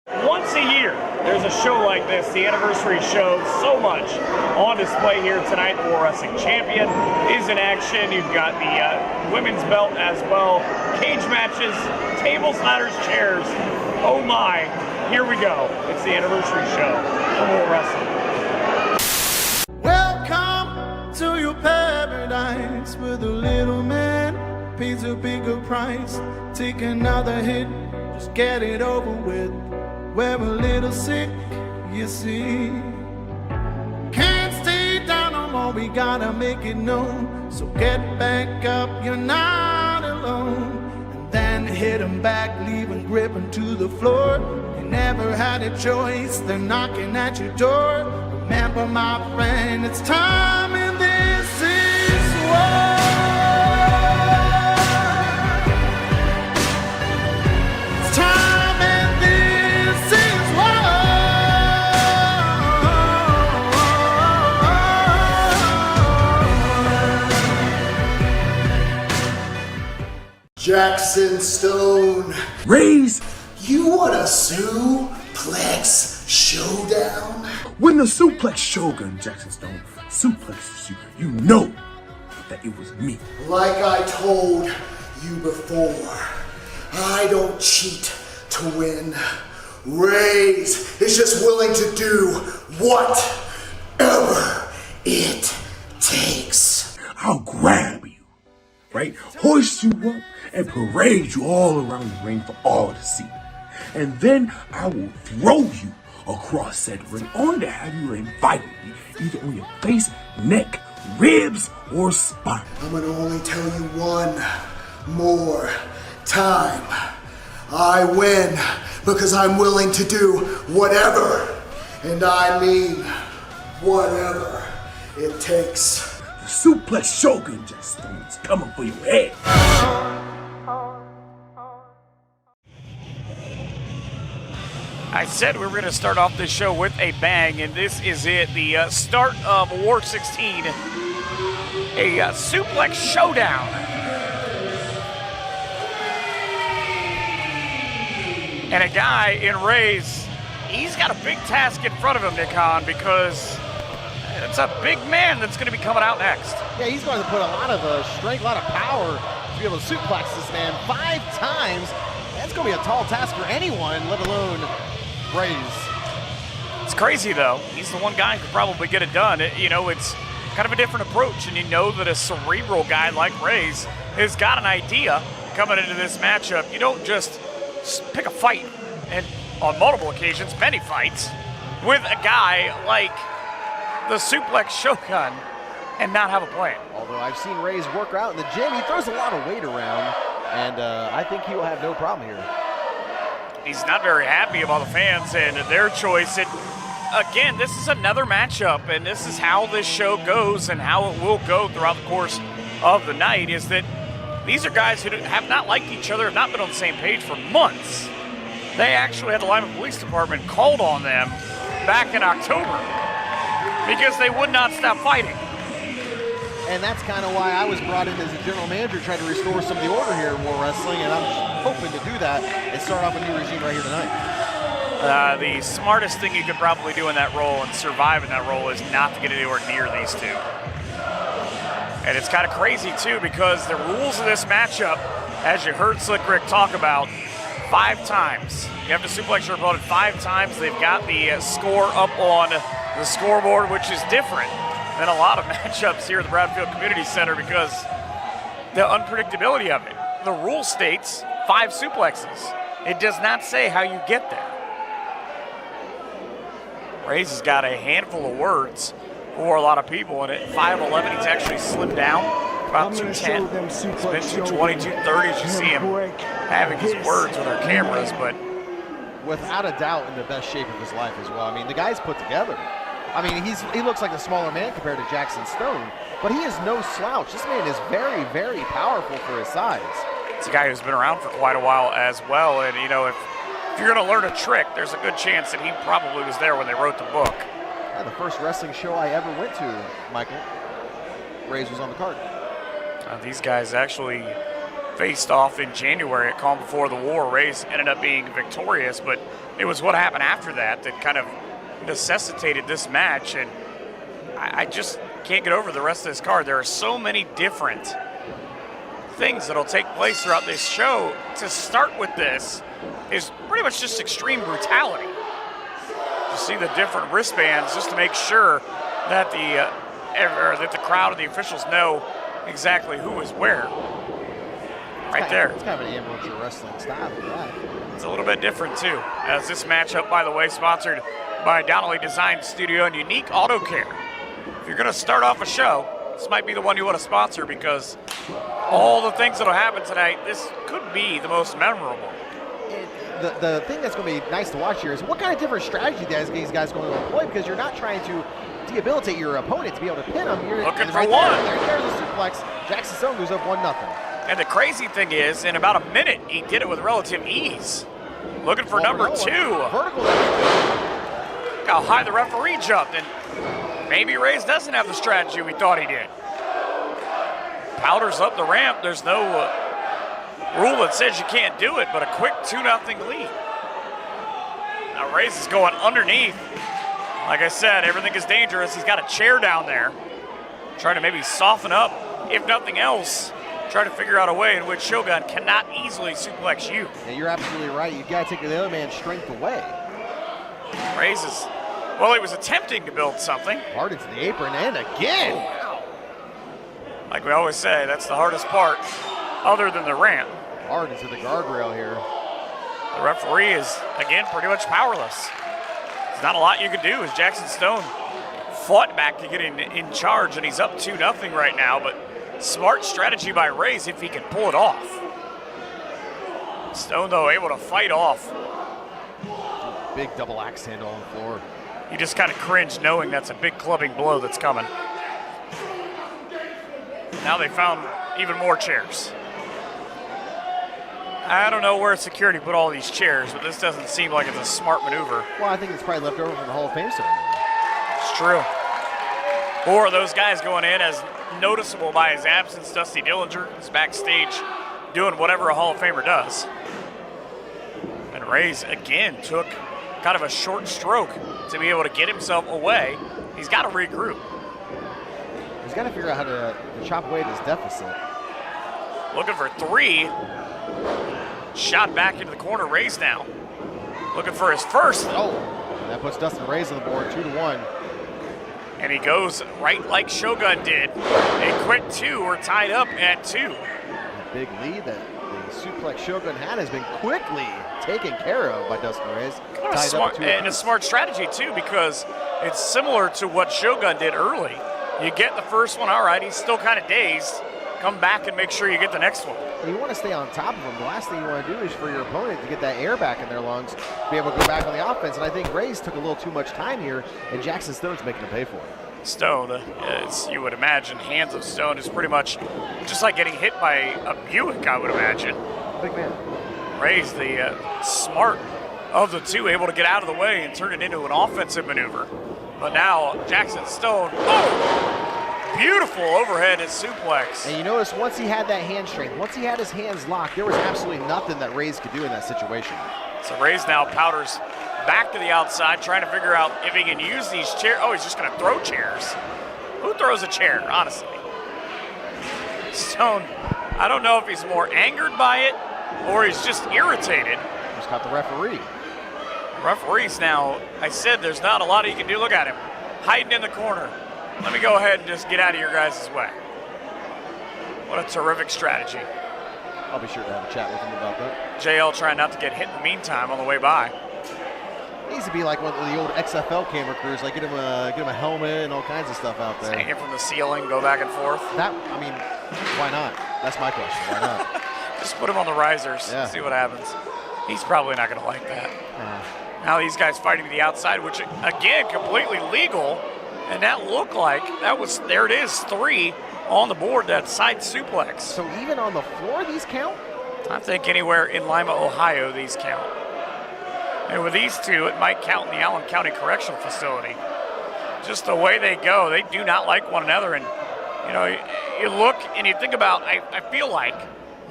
Once a year, there's a show like this, the anniversary show, so much on display here tonight. The World Wrestling Champion is in action. You've got the women's belt as well, cage matches, tables, ladders, chairs. Oh my, here we go. It's the anniversary show for World Wrestling. Welcome to your paradise where the little man pays a bigger price. Take another hit, just get it over with. We're a little sick, you see. Can't stay down no more, we gotta make it known. So get back up, you're not alone. And then hit 'em back, leave 'em gripping to the floor. You never had a choice, they're knocking at your door. Remember my friend, it's time and this is war. It's time and this is war. Jackson Stone. Raise. You want a suplex showdown? When the suplex shogun, Jackson Stone, suplexes you, you know that it was me. Like I told you before, I don't cheat to win. Raze is just willing to do whatever it takes. I'll grab you, right? Hoist you up and parade you all around the ring for all to see. And then I will throw you across said ring only to have you invited me, either on your face, neck, ribs, or spine. I'm gonna only tell you one more time. I win because I'm willing to do whatever, and I mean whatever it takes. The suplex shogun, Jackson Stone, is coming for your head. I said we were going to start off this show with a bang, and this is it. The start of War 16, a suplex showdown. And a guy in Raze, he's got a big task in front of him, Nikon, because it's a big man that's going to be coming out next. Yeah, he's going to put a lot of strength, a lot of power to be able to suplex this man 5 times. That's going to be a tall task for anyone, let alone Raze. It's crazy, though. He's the one guy who could probably get it done. It's kind of a different approach, and you know that a cerebral guy like Raze has got an idea coming into this matchup. You don't just pick a fight, and on multiple occasions, many fights, with a guy like the suplex shogun and not have a plan. Although I've seen Raze work out in the gym, he throws a lot of weight around, and I think he will have no problem here. He's not very happy about the fans and their choice. And again, this is another matchup, and this is how this show goes and how it will go throughout the course of the night, is that these are guys who have not liked each other, have not been on the same page for months. They actually had the Lima Police Department called on them back in October because they would not stop fighting. And that's kind of why I was brought in as a general manager, trying to restore some of the order here in War Wrestling, and I'm hoping to do that and start off a new regime right here tonight. The smartest thing you could probably do in that role and survive in that role is not to get anywhere near these two. And it's kind of crazy, too, because the rules of this matchup, as you heard Slick Rick talk about, 5 times. You have to suplex your opponent 5 times. They've got the score up on the scoreboard, which is different than a lot of matchups here at the Bradfield Community Center because the unpredictability of it. The rule states 5 suplexes. It does not say how you get there. Raze has got a handful of words for a lot of people, and at 5'11", he's actually slimmed down about 210. He's been 220, 230 as you see him having his words with our cameras, but without a doubt in the best shape of his life as well. I mean, the guy's put together. I mean, he looks like a smaller man compared to Jackson Stone, but he is no slouch. This man is very, very powerful for his size. It's a guy who's been around for quite a while as well, and if you're going to learn a trick, there's a good chance that he probably was there when they wrote the book. Yeah, the first wrestling show I ever went to, Michael, Raze was on the card. These guys actually faced off in January at Calm Before the War. Raze ended up being victorious, but it was what happened after that that kind of necessitated this match, and I just can't get over the rest of this card. There are so many different things that'll take place throughout this show. To start with this is pretty much just extreme brutality. You see the different wristbands just to make sure that the crowd and the officials know exactly who is where. Right there. It's kind of an amateur wrestling style of that. It's a little bit different too. As this matchup, by the way, sponsored by Donnelly Design Studio and Unique Auto Care. If you're going to start off a show, this might be the one you want to sponsor, because all the things that'll happen tonight, this could be the most memorable. The thing that's going to be nice to watch here is what kind of different strategy these guys going to employ, because you're not trying to debilitate your opponent to be able to pin him. You're looking for right one. There's a suplex. Jackson Stone goes up 1-0. And the crazy thing is, in about a minute, he did it with relative ease. Looking for number 2. Vertical. Look how high the referee jumped, and maybe Reyes doesn't have the strategy we thought he did. Powder's up the ramp. There's no rule that says you can't do it, but a quick 2-0 lead. Now Reyes is going underneath. Like I said, everything is dangerous. He's got a chair down there, trying to maybe soften up, if nothing else. Try to figure out a way in which Shogun cannot easily suplex you. Yeah, you're absolutely right. You got to take the other man's strength away. Reyes is, well, he was attempting to build something. Hard into the apron, and again. Wow. Like we always say, that's the hardest part, other than the ramp. Hard into the guardrail here. The referee is, again, pretty much powerless. There's not a lot you can do, as Jackson Stone fought back to get in charge, and he's up 2-0 right now, but smart strategy by Reyes if he can pull it off. Stone, though, able to fight off. Big double axe handle on the floor. You just kind of cringe knowing that's a big clubbing blow that's coming. Now they found even more chairs. I don't know where security put all these chairs, but this doesn't seem like it's a smart maneuver. Well, I think it's probably left over from the Hall of Fame ceremony. It's true. Or those guys going in, as noticeable by his absence, Dusty Dillinger is backstage doing whatever a Hall of Famer does. And Reyes, again, took kind of a short stroke to be able to get himself away. He's got to regroup. He's got to figure out how to chop away at his deficit. Looking for 3. Shot back into the corner. Reyes now looking for his first. Oh, that puts Dustin Reyes on the board, 2-1. And he goes right like Shogun did. A quick 2. We're tied up at 2. The big lead that the suplex Shogun had has been quickly taken care of by Dustin Reyes. And a smart strategy, too, because it's similar to what Shogun did early. You get the first one, all right, he's still kind of dazed. Come back and make sure you get the next one. You want to stay on top of him. The last thing you want to do is for your opponent to get that air back in their lungs, be able to go back on the offense. And I think Reyes took a little too much time here, and Jackson Stone's making him pay for it. Stone, as you would imagine, hands of Stone is pretty much just like getting hit by a Buick, I would imagine. Big man. Reyes, the smart of the 2, able to get out of the way and turn it into an offensive maneuver. But now Jackson Stone, beautiful overhead and suplex. And you notice once he had that hand strength, once he had his hands locked, there was absolutely nothing that Reyes could do in that situation. So Reyes now powders back to the outside, trying to figure out if he can use these chairs. Oh, he's just going to throw chairs. Who throws a chair, honestly? Stone, I don't know if he's more angered by it or he's just irritated. Just got the referee. Referees now, I said there's not a lot he can do. Look at him, hiding in the corner. Let me go ahead and just get out of your guys' way. What a terrific strategy. I'll be sure to have a chat with him about that. JL trying not to get hit in the meantime on the way by. It needs to be like one of the old XFL camera crews, like get him a helmet and all kinds of stuff out there. Hanging from the ceiling, go back and forth. That, I mean, why not? That's my question. Why not? Just put him on the risers, Yeah. See what happens. He's probably not going to like that. Now these guys fighting to the outside, which again, completely legal. And that looked like there it is, 3 on the board, that side suplex. So even on the floor, these count? I think anywhere in Lima, Ohio, these count. And with these 2, it might count in the Allen County Correctional Facility. Just the way they go, they do not like one another. And, you know, you look and you think about, I feel like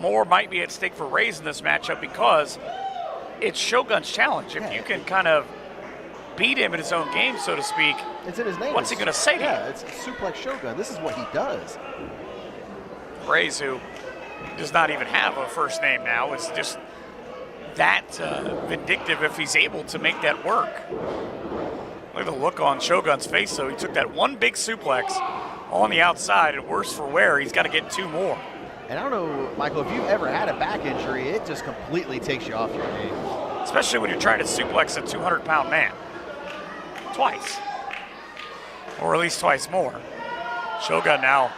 more might be at stake for Reyes in this matchup because it's Shogun's challenge. If you can kind of beat him in his own game, so to speak, It's in his name. what's he going to say to you? Yeah, it's Suplex Shogun. This is what he does. Reyes, who does not even have a first name now, is just that vindictive if he's able to make that work. Look at the look on Shogun's face, though. He took that one big suplex on the outside, and worse for wear, he's got to get 2 more. And I don't know, Michael, if you've ever had a back injury, it just completely takes you off your game. Especially when you're trying to suplex a 200-pound man. Twice. Or at least twice more. Shogun now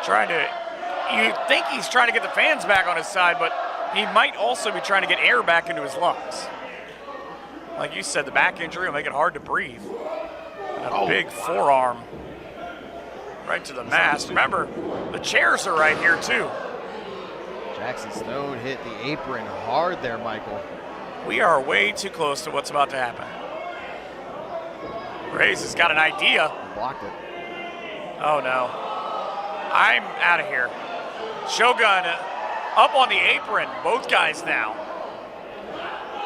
trying to, you think he's trying to get the fans back on his side, but he might also be trying to get air back into his lungs. Like you said, the back injury will make it hard to breathe. A big forearm right to the mask. Remember, the chairs are right here too. Jackson Stone hit the apron hard there, Michael. We are way too close to what's about to happen. Reyes has got an idea. Blocked it. Oh no. I'm out of here. Shogun up on the apron, both guys now.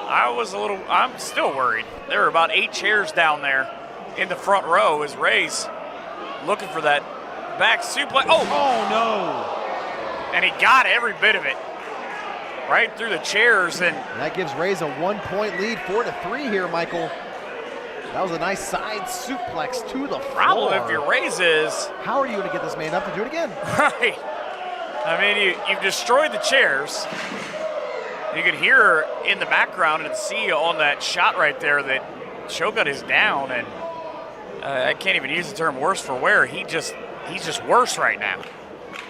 I'm still worried. There are about 8 chairs down there in the front row as Reyes looking for that back suplex. Oh no! And he got every bit of it. Right through the chairs, and That gives Reyes a 1-point lead, 4-3 here, Michael. That was a nice side suplex to the floor. problem if your Reyes is, How are you going to get this man up to do it again? right. I mean, you've destroyed the chairs. You can hear in the background and see on that shot right there that Shogun is down, and I can't even use the term worse for wear. He's just worse right now.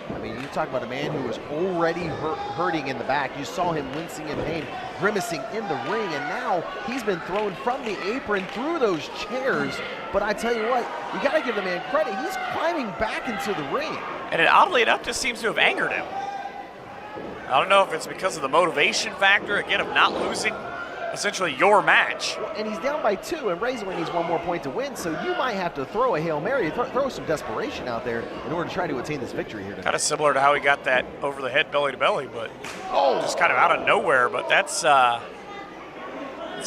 I mean, you talk about a man who was already hurting in the back. You saw him wincing in pain, grimacing in the ring, and now he's been thrown from the apron through those chairs. But I tell you what, you got to give the man credit. He's climbing back into the ring. And it, oddly enough, just seems to have angered him. I don't know if it's because of the motivation factor, again, of not losing essentially your match. And he's down by 2, and Reyes only needs 1 more point to win, so you might have to throw a Hail Mary, throw some desperation out there in order to try to attain this victory here tonight. Kind of similar to how he got that over the head belly to belly, but Oh, just kind of out of nowhere. But that's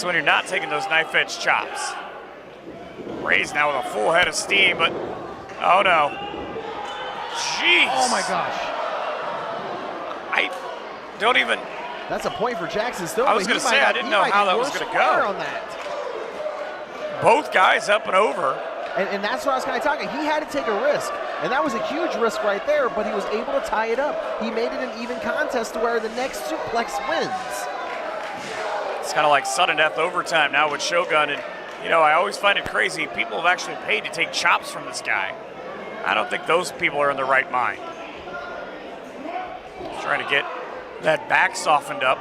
when you're not taking those knife edge chops. Reyes now with a full head of steam, but oh no. Jeez. oh my gosh. I don't even. That's a point for Jackson Stone. I was but he gonna say, might I have- didn't he know might how be that was worse gonna for go. wear on that. Both guys up and over. And that's what I was kind of talking. He had to take a risk, and that was a huge risk right there, but he was able to tie it up. He made it an even contest to where the next suplex wins. It's kind of like sudden death overtime now with Shogun. And, you know, I always find it crazy. People have actually paid to take chops from this guy. I don't think those people are in their right mind. Trying to get that back softened up.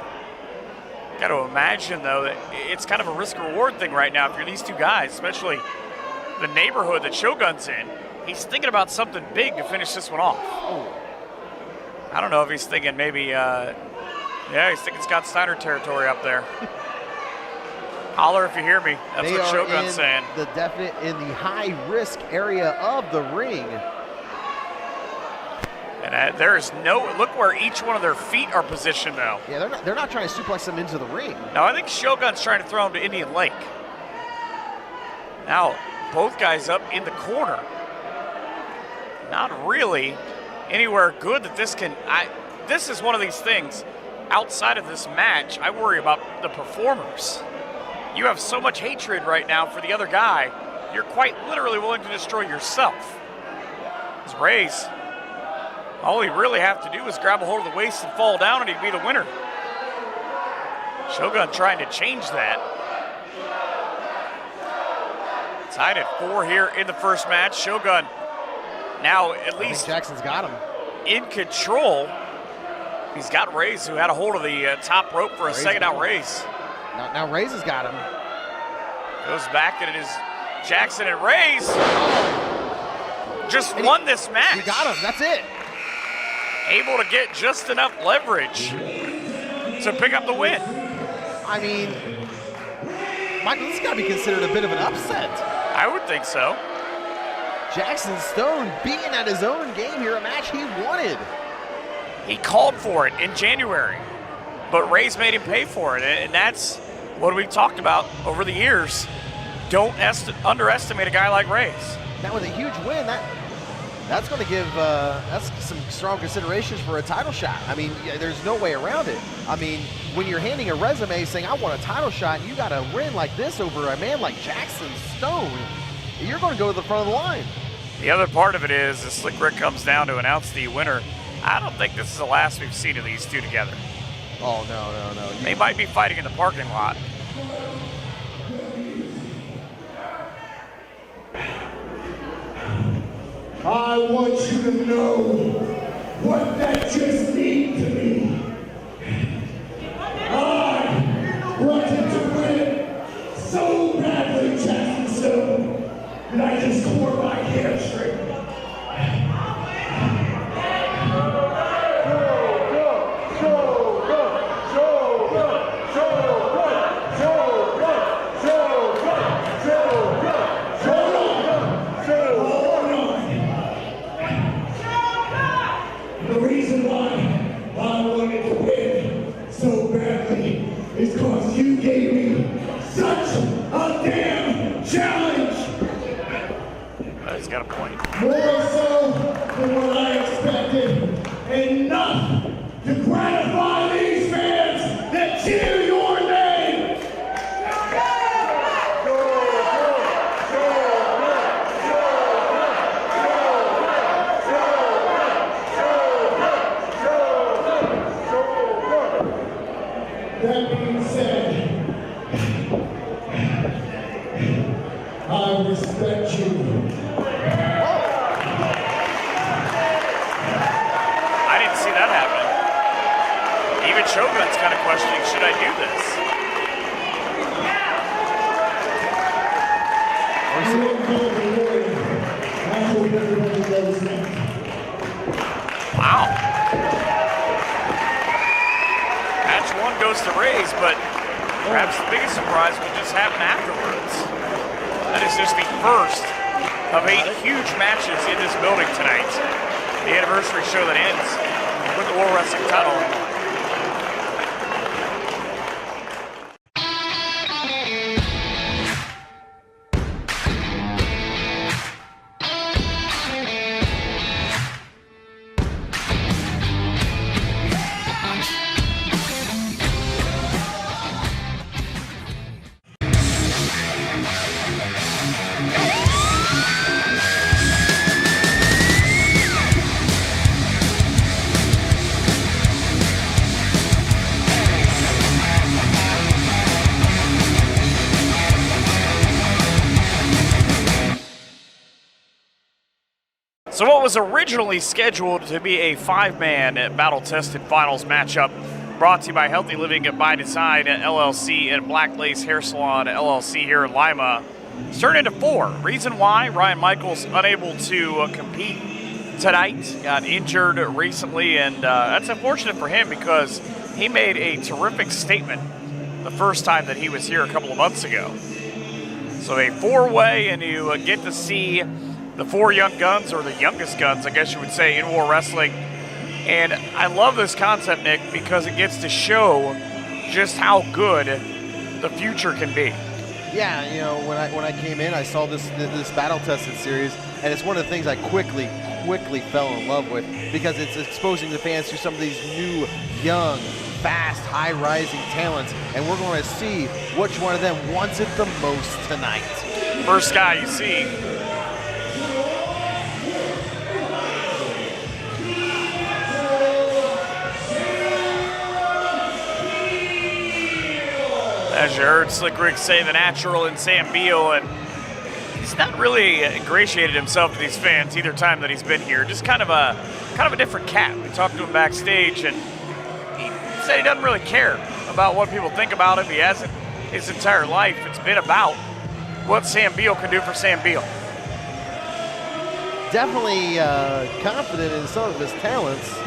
Got to imagine, though, that it's kind of a risk-reward thing right now. If you're these two guys, especially the neighborhood that Shogun's in, he's thinking about something big to finish this one off. I don't know if he's thinking maybe, he's thinking Scott Steiner territory up there. Holler if you hear me. That's They what are Shogun's in saying. in the high-risk area of the ring. And there is look where each one of their feet are positioned now. Yeah, they're not trying to suplex them into the ring. Now, I think Shogun's trying to throw him to Indian Lake. Now, both guys up in the corner. Not really anywhere good that this can. This is one of these things. Outside of this match, I worry about the performers. You have so much hatred right now for the other guy, you're quite literally willing to destroy yourself. As Reyes, all he really have to do is grab a hold of the waist and fall down, and he'd be the winner. Shogun trying to change that. Tied at 4 here in the first match. Shogun now at I least think Jackson's got him. in control. He's got Reyes, who had a hold of the top rope for a Reyes second. got Now Reyes Now Reyes has got him. goes back, and it is Jackson, and Reyes just won this match. You got him. That's it. Able to get just enough leverage to pick up the win. I mean, Michael, this has got to be considered a bit of an upset. I would think so. Jackson Stone being at his own game here, a match he wanted. He called for it in January, but Reyes made him pay for it, and that's what we've talked about over the years. Don't underestimate a guy like Reyes. Now with a huge win, that's going to give that's some strong considerations for a title shot. I mean, there's no way around it. I mean, when you're handing a resume saying, I want a title shot, and you got a win like this over a man like Jackson Stone, you're going to go to the front of the line. The other part of it is, as Slick Rick comes down to announce the winner, I don't think this is the last we've seen of these two together. Oh, no. They might be fighting in the parking lot. I want you to know what that just means to me. I wanted to win so badly, Jackson Stone, that I just tore my hamstring. The reason why I wanted to win so badly is because you gave me such a damn challenge. He's got a point. More so than what I expected. Enough to gratify these fans that cheer your name. That being said, I respect you. I didn't see that happening. Even Shogun's kind of questioning, should I do this? Wow. Match one goes to Reyes, but perhaps the biggest surprise will just happen afterwards. That is just the first of 8 huge matches in this building tonight. The anniversary show that ends with the World Wrestling title on the line. So what was originally scheduled to be a 5-man battle-tested finals matchup brought to you by Healthy Living by Design LLC and Black Lace Hair Salon LLC here in Lima, it's turned into 4. Reason why: Ryan Michaels unable to compete tonight, got injured recently, and that's unfortunate for him because he made a terrific statement the first time that he was here a couple of months ago. So a 4-way, and you get to see the 4 young guns, or the youngest guns, I guess you would say, in War Wrestling. And I love this concept, Nick, because it gets to show just how good the future can be. Yeah, you know, when I came in, I saw this battle-tested series, and it's one of the things I quickly fell in love with because it's exposing the fans to some of these new, young, fast, high-rising talents, and we're going to see which one of them wants it the most tonight. First guy you see. As you heard Slick Rick say, the natural in Sam Beal, and he's not really ingratiated himself to these fans either time that he's been here. Just kind of a different cat. We talked to him backstage, and he said he doesn't really care about what people think about him. He hasn't his entire life. It's been about what Sam Beal can do for Sam Beal. Definitely confident in some of his talents.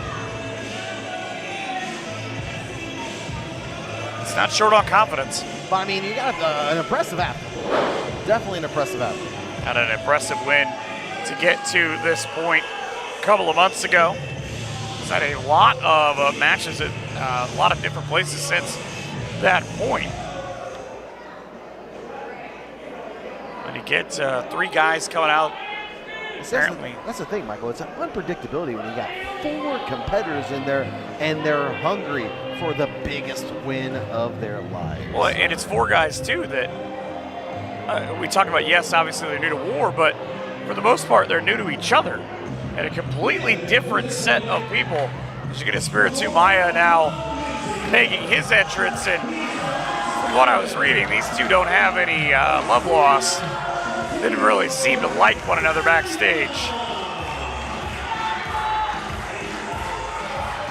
It's not short on confidence. But I mean, you got an impressive athlete. Definitely an impressive athlete. Had an impressive win to get to this point a couple of months ago. He's had a lot of matches at a lot of different places since that point. You get 3 guys coming out. Apparently. That's the thing, Michael. It's an unpredictability when you got 4 competitors in there and they're hungry for the biggest win of their lives. Well, and it's 4 guys, too, that we talk about, yes, obviously they're new to war, but for the most part, they're new to each other. And a completely different set of people. As you get a Spiritu Maya now making his entrance, and from what I was reading, these 2 don't have any love loss. They didn't really seem to like one another backstage.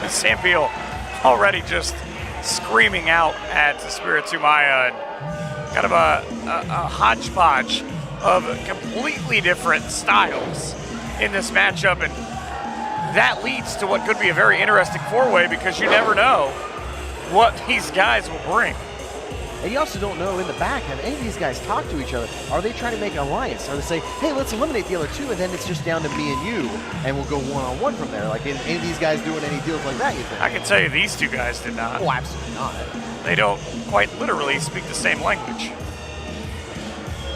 And Sam Beal already just screaming out at Spiritu Maya, and kind of a hodgepodge of completely different styles in this matchup, and that leads to what could be a very interesting 4-way, because you never know what these guys will bring. And you also don't know in the back, have any of these guys talk to each other? Are they trying to make an alliance? Are they say, hey, let's eliminate the other 2, and then it's just down to me and you, and we'll go one-on-one from there? Like, any of these guys doing any deals like that, you think? I can tell you these 2 guys did not. Oh, absolutely not. They don't quite literally speak the same language.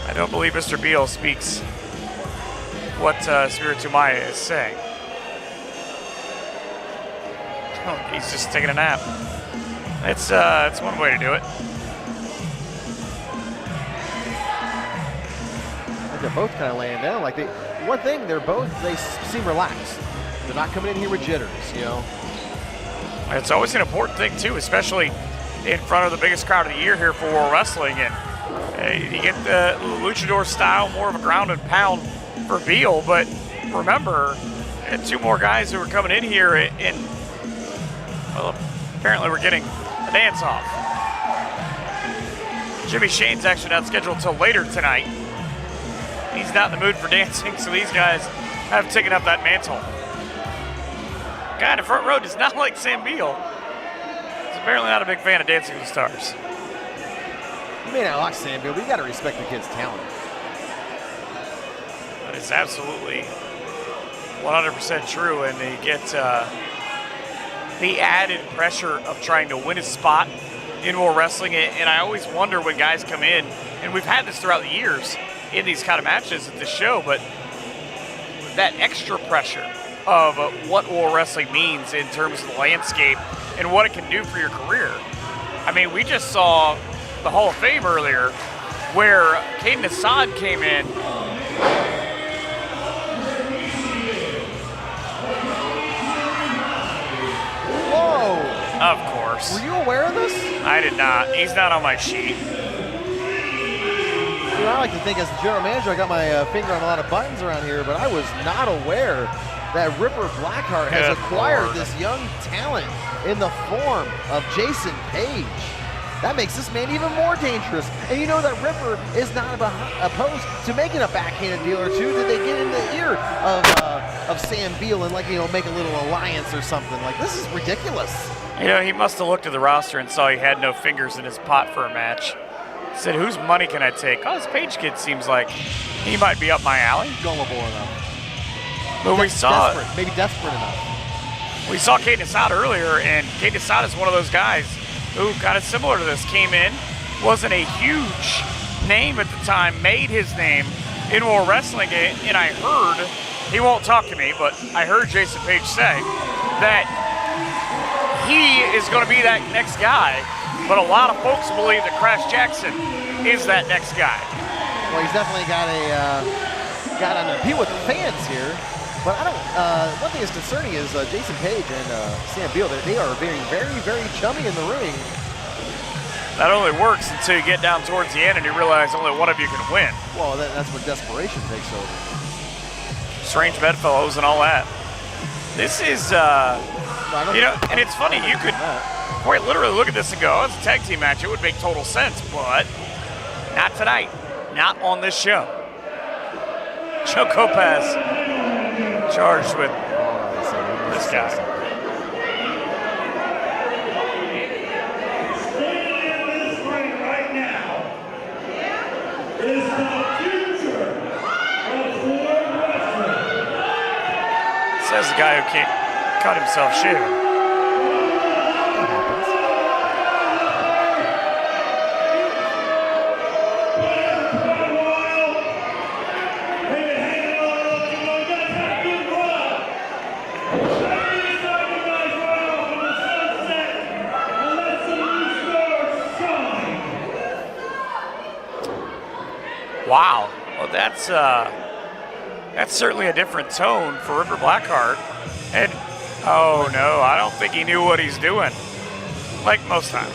I don't believe Mr. Beal speaks what Spiritu Maya is saying. Oh, he's just taking a nap. It's one way to do it. They're both kind of laying down. Like, one thing, they seem relaxed. They're not coming in here with jitters, you know. It's always an important thing too, especially in front of the biggest crowd of the year here for War Wrestling. And you get the luchador style, more of a ground and pound for Beal. But remember, 2 more guys who are coming in here, and well, apparently we're getting a dance off. Jimmy Shane's actually not scheduled until later tonight. He's not in the mood for dancing, so these guys have taken up that mantle. Guy in the front row does not like Sam Beal. He's apparently not a big fan of Dancing with the Stars. You may not like Sam Beal, but you got to respect the kid's talent. That is absolutely 100% true, and you get the added pressure of trying to win a spot in War Wrestling. And I always wonder when guys come in, and we've had this throughout the years in these kind of matches at the show, but that extra pressure of what War Wrestling means in terms of the landscape and what it can do for your career. I mean, we just saw the Hall of Fame earlier where Caden Assad came in. Whoa! Of course. Were you aware of this? I did not. He's not on my sheet. You know, I like to think as the general manager, I got my finger on a lot of buttons around here, but I was not aware that Ripper Blackheart has acquired this young talent in the form of Jason Page. That makes this man even more dangerous. And you know that Ripper is not opposed to making a backhanded deal or 2. Did they get in the ear of Sam Beal and, like, you know, make a little alliance or something? Like, this is ridiculous. You know, he must have looked at the roster and saw he had no fingers in his pot for a match. Said, whose money can I take? Oh, this Page kid seems like he might be up my alley. Gullible enough. But we saw desperate, maybe desperate enough. We saw Caden Assad earlier, and Caden Assad is one of those guys who, kind of similar to this, came in, wasn't a huge name at the time, made his name in War Wrestling, and I heard, he won't talk to me, but I heard Jason Page say that he is going to be that next guy, but a lot of folks believe that Crash Jackson is that next guy. Well, he's definitely got an appeal with the fans here. But I don't. One thing that's concerning is Jason Page and Sam Beal. They are being very, very chummy in the ring. That only works until you get down towards the end and you realize only one of you can win. Well, that's when desperation takes over. Strange bedfellows and all that. This is, you know, and it's funny. You could quite literally look at this and go, oh, it's a tag team match. It would make total sense, but not tonight. Not on this show. Joe Kopaz charged with this guy. Right now is the future of War Wrestling. Says the guy who can't cut himself shaving. Wow. Well, that's certainly a different tone for Ripper Blackheart. And oh no, I don't think he knew what he's doing. Like most times.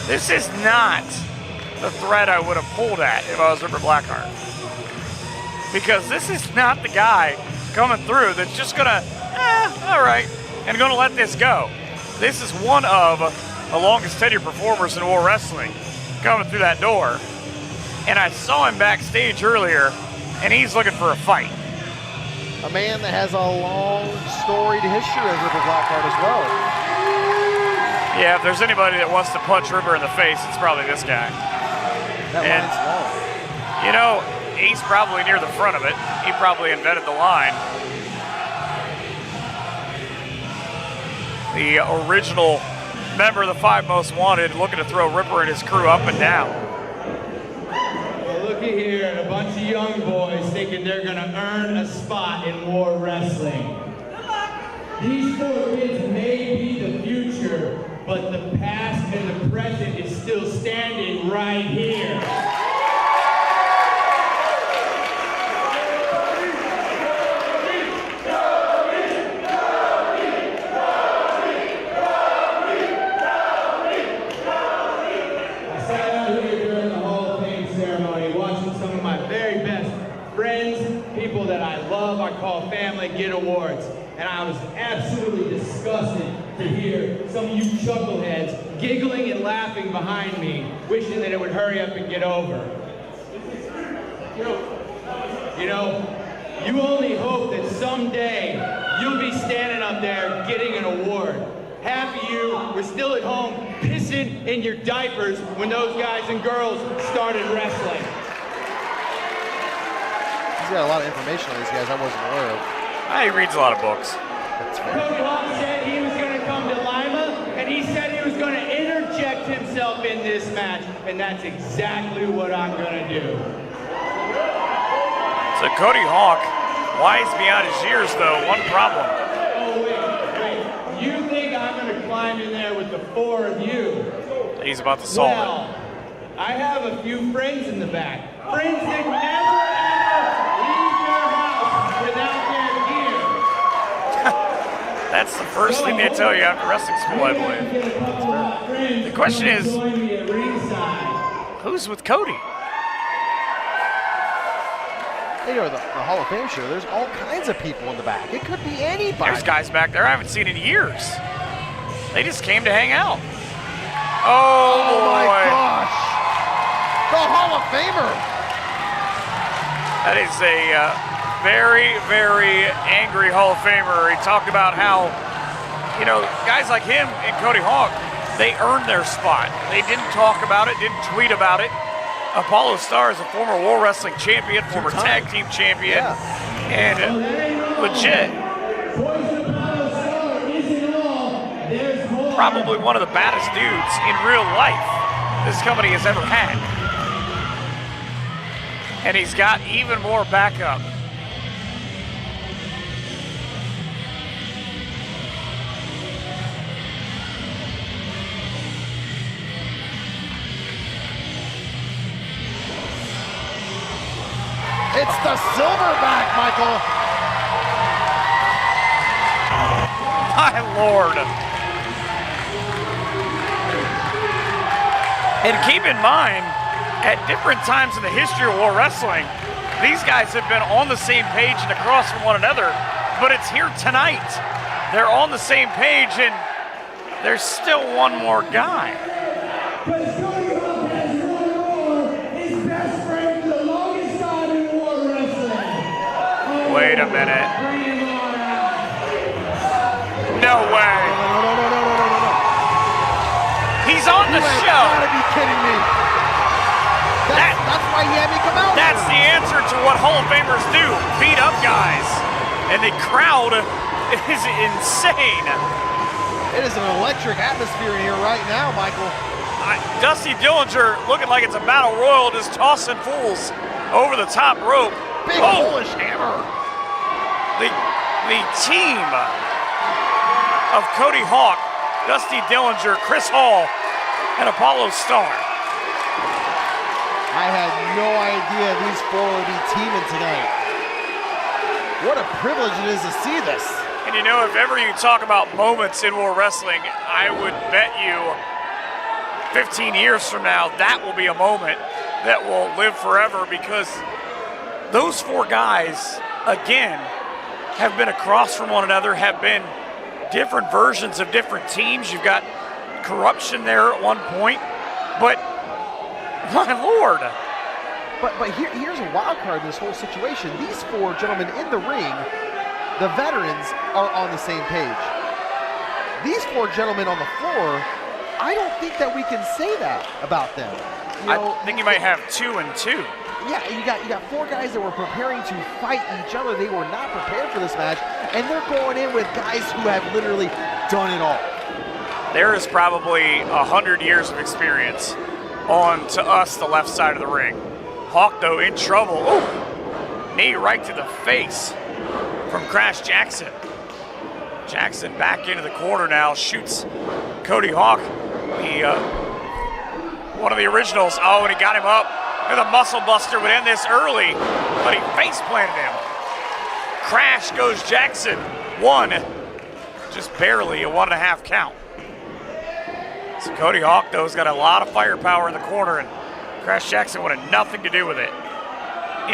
This is not the thread I would have pulled at if I was Ripper Blackheart. Because this is not the guy coming through that's just gonna, all right, and gonna let this go. This is one of the longest tenured performers in War Wrestling coming through that door. And I saw him backstage earlier, and he's looking for a fight. A man that has a long storied history as Ripper Blackheart as well. Yeah, if there's anybody that wants to punch Ripper in the face, it's probably this guy. That And- line's long. You know, he's probably near the front of it. He probably invented the line. The original member of the Five Most Wanted looking to throw Ripper and his crew up and down. Well, looky here, a bunch of young boys thinking they're gonna earn a spot in War Wrestling. These four kids may be the future, but the past and the present is still standing right here. I sat out here during the Hall of Fame ceremony watching some of my very best friends, people that I love, I call family, get awards. And I was absolutely disgusted to hear some of you chuckleheads giggling and laughing behind me, wishing that it would hurry up and get over. You only hope that someday you'll be standing up there getting an award. Half of you were still at home pissing in your diapers when those guys and girls started wrestling. He's got a lot of information on these guys I wasn't aware of. He reads a lot of books. That's fair. Cody Hawk said he was going to come to Lima, and he said he was going to interject himself in this match, and that's exactly what I'm going to do. So Cody Hawk, wise beyond his years though, one problem. Oh, wait. You think I'm going to climb in there with the four of you? He's about to solve Well, I have a few friends in the back. Friends that never, ever leave their house without their gear. it. That's the first thing they tell you after wrestling school, I believe. The question is, Join me at ringside. who's with Cody? You know, the Hall of Fame show, there's all kinds of people in the back. It could be anybody. There's guys back there I haven't seen in years. They just came to hang out. Oh, my boy. gosh! The Hall of Famer! That is a very, very angry Hall of Famer. He talked about how, guys like him and Cody Hawk, they earned their spot. They didn't talk about it, didn't tweet about it. Apollo Star is a former War Wrestling champion, former tag team champion, and legit. Probably one of the baddest dudes in real life this company has ever had. And he's got even more backup. It's the Silverback, Michael! My Lord. And keep in mind, at different times in the history of War Wrestling, these guys have been on the same page and across from one another, but it's here tonight. They're on the same page, and there's still one more guy. Because Cody Hawk has won over his best friend for the longest time in War Wrestling. Wait a minute. Bring him on out. No way. No. He's on the You show. gotta be kidding me. That's why he had me come out. That's the answer to what Hall of Famers do, beat up guys. And the crowd is insane. It is an electric atmosphere in here right now, Michael. Dusty Dillinger looking like it's a battle royal, just tossing fools over the top rope. Big Polish hammer. The team of Cody Hawk, Dusty Dillinger, Chris Hall, and Apollo Star. I had no idea these four would be teaming tonight. What a privilege it is to see this. And you know, if ever you talk about moments in War Wrestling, I would bet you 15 years from now, that will be a moment that will live forever, because those four guys, again, have been across from one another, have been different versions of different teams. You've got corruption there at one point, but my Lord. But here's a wild card in this whole situation. These four gentlemen in the ring, the veterans, are on the same page. These four gentlemen on the floor, I don't think that we can say that about them. You know, I think you might have 2 and 2. Yeah, you got four guys that were preparing to fight each other. They were not prepared for this match, and they're going in with guys who have literally done it all. There is probably 100 years of experience on, to us, the left side of the ring. Hawk, though, in trouble. Ooh, knee right to the face from Crash Jackson. Jackson back into the corner now, shoots Cody Hawk, one of the originals. Oh, and he got him up. The Muscle Buster would end this early, but he face planted him. Crash goes Jackson. 1, just barely a 1.5 count. So Cody Hawk, though, has got a lot of firepower in the corner, and Crash Jackson wanted nothing to do with it.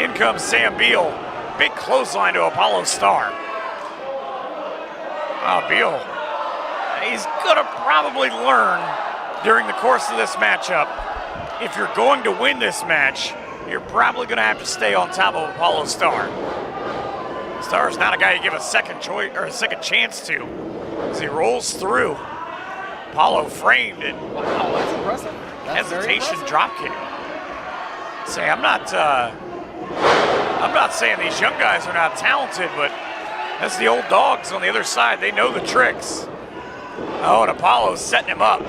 In comes Sam Beal. Big clothesline to Apollo Star. Oh, Beal. He's going to probably learn during the course of this matchup, if you're going to win this match, you're probably going to have to stay on top of Apollo Star. Star's not a guy you give a second choice or a second chance to, as he rolls through. Apollo framed it. Wow, that's impressive. That's Hesitation drop kick. Say, I'm not saying these young guys are not talented, but that's the old dogs on the other side. They know the tricks. Oh, and Apollo's setting him up.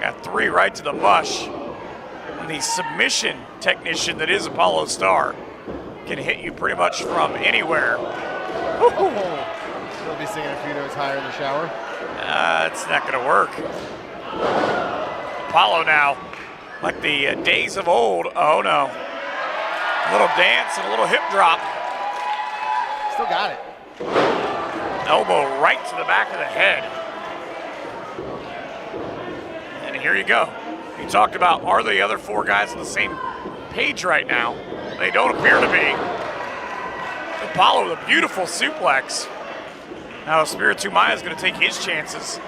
Got 3 right to the mush. And the submission technician that is Apollo Star can hit you pretty much from anywhere. He'll be singing a few notes higher in the shower. It's not going to work. Apollo now, like the days of old. Oh, no. A little dance and a little hip drop. Still got it. Elbow right to the back of the head. And here you go. You talked about, are the other 4 guys on the same page right now? They don't appear to be. Apollo with a beautiful suplex. Now Espiritu Maya is going to take his chances.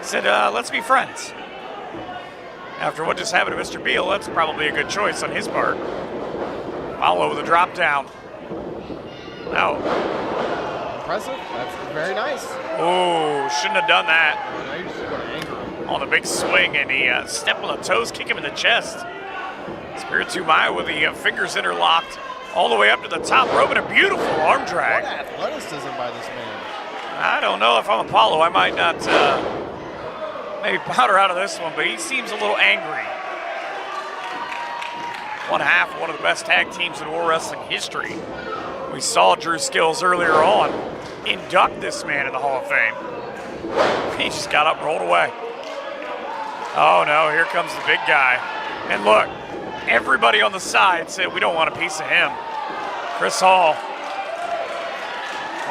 Said, let's be friends. After what just happened to Mr. Beal, that's probably a good choice on his part. Apollo with a drop down. Now. Impressive. That's very nice. Oh, shouldn't have done that. Now you're just going to anger him. On the big swing, and he stepped on the toes, kick him in the chest. Espiritu Maya with the fingers interlocked all the way up to the top rope, and a beautiful arm drag. What athleticism by this man. I don't know if I'm Apollo. I might not maybe powder out of this one, but he seems a little angry. One half of one of the best tag teams in War Wrestling history. We saw Drew Skills earlier on induct this man in the Hall of Fame. He just got up and rolled away. Oh no, here comes the big guy. And look, everybody on the side said we don't want a piece of him. Chris Hall,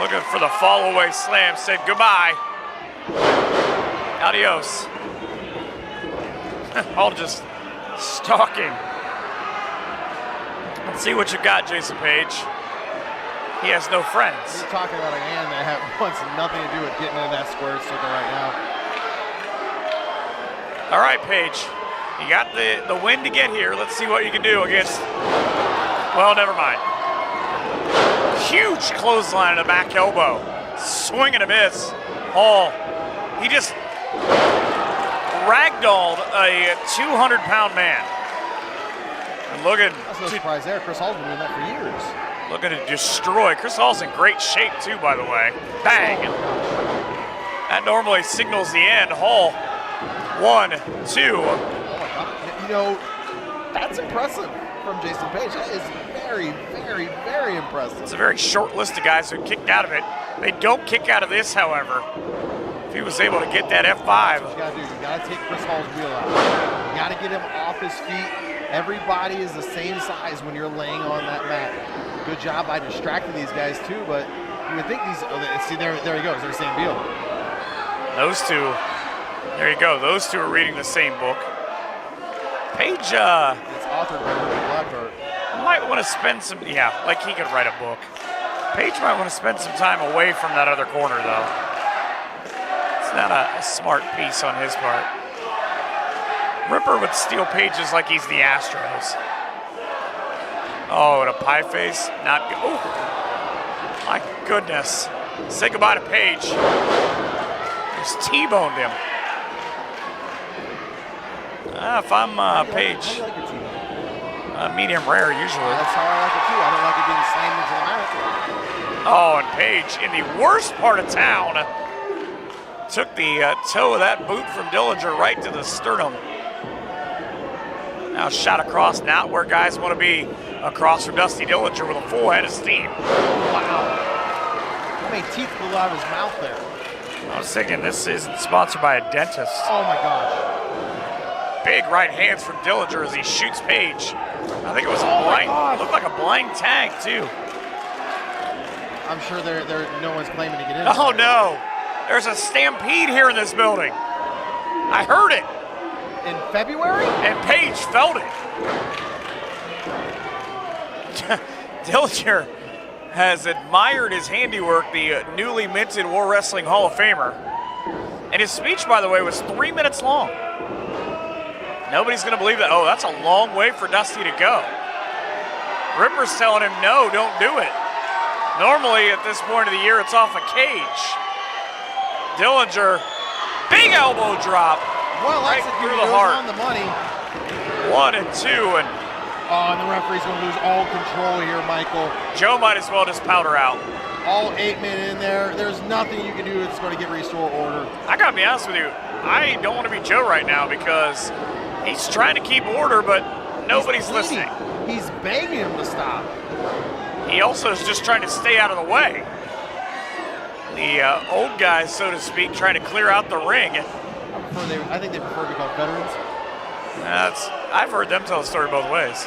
looking for the fall away slam, said goodbye. Adios. Hall just stalking. Let's see what you got, Jason Page. He has no friends. You're talking about a man that wants nothing to do with getting into that square circle right now. All right, Page. You got the win to get here. Let's see what you can do against, well, never mind. Huge clothesline in the back elbow. Swing and a miss. Hall, he just ragdolled a 200-pound man. And looking That's no surprise there. Chris Hall's been doing that for years. Looking to destroy. Chris Hall's in great shape too, by the way. Bang. That normally signals the end. Hall, 1, 2. Oh my God. You know, that's impressive from Jason Page. That is very, very, very impressive. It's a very short list of guys who kicked out of it. They don't kick out of this, however. If he was able to get that F5. That's what you gotta do. You gotta take Chris Hall's wheel out. You gotta get him off his feet. Everybody is the same size when you're laying on that mat. Good job by distracting these guys too, but you would think these, see there he goes, there's Sam Beal. Those two, there you go, those two are reading the same book. Paige It's authored by Ruby Blackheart. might want to spend some, yeah, like he could write a book. Paige might want to spend some time away from that other corner though. It's not a smart piece on his part. Ripper would steal Pages like he's the Astros. Oh, and a pie face, not good. Oh, my goodness. Say goodbye to Paige. Just T-boned him. If I'm Paige, How do you like your team? medium rare usually. That's how I like it too. I don't like it being slammed into the mat. Oh, and Paige in the worst part of town took the toe of that boot from Dillinger right to the sternum. Now shot across, not where guys want to be, across from Dusty Dillinger with a full head of steam. Wow. How many teeth flew out of his mouth there? I was thinking this isn't sponsored by a dentist. Oh my gosh. Big right hands from Dillinger as he shoots Paige. I think it was a blind, looked like a blind tag too. I'm sure no one's claiming to get in. Oh no, there's a stampede here in this building. I heard it. In February? And Paige felt it. Dillinger has admired his handiwork, the newly minted War Wrestling Hall of Famer. And his speech, by the way, was 3 minutes long. Nobody's going to believe that. Oh, that's a long way for Dusty to go. Ripper's telling him, no, don't do it. Normally, at this point of the year, it's off a cage. Dillinger, big elbow drop. Well, right that's through the heart. on the money. 1 and 2, and Oh, and the referee's going to lose all control here, Michael. Joe might as well just powder out. All 8 men in there. There's nothing you can do that's going to get restore order. I gotta be honest with you, I don't want to be Joe right now because he's trying to keep order, but nobody's listening. He's begging him to stop. He also is just trying to stay out of the way. The old guys, so to speak, trying to clear out the ring. I think they prefer to be called veterans. I've heard them tell the story both ways.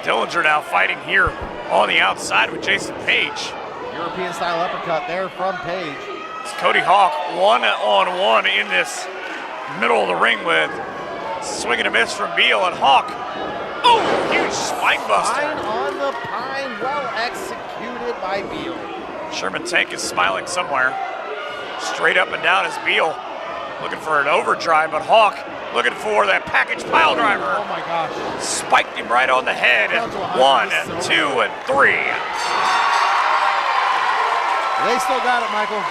Dillinger now fighting here on the outside with Jason Page. European style uppercut there from Page. It's Cody Hawk one-on-one in this middle of the ring with swing and a miss from Beal, and Hawk. Oh, huge spine buster. Pine on the pine, well executed by Beal. Sherman Tank is smiling somewhere. Straight up and down is Beal. Looking for an overdrive, but Hawk looking for that package pile driver. Oh my gosh. Spiked him right on the head. 1, 2, and 3. They still got it, Michael.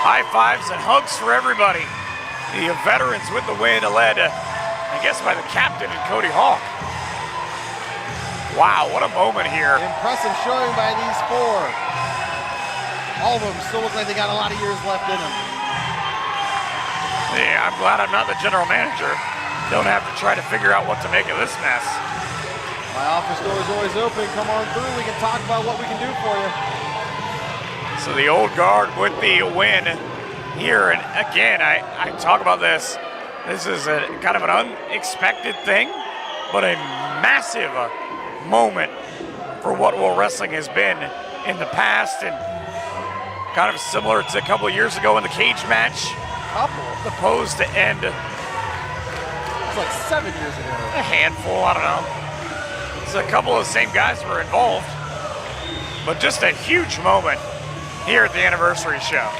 High fives and hugs for everybody. The veterans with the win, led, I guess, by the captain and Cody Hawk. Wow, what a moment here. Impressive showing by these four. All of them still look like they got a lot of years left in them. Yeah, I'm glad I'm not the general manager. Don't have to try to figure out what to make of this mess. My office door is always open. Come on through. We can talk about what we can do for you. So the old guard with the win here. And again, I talk about this. This is a kind of an unexpected thing, but a massive moment for what World Wrestling has been in the past, and kind of similar to a couple of years ago in the cage match. Supposed to end. It's like 7 years ago. A handful, I don't know. It's a couple of the same guys were involved, but just a huge moment here at the anniversary show.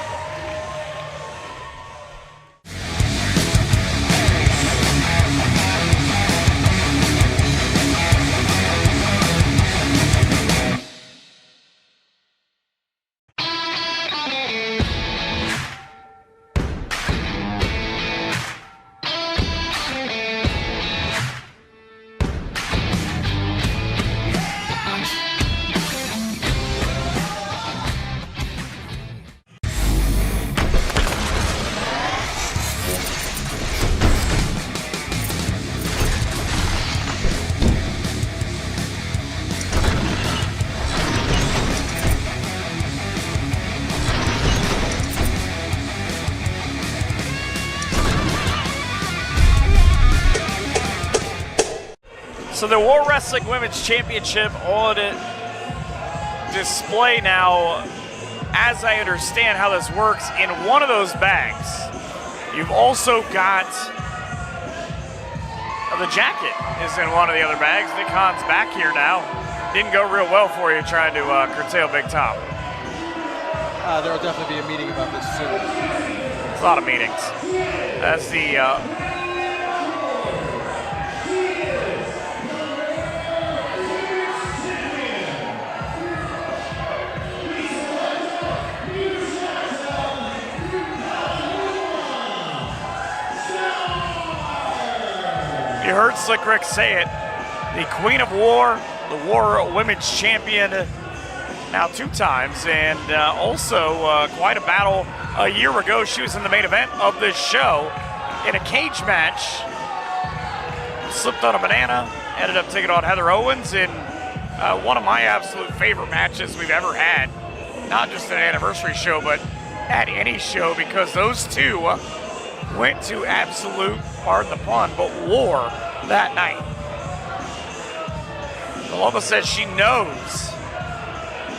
So the War Wrestling Women's Championship on display now, as I understand how this works, in one of those bags. You've also got the jacket is in one of the other bags. Nick Khan's back here now. Didn't go real well for you trying to curtail Big Tom. There will definitely be a meeting about this soon. It's a lot of meetings. That's the you heard Slick Rick say it. The Queen of War, the War Women's Champion, now 2 times, and also quite a battle a year ago. She was in the main event of this show in a cage match. Slipped on a banana, ended up taking on Heather Owens in one of my absolute favorite matches we've ever had. Not just at an anniversary show, but at any show, because those two went to absolute, pardon the pun, but war that night. Paloma says she knows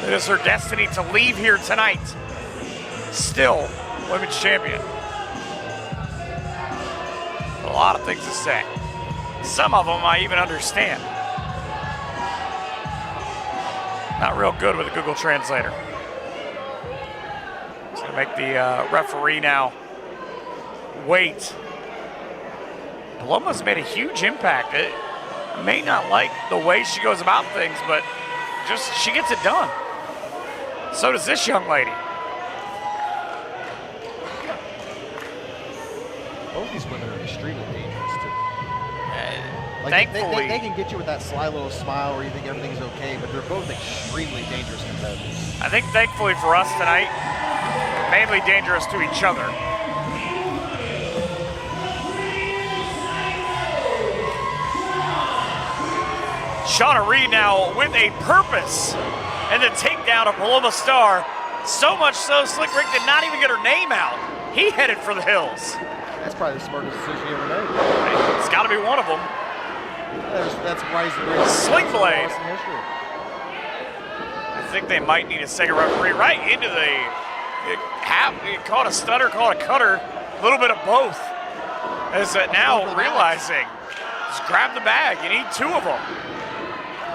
that it's her destiny to leave here tonight still women's champion. A lot of things to say. Some of them I even understand. Not real good with a Google Translator. It's gonna make the referee now wait. Paloma's made a huge impact. It may not like the way she goes about things, but just she gets it done. So does this young lady. Both these women are extremely dangerous too. Like Thankfully, they can get you with that sly little smile where you think everything's okay, but they're both extremely dangerous competitors. I think thankfully for us tonight, mainly dangerous to each other. Shauna Reed now with a purpose and the takedown of Paloma Star. So much so, Slick Rick did not even get her name out. He headed for the hills. That's probably the smartest decision he ever made. It's got to be one of them. That's why he's the greatest. Sling blade. in history. I think they might need a second referee right into the call it a stutter, call it a cutter, a little bit of both. As now realizing, just grab the bag. You need 2 of them.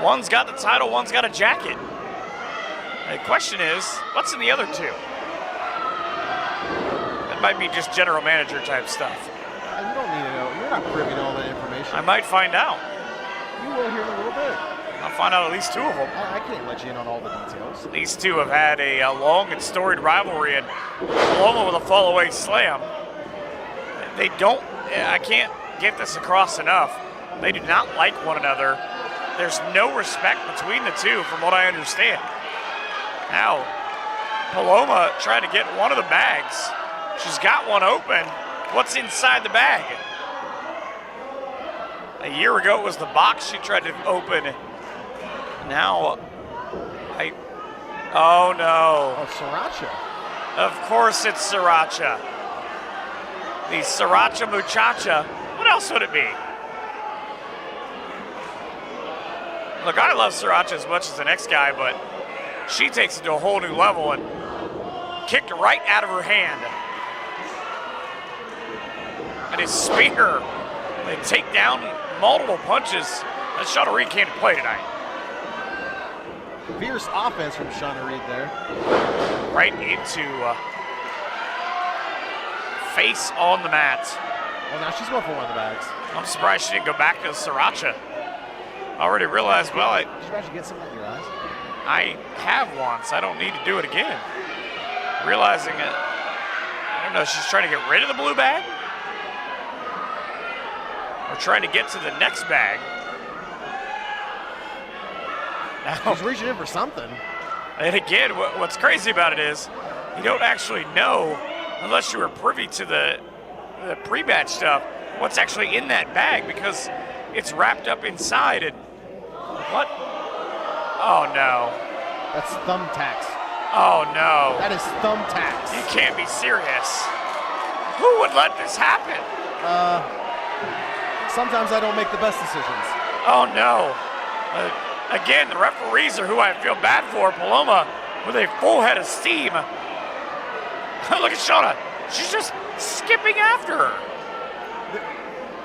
One's got the title, one's got a jacket. The question is, what's in the other 2? That might be just general manager type stuff. You don't need to know. You're not privy to all that information. I might find out. You will here in a little bit. I'll find out at least 2 of them. I can't let you in on all the details. These 2 have had a long and storied rivalry, and Paloma with a fall-away slam. They don't, I can't get this across enough. They do not like one another. There's no respect between the 2 from what I understand. Now, Paloma trying to get one of the bags. She's got one open. What's inside the bag? A year ago it was the box she tried to open. Now, oh no. Oh, Sriracha. Of course it's Sriracha. The Sriracha Muchacha. What else would it be? Look, I love Sriracha as much as the next guy, but she takes it to a whole new level and kicked right out of her hand. And his spear, they take down multiple punches. And Shauna Reed came to play tonight. Fierce offense from Shauna Reed there. Right into face on the mat. Well, now she's going for one of the bags. I'm surprised she didn't go back to the Sriracha. I already realized, well, Did you actually get something in your eyes? I have once. I don't need to do it again. Realizing it, I don't know, she's trying to get rid of the blue bag? Or trying to get to the next bag? She's reaching in for something. And again, what's crazy about it is you don't actually know, unless you were privy to the pre-match stuff, what's actually in that bag, because it's wrapped up inside. And what? Oh no. That's thumbtacks. Oh no. That is thumbtacks. You can't be serious. Who would let this happen? Sometimes I don't make the best decisions. Oh no. Again, the referees are who I feel bad for. Paloma with a full head of steam. Look at Shauna. She's just skipping after her.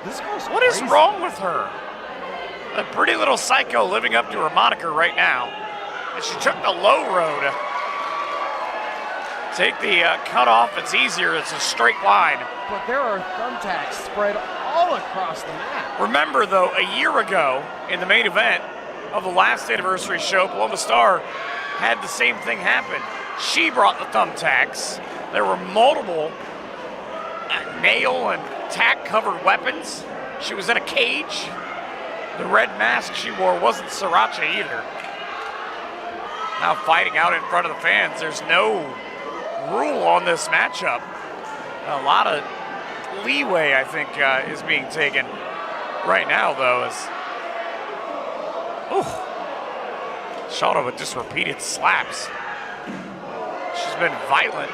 This girl's What is crazy. wrong with her? A pretty little psycho living up to her moniker right now. And she took the low road. Take the cutoff, it's easier, it's a straight line. But there are thumbtacks spread all across the map. Remember though, a year ago in the main event of the last anniversary show, Paloma Star had the same thing happen. She brought the thumbtacks. There were multiple nail and tack covered weapons. She was in a cage. The red mask she wore wasn't Sriracha either. Now fighting out in front of the fans. There's no rule on this matchup. A lot of leeway, I think, is being taken right now, though, as Shauna with just repeated slaps. She's been violent,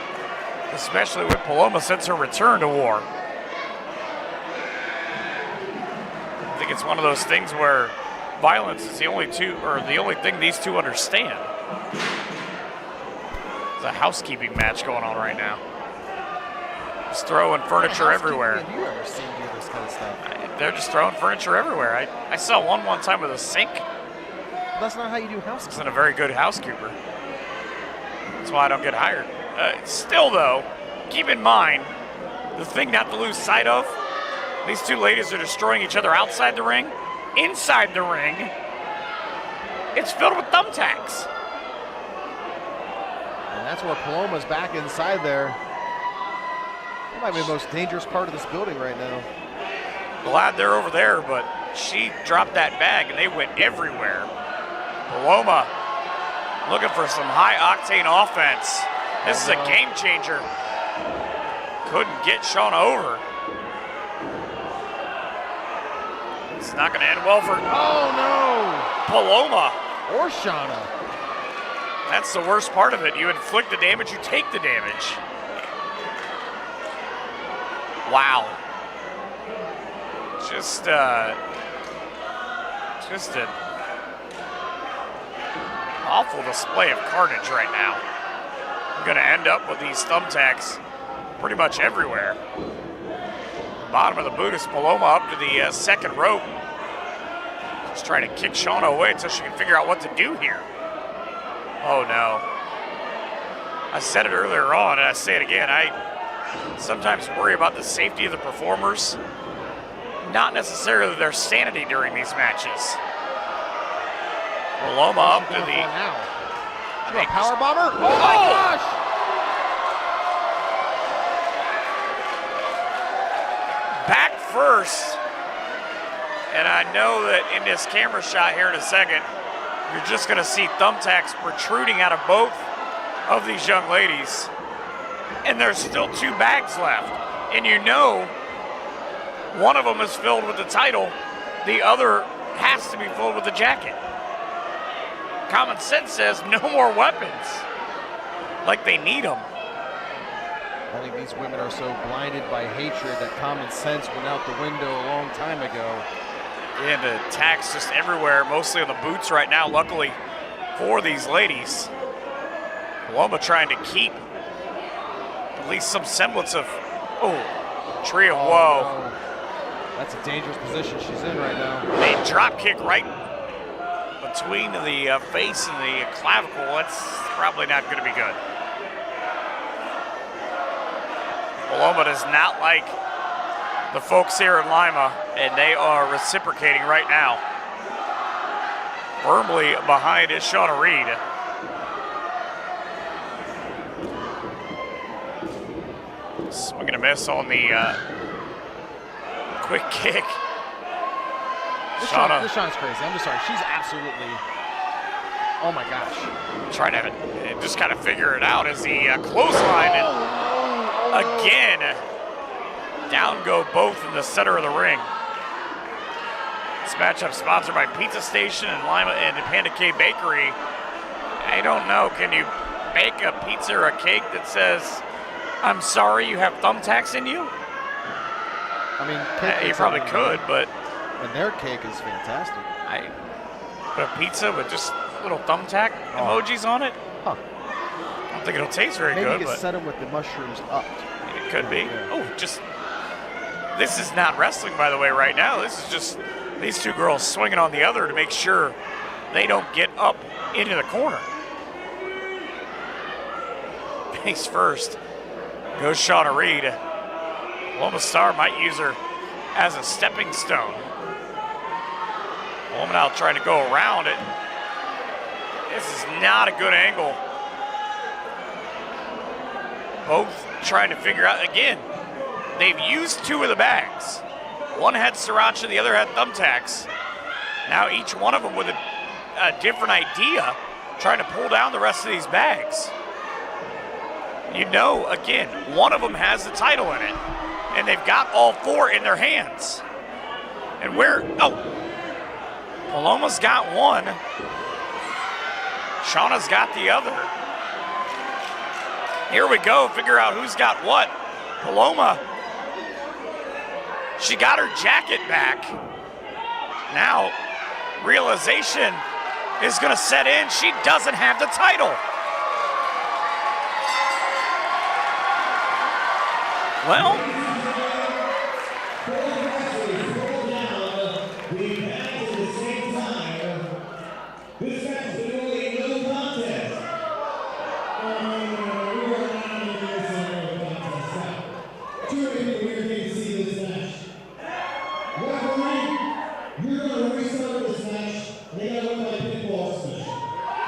especially with Paloma since her return to war. I think it's one of those things where violence is the only thing these two understand. There's a housekeeping match going on right now. Just throwing furniture everywhere. Have you ever seen do this kind of stuff? They're just throwing furniture everywhere. I saw one time with a sink. That's not how you do housekeeping. Isn't a very good housekeeper. That's why I don't get hired. Still, though, keep in mind, the thing not to lose sight of, these two ladies are destroying each other outside the ring. Inside the ring, it's filled with thumbtacks. And that's where Paloma's back inside there. That might be the most dangerous part of this building right now. Glad they're over there, but she dropped that bag and they went everywhere. Paloma looking for some high-octane offense. This is a game changer. Couldn't get Shauna over. It's not going to end well for Paloma. Or Shauna. That's the worst part of it. You inflict the damage, you take the damage. Wow. Just an awful display of carnage right now. I'm going to end up with these thumbtacks pretty much everywhere. Bottom of the boot is Paloma up to the second rope. Just trying to kick Shauna away until she can figure out what to do here. Oh no. I said it earlier on and I say it again. I sometimes worry about the safety of the performers, not necessarily their sanity during these matches. Paloma up to the... She got a power bomber? Oh my gosh! Back first. And I know that in this camera shot here in a second, you're just going to see thumbtacks protruding out of both of these young ladies. And there's still two bags left. And you know, one of them is filled with the title. The other has to be filled with the jacket. Common sense says no more weapons. Like they need them. I think these women are so blinded by hatred that common sense went out the window a long time ago. And attacks just everywhere, mostly on the boots right now, luckily for these ladies. Paloma trying to keep at least some semblance of, tree of woe. No. That's a dangerous position she's in right now. A drop kick right between the face and the clavicle. That's probably not going to be good. Paloma does not like the folks here in Lima, and they are reciprocating right now. Firmly behind is Shauna Reed. Swing and a miss on the quick kick. This Shauna Shauna's crazy. I'm just sorry. She's absolutely, oh my gosh. trying to just kind of figure it out as the clothesline. And again, down go both in the center of the ring. This matchup sponsored by Pizza Station and Lima and Panda Cave Bakery. I don't know, can you bake a pizza or a cake that says, "I'm sorry you have thumbtacks in you"? I mean, You probably could, but And their cake is fantastic. I put a pizza with just little thumbtack emojis on it. Huh. I don't think it'll taste very Maybe good, you can but set them with the mushrooms up. it could be. Oh, this is not wrestling, by the way, right now. This is just these two girls swinging on the other to make sure they don't get up into the corner. Face first goes Shauna Reed. Paloma Star might use her as a stepping stone. Paloma now trying to go around it. This is not a good angle. Both trying to figure out, again, they've used two of the bags. One had sriracha, the other had thumbtacks. Now each one of them with a different idea, trying to pull down the rest of these bags. You know, again, one of them has the title in it, and they've got all four in their hands. And Paloma's got one. Shauna's got the other. Here we go, figure out who's got what. Paloma, she got her jacket back. Now, realization is gonna set in. She doesn't have the title. Well,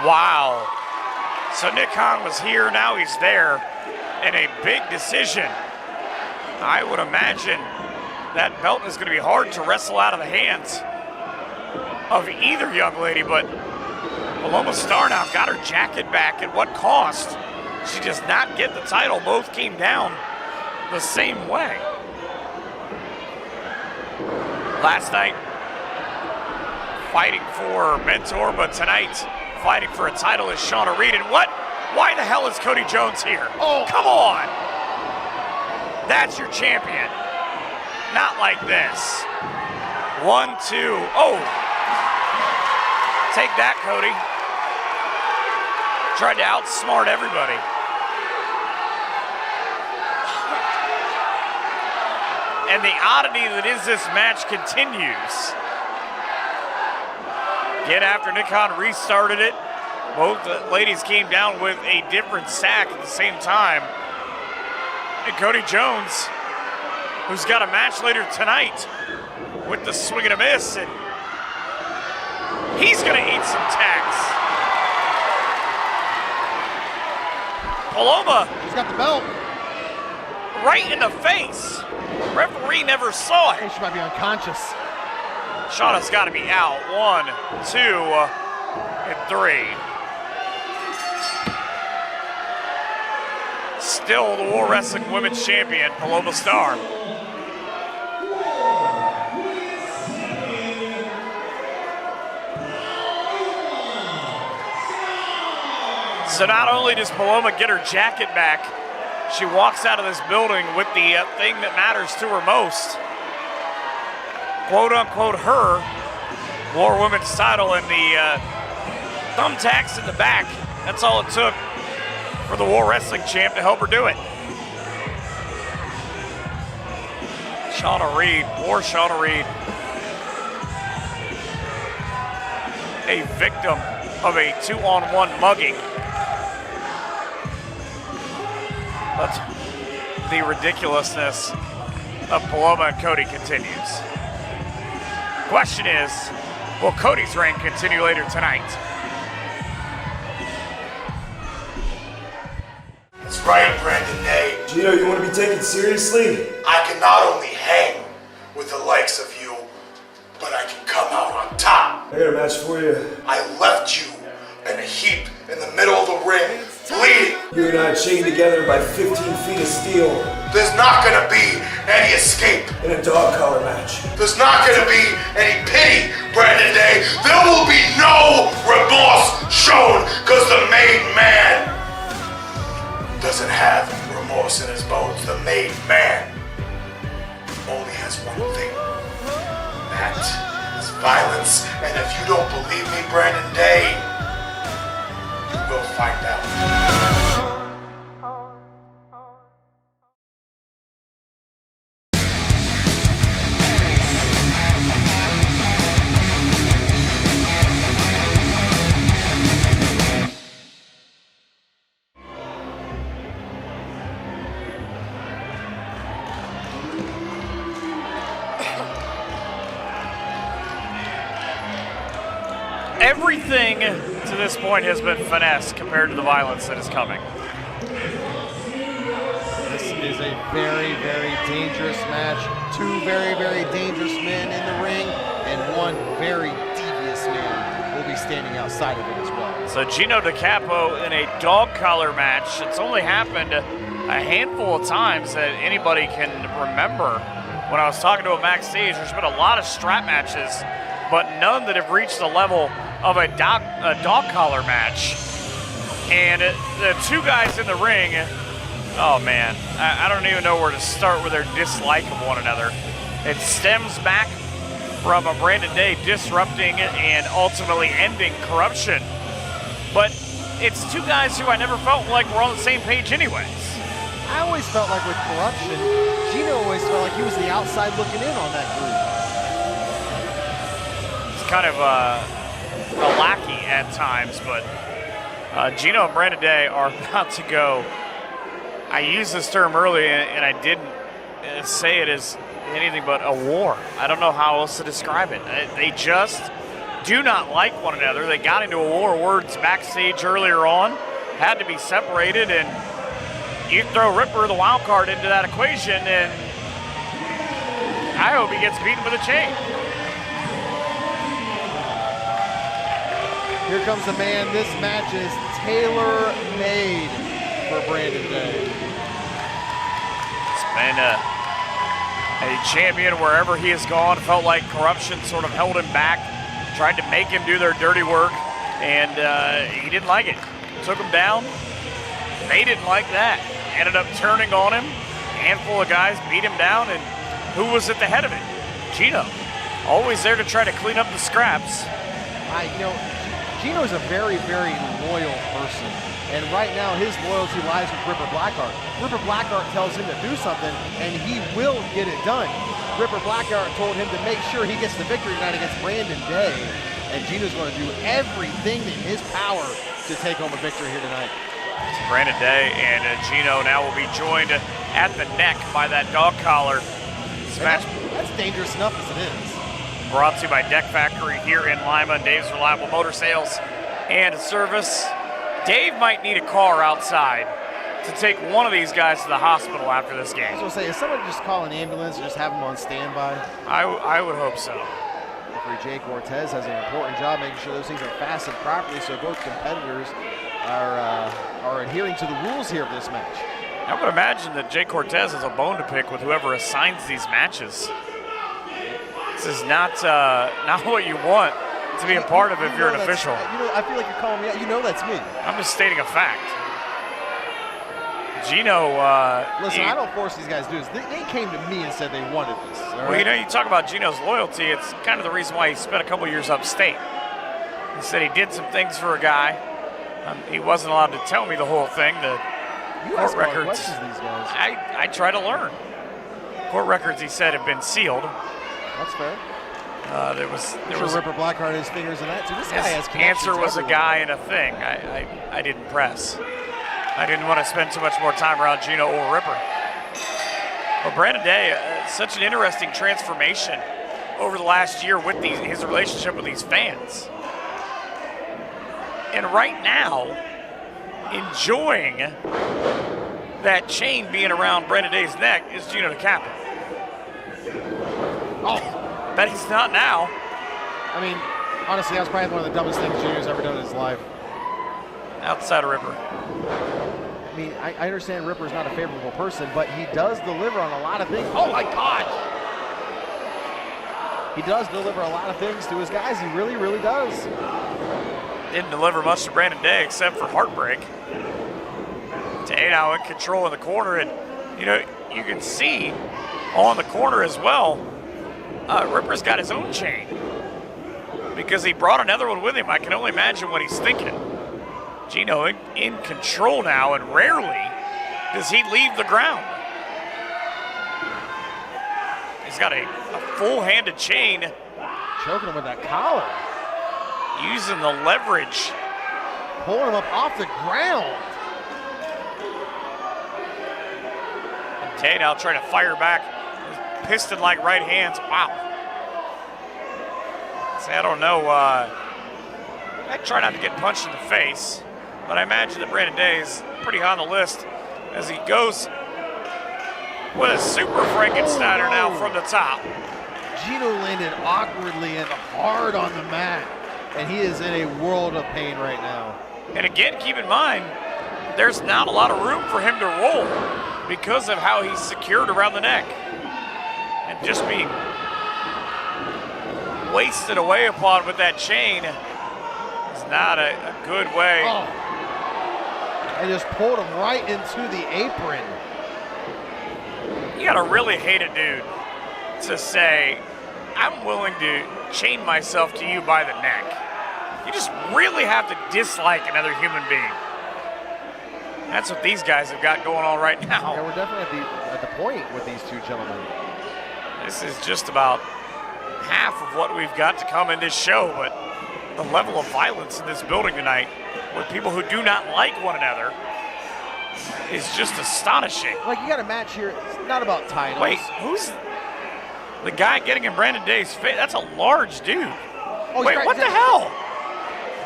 wow. So Nick Khan was here, now he's there, and a big decision. I would imagine that belt is going to be hard to wrestle out of the hands of either young lady, but Paloma Star now got her jacket back. At what cost? She does not get the title. Both came down the same way. Last night, fighting for a mentor, but tonight, fighting for a title is Shauna Reed. And why the hell is Cody Jones here? Oh, come on! That's your champion. Not like this. 1, 2, oh! Take that, Cody. Tried to outsmart everybody. And the oddity that is this match continues. Get after Nick Khan restarted it. Both ladies came down with a different sack at the same time. And Cody Jones, who's got a match later tonight with the swing and a miss, and he's gonna eat some tacks. Paloma. He's got the belt. Right in the face. Referee never saw it. She might be unconscious. Shauna's got to be out. 1, 2, and 3. Still the War Wrestling Women's Champion, Paloma Star. So not only does Paloma get her jacket back, she walks out of this building with the thing that matters to her most. Quote unquote her War Women's title, and the thumbtacks in the back. That's all it took for the War Wrestling champ to help her do it. Shauna Reed, poor Shauna Reed. A victim of a 2-on-1 mugging. But the ridiculousness of Paloma and Cody continues. Question is, will Cody's reign continue later tonight? That's right, Brandon Day. Gino, you want to be taken seriously? I can not only hang with the likes of you, but I can come out on top. I got a match for you. I left you in a heap in the middle of the ring, bleeding. You and I chained together by 15 feet of steel There's not gonna be any escape. in a dog collar match. There's not gonna be any pity, Brandon Day. There will be no remorse shown, because the made man doesn't have remorse in his bones. The made man only has one thing. That is violence. And if you don't believe me, Brandon Day, you will find out. Everything to this point has been finesse compared to the violence that is coming. This is a very, very dangerous match. Two very, very dangerous men in the ring, and one very devious man will be standing outside of it as well. So Gino DiCapo in a dog collar match. It's only happened a handful of times that anybody can remember. When I was talking to him backstage, there's been a lot of strap matches, but none that have reached the level of a dog collar match. And the two guys in the ring, oh man, I don't even know where to start with their dislike of one another. It stems back from a Brandon Day disrupting and ultimately ending corruption. But it's two guys who I never felt like were on the same page anyways. I always felt like with corruption, Gino always felt like he was the outside looking in on that group. It's kind of a lackey at times, but Gino and Brandon Day are about to go. I used this term earlier, and I didn't say it as anything but a war. I don't know how else to describe it. They just do not like one another. They got into a war of words backstage earlier on, had to be separated, and you throw Ripper, the wild card, into that equation, and I hope he gets beaten with a chain. Here comes the man. This match is tailor-made for Brandon Day. It's been a champion wherever he has gone. Felt like corruption sort of held him back, tried to make him do their dirty work, and he didn't like it. Took him down. They didn't like that. Ended up turning on him. A handful of guys beat him down, and who was at the head of it? Gino. Always there to try to clean up the scraps. Gino is a very, very loyal person, and right now his loyalty lies with Ripper Blackheart. Ripper Blackheart tells him to do something, and he will get it done. Ripper Blackheart told him to make sure he gets the victory tonight against Brandon Day, and Gino's going to do everything in his power to take home a victory here tonight. Brandon Day and Gino now will be joined at the neck by that dog collar. This match that's dangerous enough as it is. Brought to you by Deck Factory here in Lima and Dave's Reliable Motor Sales and Service. Dave might need a car outside to take one of these guys to the hospital after this game. I was going to say, is someone just call an ambulance and just have them on standby? I would hope so. Referee Jay Cortez has an important job making sure those things are fastened properly so both competitors are adhering to the rules here of this match. I would imagine that Jay Cortez has a bone to pick with whoever assigns these matches. This is not what you want to be a part of if you're an official. I feel like you're calling me out. You know that's me. I'm just stating a fact. Gino, listen, I don't force these guys to do this. They came to me and said they wanted this. Well, you talk about Gino's loyalty. It's kind of the reason why he spent a couple years upstate. He said he did some things for a guy. He wasn't allowed to tell me the whole thing. The court records. Questions these guys. I try to learn. Court records, he said, have been sealed. That's fair. There was Ripper Blackheart has fingers in that too. This guy has answer was a guy and a thing. I didn't press. I didn't want to spend too much more time around Gino or Ripper. But Brandon Day, such an interesting transformation over the last year with his relationship with these fans. And right now, enjoying that chain being around Brandon Day's neck is Gino DiCapo. Oh, bet he's not now. I mean, honestly, that was probably one of the dumbest things Gino's ever done in his life. Outside of Ripper. I mean, I understand Ripper's not a favorable person, but he does deliver on a lot of things. Oh my God! He does deliver a lot of things to his guys. He really, really does. Didn't deliver much to Brandon Day except for heartbreak. Taedo in control in the corner, and you can see on the corner as well. Ripper's got his own chain because he brought another one with him. I can only imagine what he's thinking. Gino in control now, and rarely does he leave the ground. He's got a full-handed chain. Choking him with that collar. Using the leverage. Pulling him up off the ground. And Tay now trying to fire back. Piston-like right hands. Wow. See, I don't know. I try not to get punched in the face, but I imagine that Brandon Day is pretty high on the list as he goes with a super Frankensteiner now from the top. Gino landed awkwardly and hard on the mat, and he is in a world of pain right now. And again, keep in mind, there's not a lot of room for him to roll because of how he's secured around the neck. And just being wasted away upon with that chain is not a good way. Oh. And just pulled him right into the apron. You gotta really hate a dude to say, I'm willing to chain myself to you by the neck. You just really have to dislike another human being. That's what these guys have got going on right now. Yeah, we're definitely at the point with these two gentlemen. This is just about half of what we've got to come in this show, but the level of violence in this building tonight with people who do not like one another is just astonishing. Like, you got a match here, it's not about titles. Wait, who's the guy getting in Brandon Day's face? That's a large dude. Oh, wait, what the hell?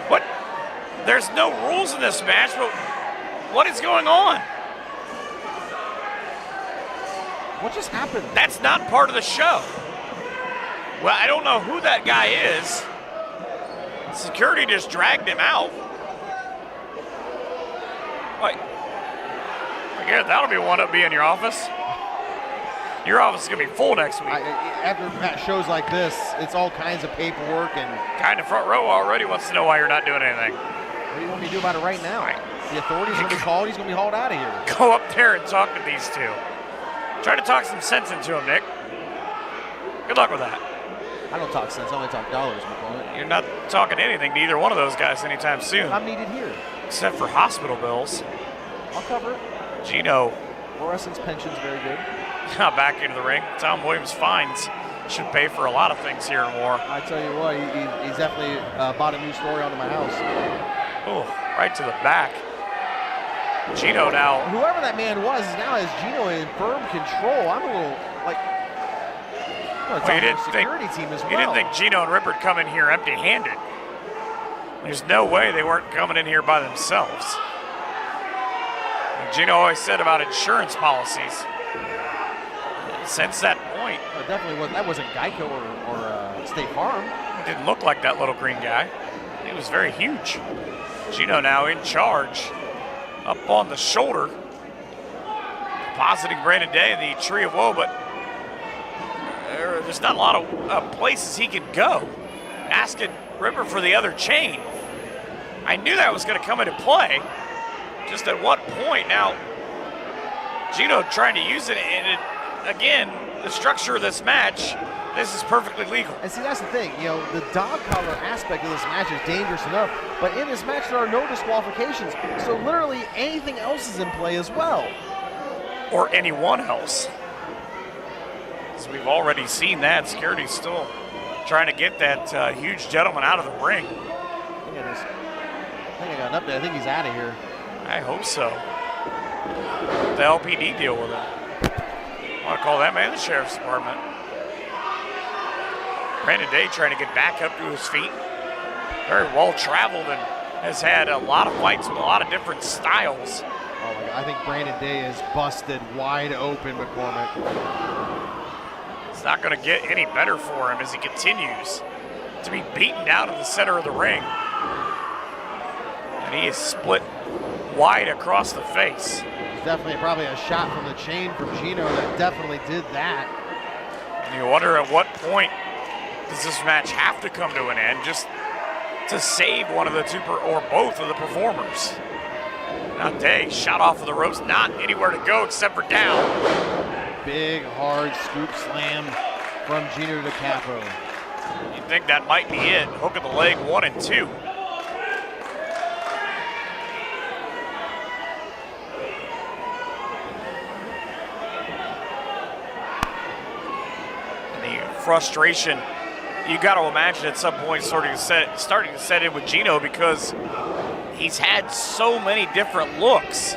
What? There's no rules in this match, but what is going on? What just happened? That's not part of the show. Well, I don't know who that guy is. Security just dragged him out. Wait. Forget, that'll be one up be in your office. Your office is going to be full next week. After shows like this, it's all kinds of paperwork and... Guy in the front row already wants to know why you're not doing anything. What do you want me to do about it right now? The authorities will be called, he's going to be hauled out of here. Go up there and talk to these two. Try to talk some sense into him, Nick. Good luck with that. I don't talk sense, I only talk dollars, McCormick. You're not talking anything to either one of those guys anytime soon. I'm needed here. Except for hospital bills. I'll cover it. Gino. Fluorescence pension's very good. Back into the ring. Tom Williams fines should pay for a lot of things here and more. I tell you what, he's definitely bought a new story onto my house. Oh, right to the back. Gino now. Whoever that man was now has Gino in firm control. I'm a little like. Well, you didn't security team as well. You didn't think Gino and Ripper come in here empty-handed. There's no way they weren't coming in here by themselves. And Gino always said about insurance policies. Since that point, definitely was. That wasn't Geico or State Farm. He didn't look like that little green guy. He was very huge. Gino now in charge, up on the shoulder, depositing Brandon Day in the Tree of Woe, but there's not a lot of places he can go. Asking Ripper for the other chain. I knew that was going to come into play. Just at what point? Now, Gino trying to use it, and again, the structure of this match, this is perfectly legal. And see, that's the thing, you know, the dog collar aspect of this match is dangerous enough, but in this match there are no disqualifications, so literally anything else is in play as well. Or anyone else. As we've already seen that, security's still trying to get that huge gentleman out of the ring. I think I got an update. I think he's out of here. I hope so. The LPD deal with him. I want to call that man the Sheriff's Department. Brandon Day trying to get back up to his feet. Very well traveled and has had a lot of fights with a lot of different styles. Oh my God, I think Brandon Day is busted wide open, McCormick. It's not going to get any better for him as he continues to be beaten down in the center of the ring. And he is split wide across the face. There's definitely probably a shot from the chain from Gino that definitely did that. And you wonder at what point does this match have to come to an end just to save one of the two or both of the performers. Now Day shot off of the ropes, not anywhere to go except for down. Big, hard scoop slam. from Gino DiCapo. You think that might be it. Hook of the leg, 1 and 2. Frustration, you got to imagine at some point starting to set in with Gino, because he's had so many different looks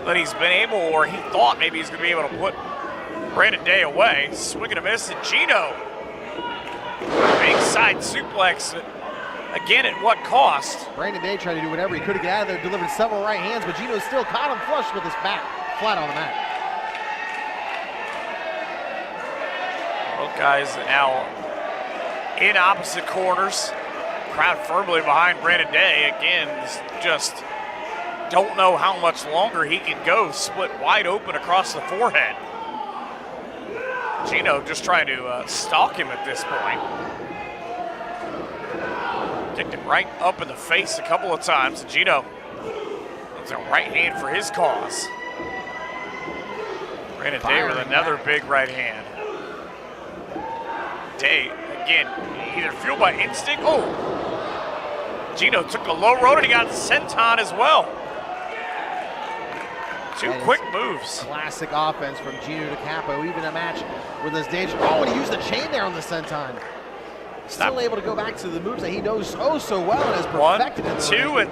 that he's been able, or he thought maybe he's going to be able to put Brandon Day away. Swing and a miss, and Gino, big side suplex, again at what cost? Brandon Day tried to do whatever he could to get out of there, delivered several right hands, but Gino still caught him flush with his back, flat on the mat. Both guys now in opposite corners. Crowd firmly behind Brandon Day. Again, just don't know how much longer he can go. Split wide open across the forehead. Gino just trying to stalk him at this point. Kicked him right up in the face a couple of times. And Gino has a right hand for his cause. Brandon Day with another big right hand. Day, again, either fueled by instinct. Oh! Gino took the low road and he got senton as well. Two quick moves. Classic offense from Gino DiCapo, even a match with his danger. Oh, and he used the chain there on the senton. Still able to go back to the moves that he knows so well and has perfected. 1, 2, and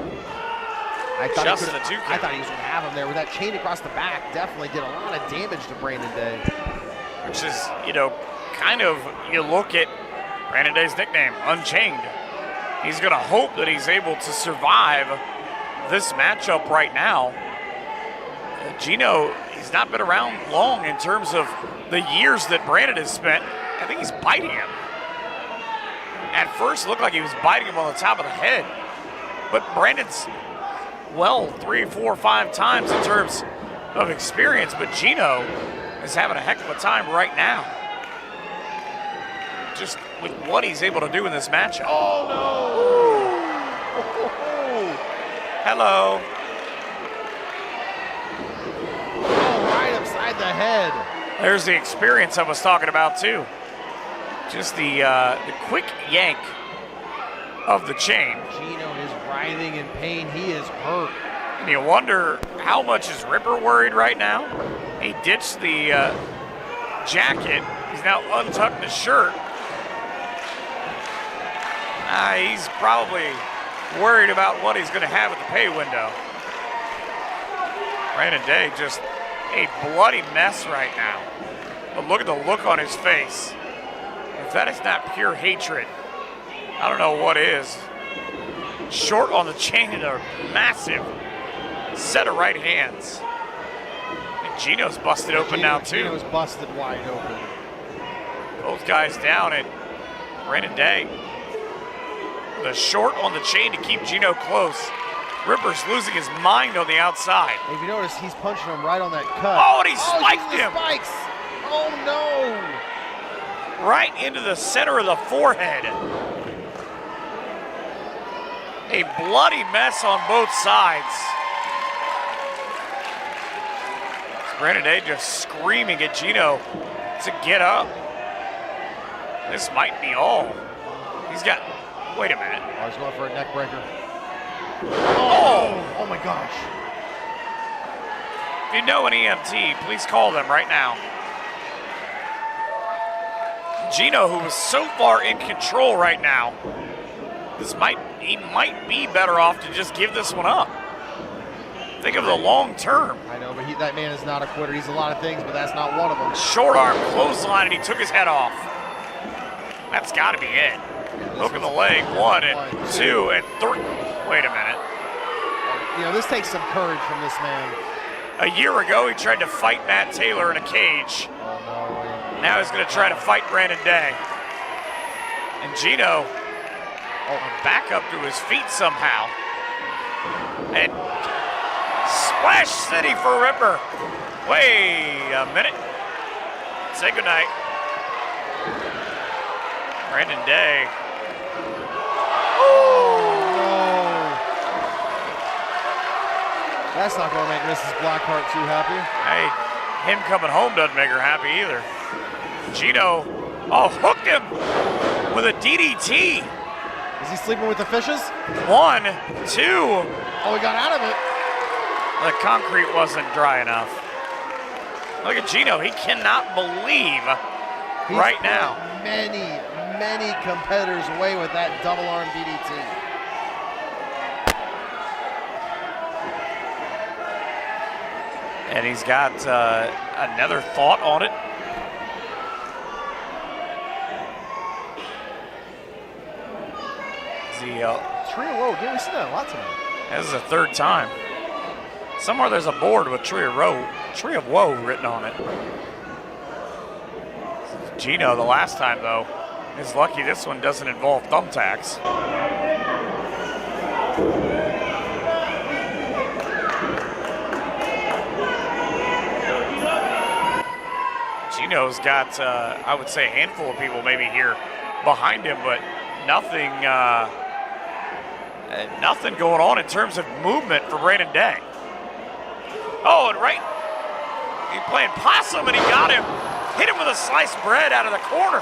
just the two. I thought he was going to have him there with that chain across the back. Definitely did a lot of damage to Brandon Day. Which is, you know, kind of, you look at Brandon Day's nickname, Unchained. He's going to hope that he's able to survive this matchup right now. Gino, he's not been around long in terms of the years that Brandon has spent. I think he's biting him. At first, it looked like he was biting him on the top of the head. But Brandon's, well, 3, 4, 5 times in terms of experience. But Gino is having a heck of a time right now. Just with what he's able to do in this matchup. Oh, no! Hello. Oh, right upside the head. There's the experience I was talking about, too. Just the quick yank of the chain. Gino is writhing in pain. He is hurt. And you wonder how much is Ripper worried right now? He ditched the jacket. He's now untucked his shirt. He's probably worried about what he's going to have at the pay window. Brandon Day just a bloody mess right now. But look at the look on his face. If that is not pure hatred, I don't know what is. Short on the chain and a massive set of right hands. And Gino's busted open now too. Gino's busted wide open. Both guys down, and Brandon Day, the short on the chain to keep Gino close. Ripper's losing his mind on the outside. If you notice, he's punching him right on that cut. Oh, and he spiked him. Spikes. Oh no! Right into the center of the forehead. A bloody mess on both sides. Brandon Day just screaming at Gino to get up. This might be all. He's got, wait a minute. Oh, he's going for a neck breaker. Oh! Oh my gosh. If you know an EMT, please call them right now. Gino, who was so far in control right now, he might be better off to just give this one up. Think of the long term. I know, but that man is not a quitter. He's a lot of things, but that's not one of them. Short arm clothesline, and he took his head off. That's got to be it. Hook in the leg, 1 and 2 and 3. Wait a minute. You know, this takes some courage from this man. A year ago, he tried to fight Matt Taylor in a cage. Oh, no. Now he's going to try to fight Brandon Day. And Gino, back up to his feet somehow. And Splash City for Ripper. Wait a minute. Say goodnight. Brandon Day. That's not going to make Mrs. Blackheart too happy. Hey, him coming home doesn't make her happy either. Gino Oh, hooked him with a DDT. Is he sleeping with the fishes? 1, 2. Oh, he got out of it. The concrete wasn't dry enough. Look at Gino. He cannot believe right now. Many competitors away with that double arm DDT. And he's got another thought on it. Tree of Woe, again, we see that a lot tonight. This is the third time. Somewhere there's a board with Tree of Woe written on it. Gino, the last time though, is lucky this one doesn't involve thumbtacks. Gino's got, I would say, a handful of people maybe here behind him, but nothing going on in terms of movement for Brandon Day. Oh, and right, he's playing possum, and he got him. Hit him with a sliced bread out of the corner.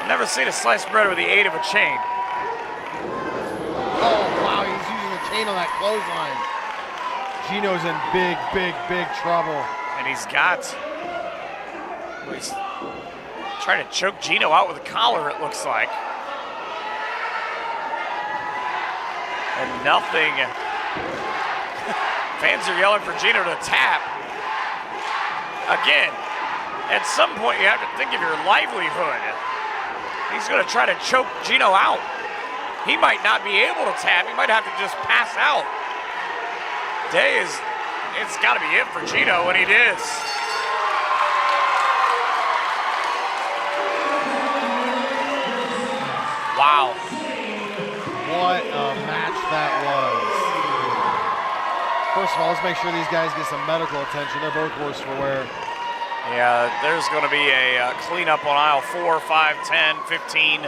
I've never seen a sliced bread with the aid of a chain. Oh, wow, he's using the chain on that clothesline. Gino's in big trouble. And he's trying to choke Gino out with a collar, it looks like. And nothing. Fans are yelling for Gino to tap. Again, at some point you have to think of your livelihood. He's going to try to choke Gino out. He might not be able to tap. He might have to just pass out. It's got to be it for Gino, and it is. Wow. What a match that was. First of all, let's make sure these guys get some medical attention. They're both worse for wear. Yeah, there's going to be a cleanup on aisle 4, 5, 10, 15,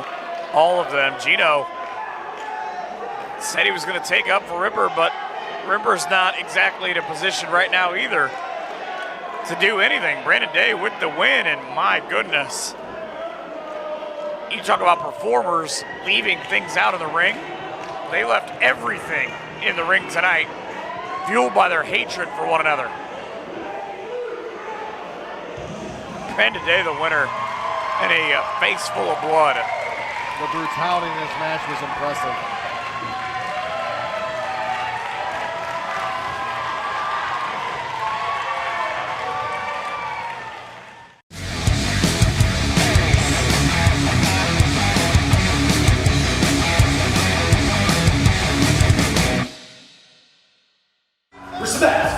all of them. Gino said he was going to take up for Ripper, but Ripper's not exactly in a position right now either to do anything. Brandon Day with the win, and my goodness. You talk about performers leaving things out of the ring. They left everything in the ring tonight, fueled by their hatred for one another. Brandon Day, the winner, and a face full of blood. The brutality in this match was impressive. Respect.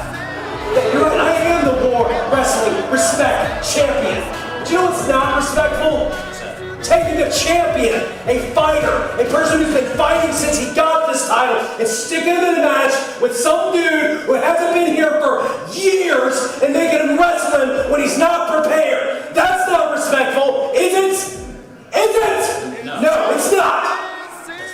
Yeah, you're right. I am the War Wrestling Respect Champion. Do you know what's not respectful? Taking a champion, a fighter, a person who's been fighting since he got this title, and sticking him in a match with some dude who hasn't been here for years and making him wrestle him when he's not prepared. That's not respectful, is it? Is it? No, it's not.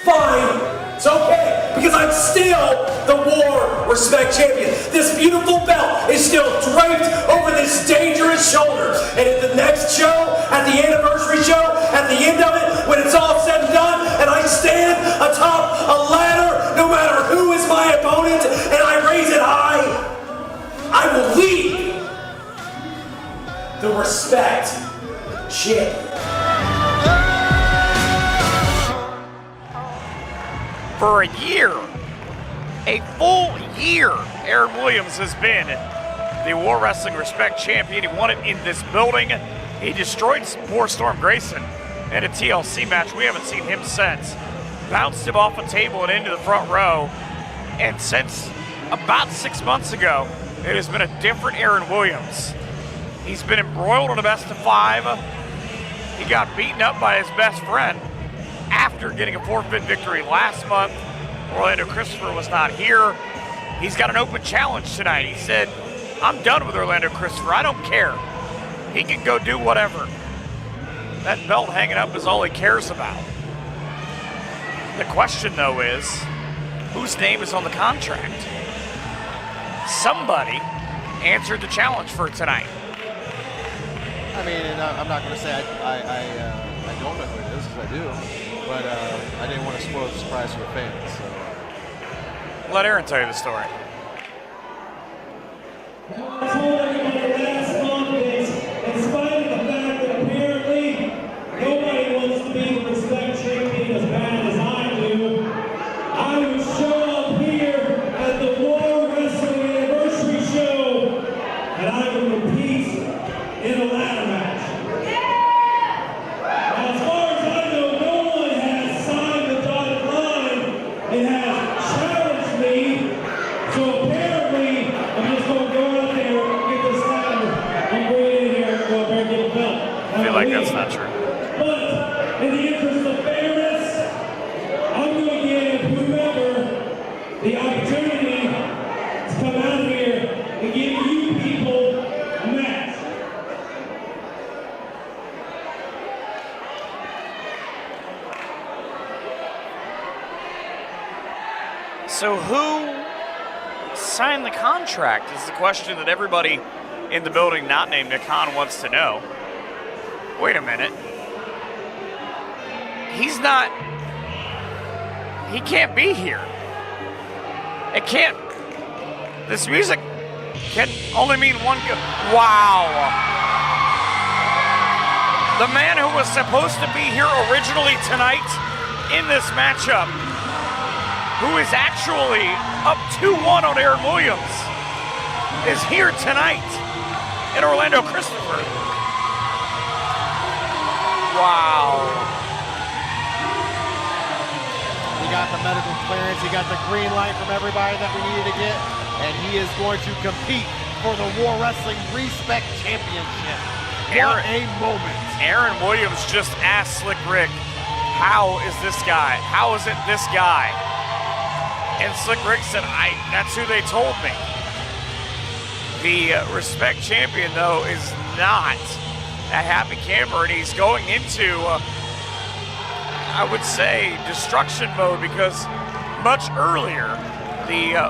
Fine. It's okay, because I'm still the War Respect Champion. This beautiful belt is still draped over this dangerous shoulder. And at the next show, at the anniversary show, at the end of it, when it's all said and done, and I stand atop a ladder, no matter who is my opponent, and I raise it high, I will lead the Respect Champion. For a year, a full year, Aaron Williams has been the War Wrestling Respect Champion. He won it in this building. He destroyed poor Storm Grayson in a TLC match. We haven't seen him since. Bounced him off a table and into the front row. And since about 6 months ago, it has been a different Aaron Williams. He's been embroiled in a best of 5. He got beaten up by his best friend after getting a forfeit victory last month. Orlando Christopher was not here. He's got an open challenge tonight. He said, I'm done with Orlando Christopher. I don't care. He can go do whatever. That belt hanging up is all he cares about. The question, though, is whose name is on the contract? Somebody answered the challenge for tonight. I mean, and I'm not going to say I don't know who it is, because I do, but I didn't want to spoil the surprise for the fans. So. Let Aaron tell you the story. I told everybody last month is, in spite of the fact that apparently nobody wants to be the Respect champion as bad as I do, I would show up here at the War Wrestling Anniversary Show and I would compete in a ladder match. Now, as far as I know, no one has signed the dotted line and has challenged me, so apparently I'm just going to go out there and get this ladder and bring it in here and go up there and get a belt. I feel like that's not true. But in the interest of fairness, I'm going to give whomever the opportunity to come out here and give you people a match. So who signed the contract is the question that everybody in the building not named Nick Khan wants to know. Wait a minute. He's not, he can't be here. It can't, this music can only mean one good, wow. The man who was supposed to be here originally tonight in this matchup, who is actually up 2-1 on Aaron Williams, is here tonight in Orlando Christopher. Wow. He got the medical clearance, he got the green light from everybody that we needed to get, and he is going to compete for the War Wrestling Respect Championship. What a moment. Aaron Williams just asked Slick Rick, how is this guy? How is it this guy? And Slick Rick said, that's who they told me. The Respect Champion, though, is not a happy camper, and he's going into, I would say, destruction mode, because much earlier, the, I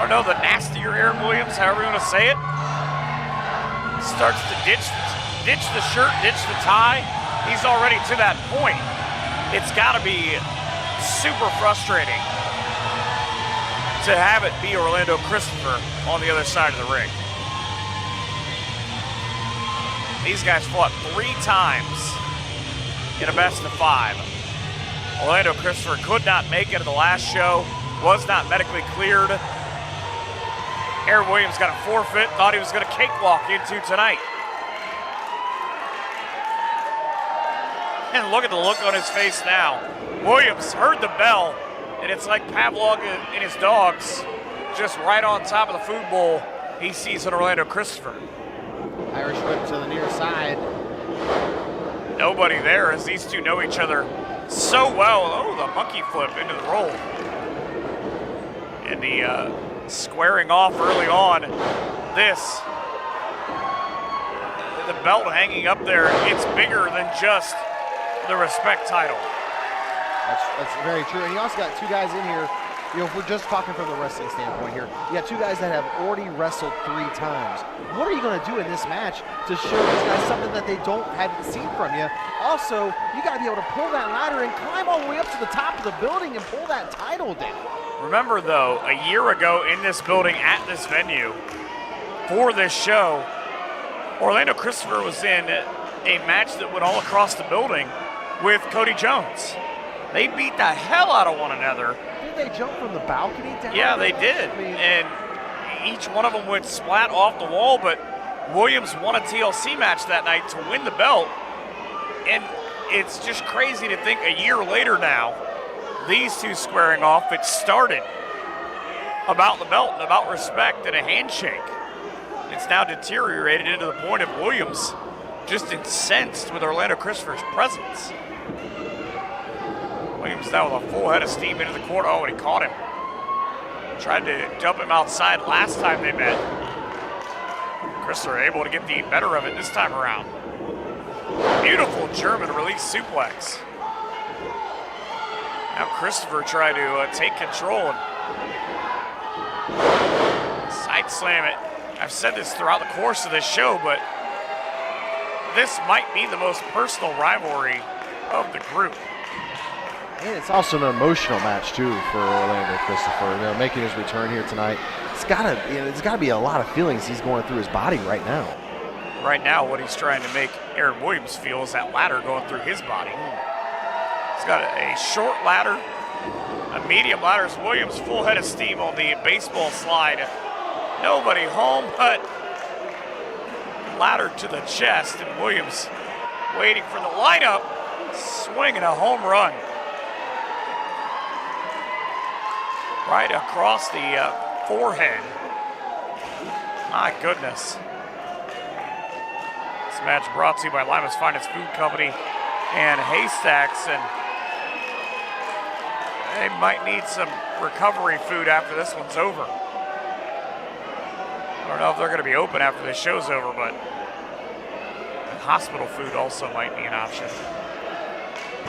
don't know, the nastier Aaron Williams, however you want to say it, starts to ditch the shirt, ditch the tie. He's already to that point. It's got to be super frustrating to have it be Orlando Christopher on the other side of the ring. These guys fought 3 times in a best of 5. Orlando Christopher could not make it to the last show, was not medically cleared. Aaron Williams got a forfeit, thought he was going to cakewalk into tonight. And look at the look on his face now. Williams heard the bell, and it's like Pavlov and his dogs, just right on top of the food bowl. He sees an Orlando Christopher. Irish whip to the near side. Nobody there, as these two know each other so well. Oh, the monkey flip into the roll. And the squaring off early on. This, the belt hanging up there, it's bigger than just the Respect title. That's very true. And you also got 2 guys in here, you know, if we're just talking from the wrestling standpoint here, you got 2 guys that have already wrestled 3 times. What are you going to do in this match to show these guys something that they haven't seen from you? Also, you got to be able to pull that ladder and climb all the way up to the top of the building and pull that title down. Remember, though, a year ago in this building at this venue for this show, Orlando Christopher was in a match that went all across the building with Cody Jones. They beat the hell out of one another. Did they jump from the balcony down? Yeah, they did. I mean, and each one of them went splat off the wall, but Williams won a TLC match that night to win the belt. And it's just crazy to think a year later now, these two squaring off, it started about the belt and about respect and a handshake. It's now deteriorated into the point of Williams just incensed with Orlando Christopher's presence. Williams now with a full head of steam into the corner. Oh, and he caught him. Tried to dump him outside last time they met. Christopher able to get the better of it this time around. Beautiful German release suplex. Now Christopher tried to take control and side slam it I've said this throughout the course of this show, but this might be the most personal rivalry of the group. And it's also an emotional match too for Orlando Christopher. You know, making his return here tonight. It's gotta be a lot of feelings he's going through his body right now. Right now, what he's trying to make Aaron Williams feel is that ladder going through his body. He's got a short ladder, a medium ladder. As Williams full head of steam on the baseball slide. Nobody home, but ladder to the chest, and Williams waiting for the lineup, swinging a home run. Right across the forehead. My goodness. This match brought to you by Lima's Finest Food Company and Haystacks, and they might need some recovery food after this one's over. I don't know if they're going to be open after this show's over, but hospital food also might be an option.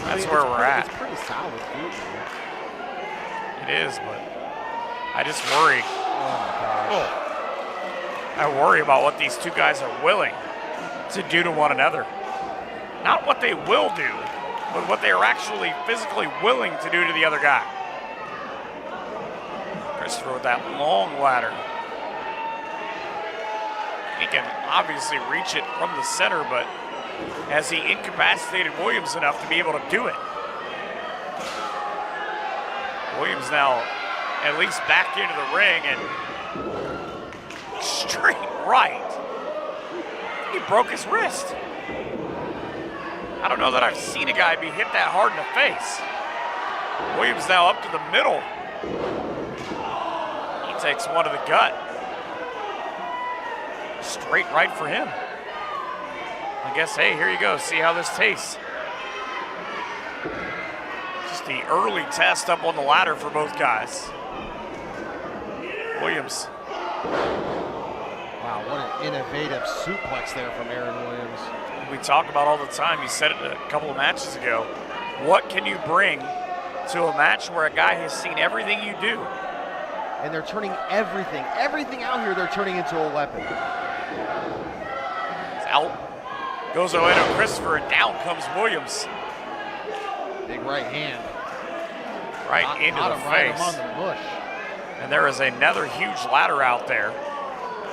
That's where we're at. It's pretty solid food, man. It is, but I just worry. Oh my gosh. I worry about what these two guys are willing to do to one another. Not what they will do, but what they are actually physically willing to do to the other guy. Christopher with that long ladder. He can obviously reach it from the center, but has he incapacitated Williams enough to be able to do it? Williams now at least back into the ring and straight right. He broke his wrist. I don't know that I've seen a guy be hit that hard in the face. Williams now up to the middle. He takes one to the gut. Straight right for him. I guess, hey, here you go. See how this tastes. Just the early test up on the ladder for both guys. Williams. Wow, what an innovative suplex there from Aaron Williams. We talk about all the time. You said it a couple of matches ago. What can you bring to a match where a guy has seen everything you do? And they're turning everything out here, they're turning into a weapon. It's out. Goes Orlando Christopher, and down comes Williams. Big right hand. Right into the right face. on the bush. And there is another huge ladder out there.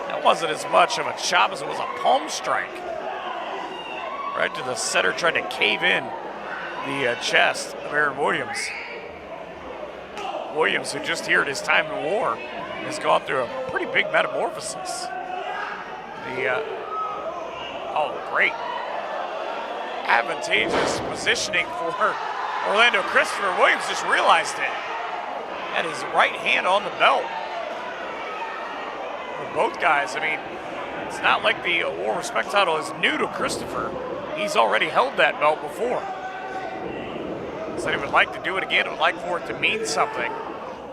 That wasn't as much of a chop as it was a palm strike. Right to the center, trying to cave in the chest of Aaron Williams. Williams, who just here at his time in war, has gone through a pretty big metamorphosis. Great. Advantageous positioning for Orlando Christopher. Williams just realized it. Had his right hand on the belt. For both guys, I mean, it's not like the War Respect title is new to Christopher. He's already held that belt before. Said he would like to do it again, would like for it to mean something.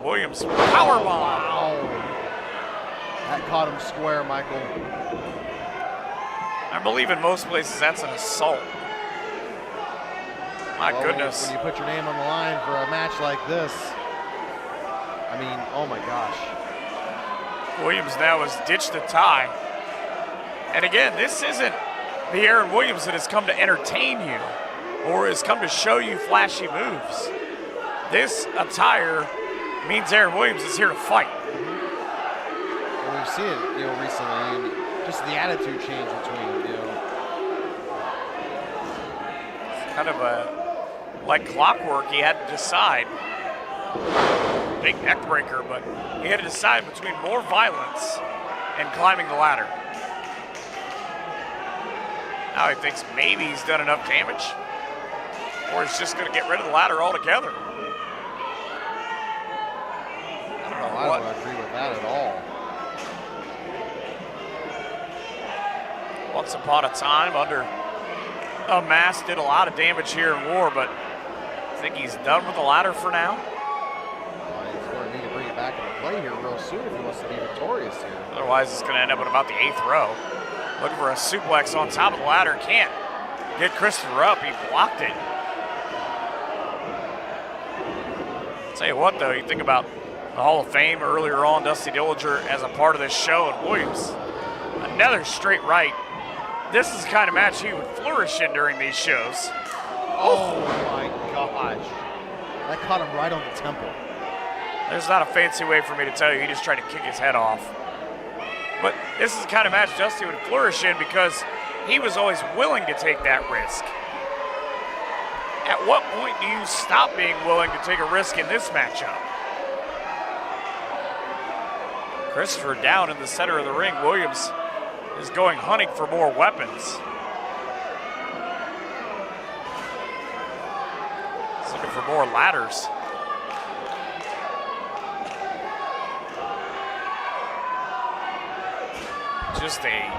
Williams, powerbomb. Wow. That caught him square, Michael. I believe in most places that's an assault. My goodness. When you put your name on the line for a match like this, I mean, oh my gosh. Williams now has ditched the tie. And again, this isn't the Aaron Williams that has come to entertain you or has come to show you flashy moves. This attire means Aaron Williams is here to fight. Well, we've seen it, recently, and just the attitude change between, Kind of like clockwork, he had to decide. Big neck breaker, but he had to decide between more violence and climbing the ladder. Now he thinks maybe he's done enough damage, or he's just going to get rid of the ladder altogether. I don't know I don't agree with that at all. Once upon a time, under a mask, did a lot of damage here in War, but I think he's done with the ladder for now. He's going to need to bring it back into play here real soon if he wants to be victorious here. Otherwise, it's going to end up at about the 8th row. Looking for a suplex on top of the ladder. Can't get Christopher up. He blocked it. Tell you what, though, you think about the Hall of Fame earlier on, Dusty Dillinger as a part of this show, and Williams Another straight right. This is the kind of match he would flourish in during these shows. Oh my gosh. That caught him right on the temple. There's not a fancy way for me to tell you. He just tried to kick his head off. But this is the kind of match Dusty would flourish in because he was always willing to take that risk. At what point do you stop being willing to take a risk in this matchup? Christopher down in the center of the ring. Williams is going hunting for more weapons. He's looking for more ladders. Just a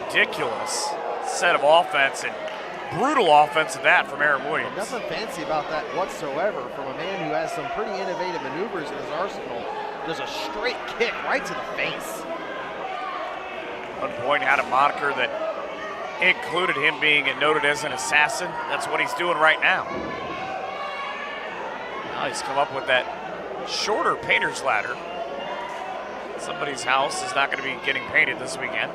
ridiculous set of offense and brutal offense at that from Aaron Williams. Nothing fancy about that whatsoever from a man who has some pretty innovative maneuvers in his arsenal. There's a straight kick right to the face. One point had a moniker that included him being noted as an assassin. That's what he's doing right now. Now he's come up with that shorter painter's ladder. Somebody's house is not going to be getting painted this weekend.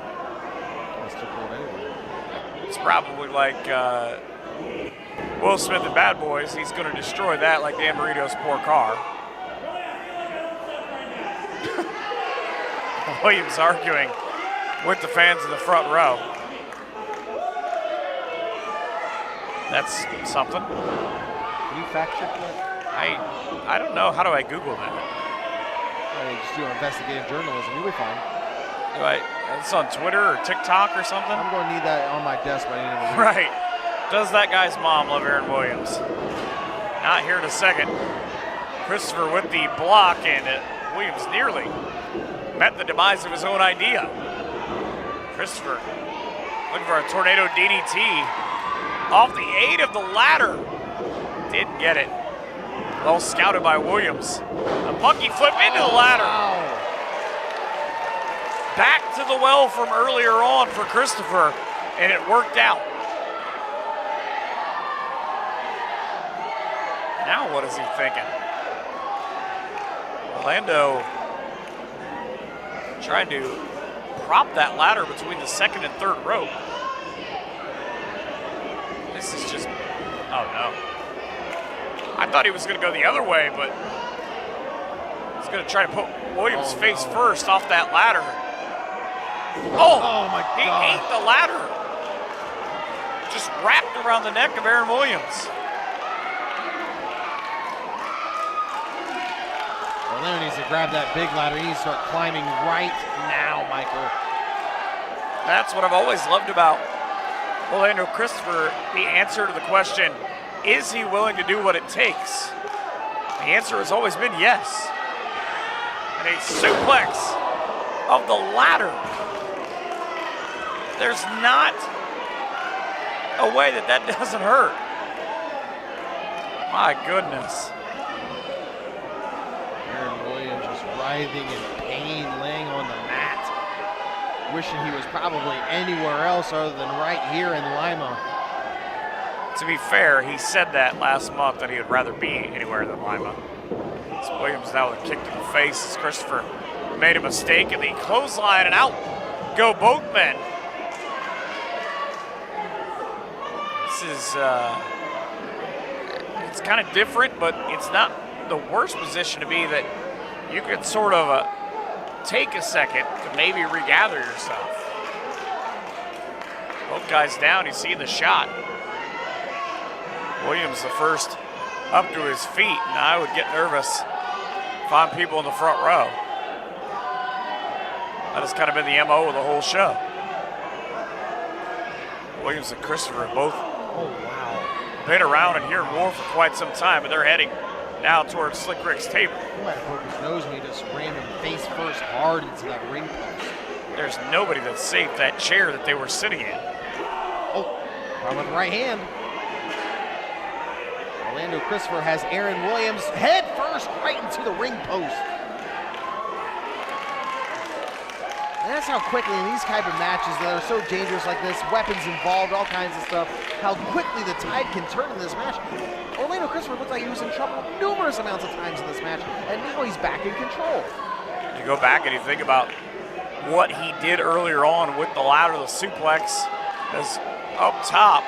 It's probably like Will Smith and Bad Boys. He's going to destroy that like Dan Marino's poor car. Williams arguing with the fans in the front row. That's something. Can you fact check that? I don't know. How do I Google that? Just do investigative journalism. You'll be fine. It's on Twitter or TikTok or something? I'm going to need that on my desk by the end of the week. Right. Does that guy's mom love Aaron Williams? Not here in a second. Christopher with the block, and Williams nearly met the demise of his own idea. Christopher looking for a tornado DDT off the 8 of the ladder. Didn't get it. Well scouted by Williams. A monkey flip into the ladder. Wow. Back to the well from earlier on for Christopher, and it worked out. Now what is he thinking? Orlando trying to prop that ladder between the second and third rope. This is just, oh no. I thought he was going to go the other way, but he's going to try to put Williams' face first off that ladder. Oh my He God. ate the ladder. Just wrapped around the neck of Aaron Williams. Orlando needs to grab that big ladder. He needs to start climbing right now, Michael. That's what I've always loved about Orlando Christopher. The answer to the question, is he willing to do what it takes? The answer has always been yes. And a suplex of the ladder. There's not a way that that doesn't hurt. My goodness. Aaron Williams just writhing in pain, laying on the mat. Wishing he was probably anywhere else other than right here in Lima. To be fair, he said that last month that he would rather be anywhere than Lima. It's Williams now with a kick to the face as Christopher made a mistake in the clothesline, and out go both men. This is, it's kind of different, but it's not the worst position to be that you could sort of take a second to maybe regather yourself. Both guys down, you see the shot. Williams the first up to his feet, and I would get nervous if I'm people in the front row. That has kind of been the MO of the whole show. Williams and Christopher have both been around and here more for quite some time, but they're heading now towards Slick Rick's table. He might have broke his nose when he just ran him face first hard into that ring post. There's nobody that saved that chair that they were sitting in. Oh, right with the right hand. Orlando Christopher has Aaron Williams head first right into the ring post. And that's how quickly in these type of matches that are so dangerous like this, weapons involved, all kinds of stuff, how quickly the tide can turn in this match. Orlando Christopher looked like he was in trouble numerous amounts of times in this match, and now he's back in control. You go back and you think about what he did earlier on with the ladder, the suplex is up top.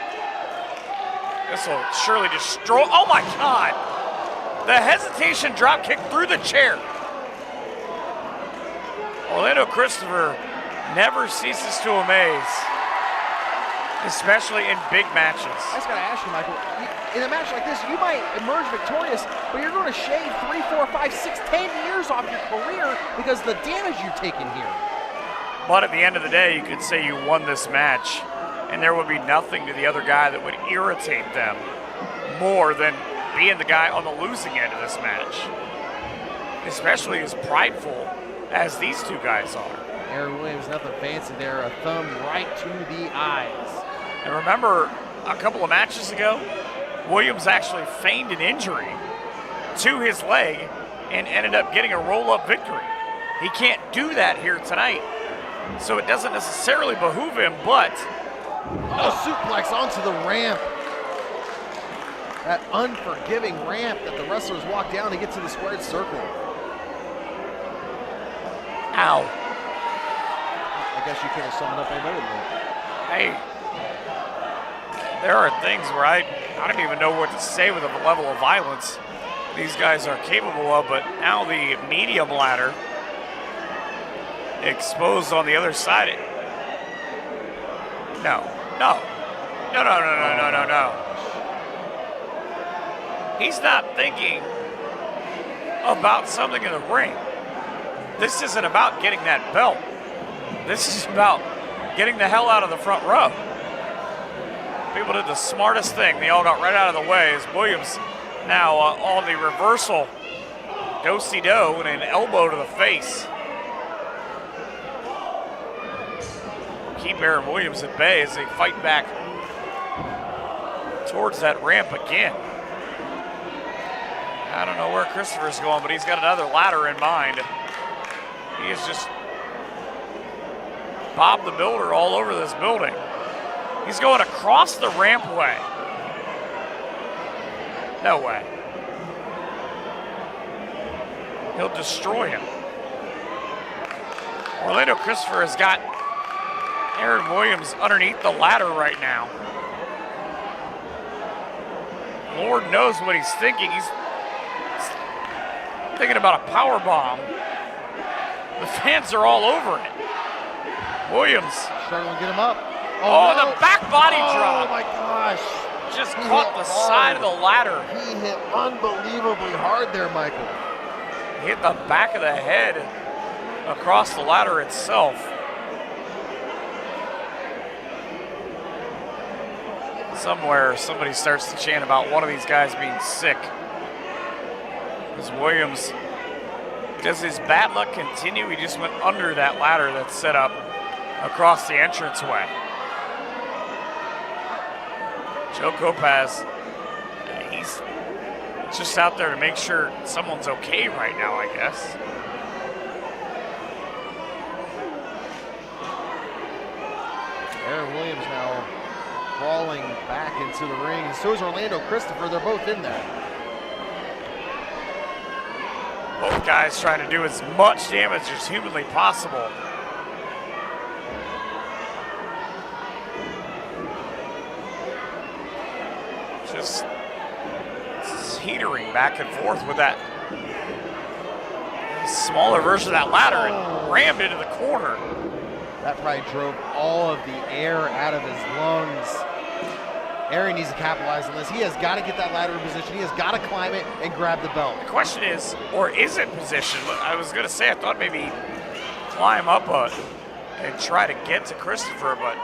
This will surely destroy. Oh my God! The hesitation drop kick through the chair. Orlando Christopher never ceases to amaze, especially in big matches. I just got to ask you, Michael, in a match like this, you might emerge victorious, but you're going to shave 3, 4, 5, 6, 10 years off your career because of the damage you've taken here. But at the end of the day, you could say you won this match, and there would be nothing to the other guy that would irritate them more than being the guy on the losing end of this match, especially as prideful as these two guys are. Aaron Williams, nothing fancy there, a thumb right to the eyes. And remember, a couple of matches ago, Williams actually feigned an injury to his leg and ended up getting a roll-up victory. He can't do that here tonight, so it doesn't necessarily behoove him, but... Oh, suplex onto the ramp. That unforgiving ramp that the wrestlers walk down to get to the squared circle. Ow. I guess you could have summed it up any better than that. Hey, there are things where I don't even know what to say with the level of violence these guys are capable of, but now the medium ladder exposed on the other side. No. He's not thinking about something in the ring. This isn't about getting that belt. This is about getting the hell out of the front row. People did the smartest thing. They all got right out of the way as Williams now on the reversal. Do-si-do and an elbow to the face. Keep Aaron Williams at bay as they fight back towards that ramp again. I don't know where Christopher's going, but he's got another ladder in mind. He is just Bob the Builder all over this building. He's going across the rampway. No way. He'll destroy him. Orlando Christopher has got Aaron Williams underneath the ladder right now. Lord knows what he's thinking. He's thinking about a power bomb. The fans are all over it. Williams. Struggling to get him up. Oh, no. The back body drop. Oh my gosh. Just caught the side of the ladder. He hit unbelievably hard there, Michael. Hit the back of the head across the ladder itself. Somewhere somebody starts to chant about one of these guys being sick. As Williams, does his bad luck continue? He just went under that ladder that's set up across the entranceway. Joe Kopaz, he's just out there to make sure someone's okay right now, I guess. Aaron Williams now crawling back into the ring, and so is Orlando Christopher. They're both in there. Both guys trying to do as much damage as humanly possible. Just teetering back and forth with that smaller version of that ladder and rammed into the corner. That probably drove all of the air out of his lungs. Aaron needs to capitalize on this. He has got to get that ladder in position. He has got to climb it and grab the belt. The question is, or is it position? I was going to say, I thought maybe climb up and try to get to Christopher, but...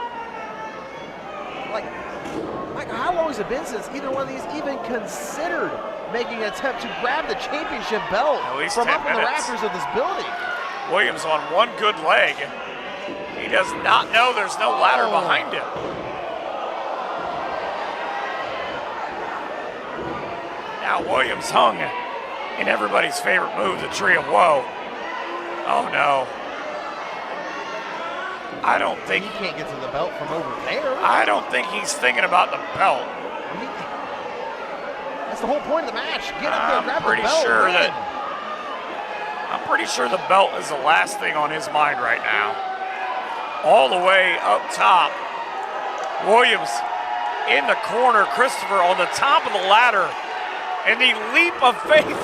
Like, how long has it been since either one of these even considered making an attempt to grab the championship belt from up in the rafters of this building? Williams on one good leg. He does not know there's no ladder behind him. Now Williams hung in everybody's favorite move, the Tree of Woe. Oh no. I don't think he can't get to the belt from over there. I don't think he's thinking about the belt. That's the whole point of the match. Get up there, grab the belt. I'm pretty sure the belt is the last thing on his mind right now. All the way up top. Williams in the corner. Christopher on the top of the ladder. And the leap of faith.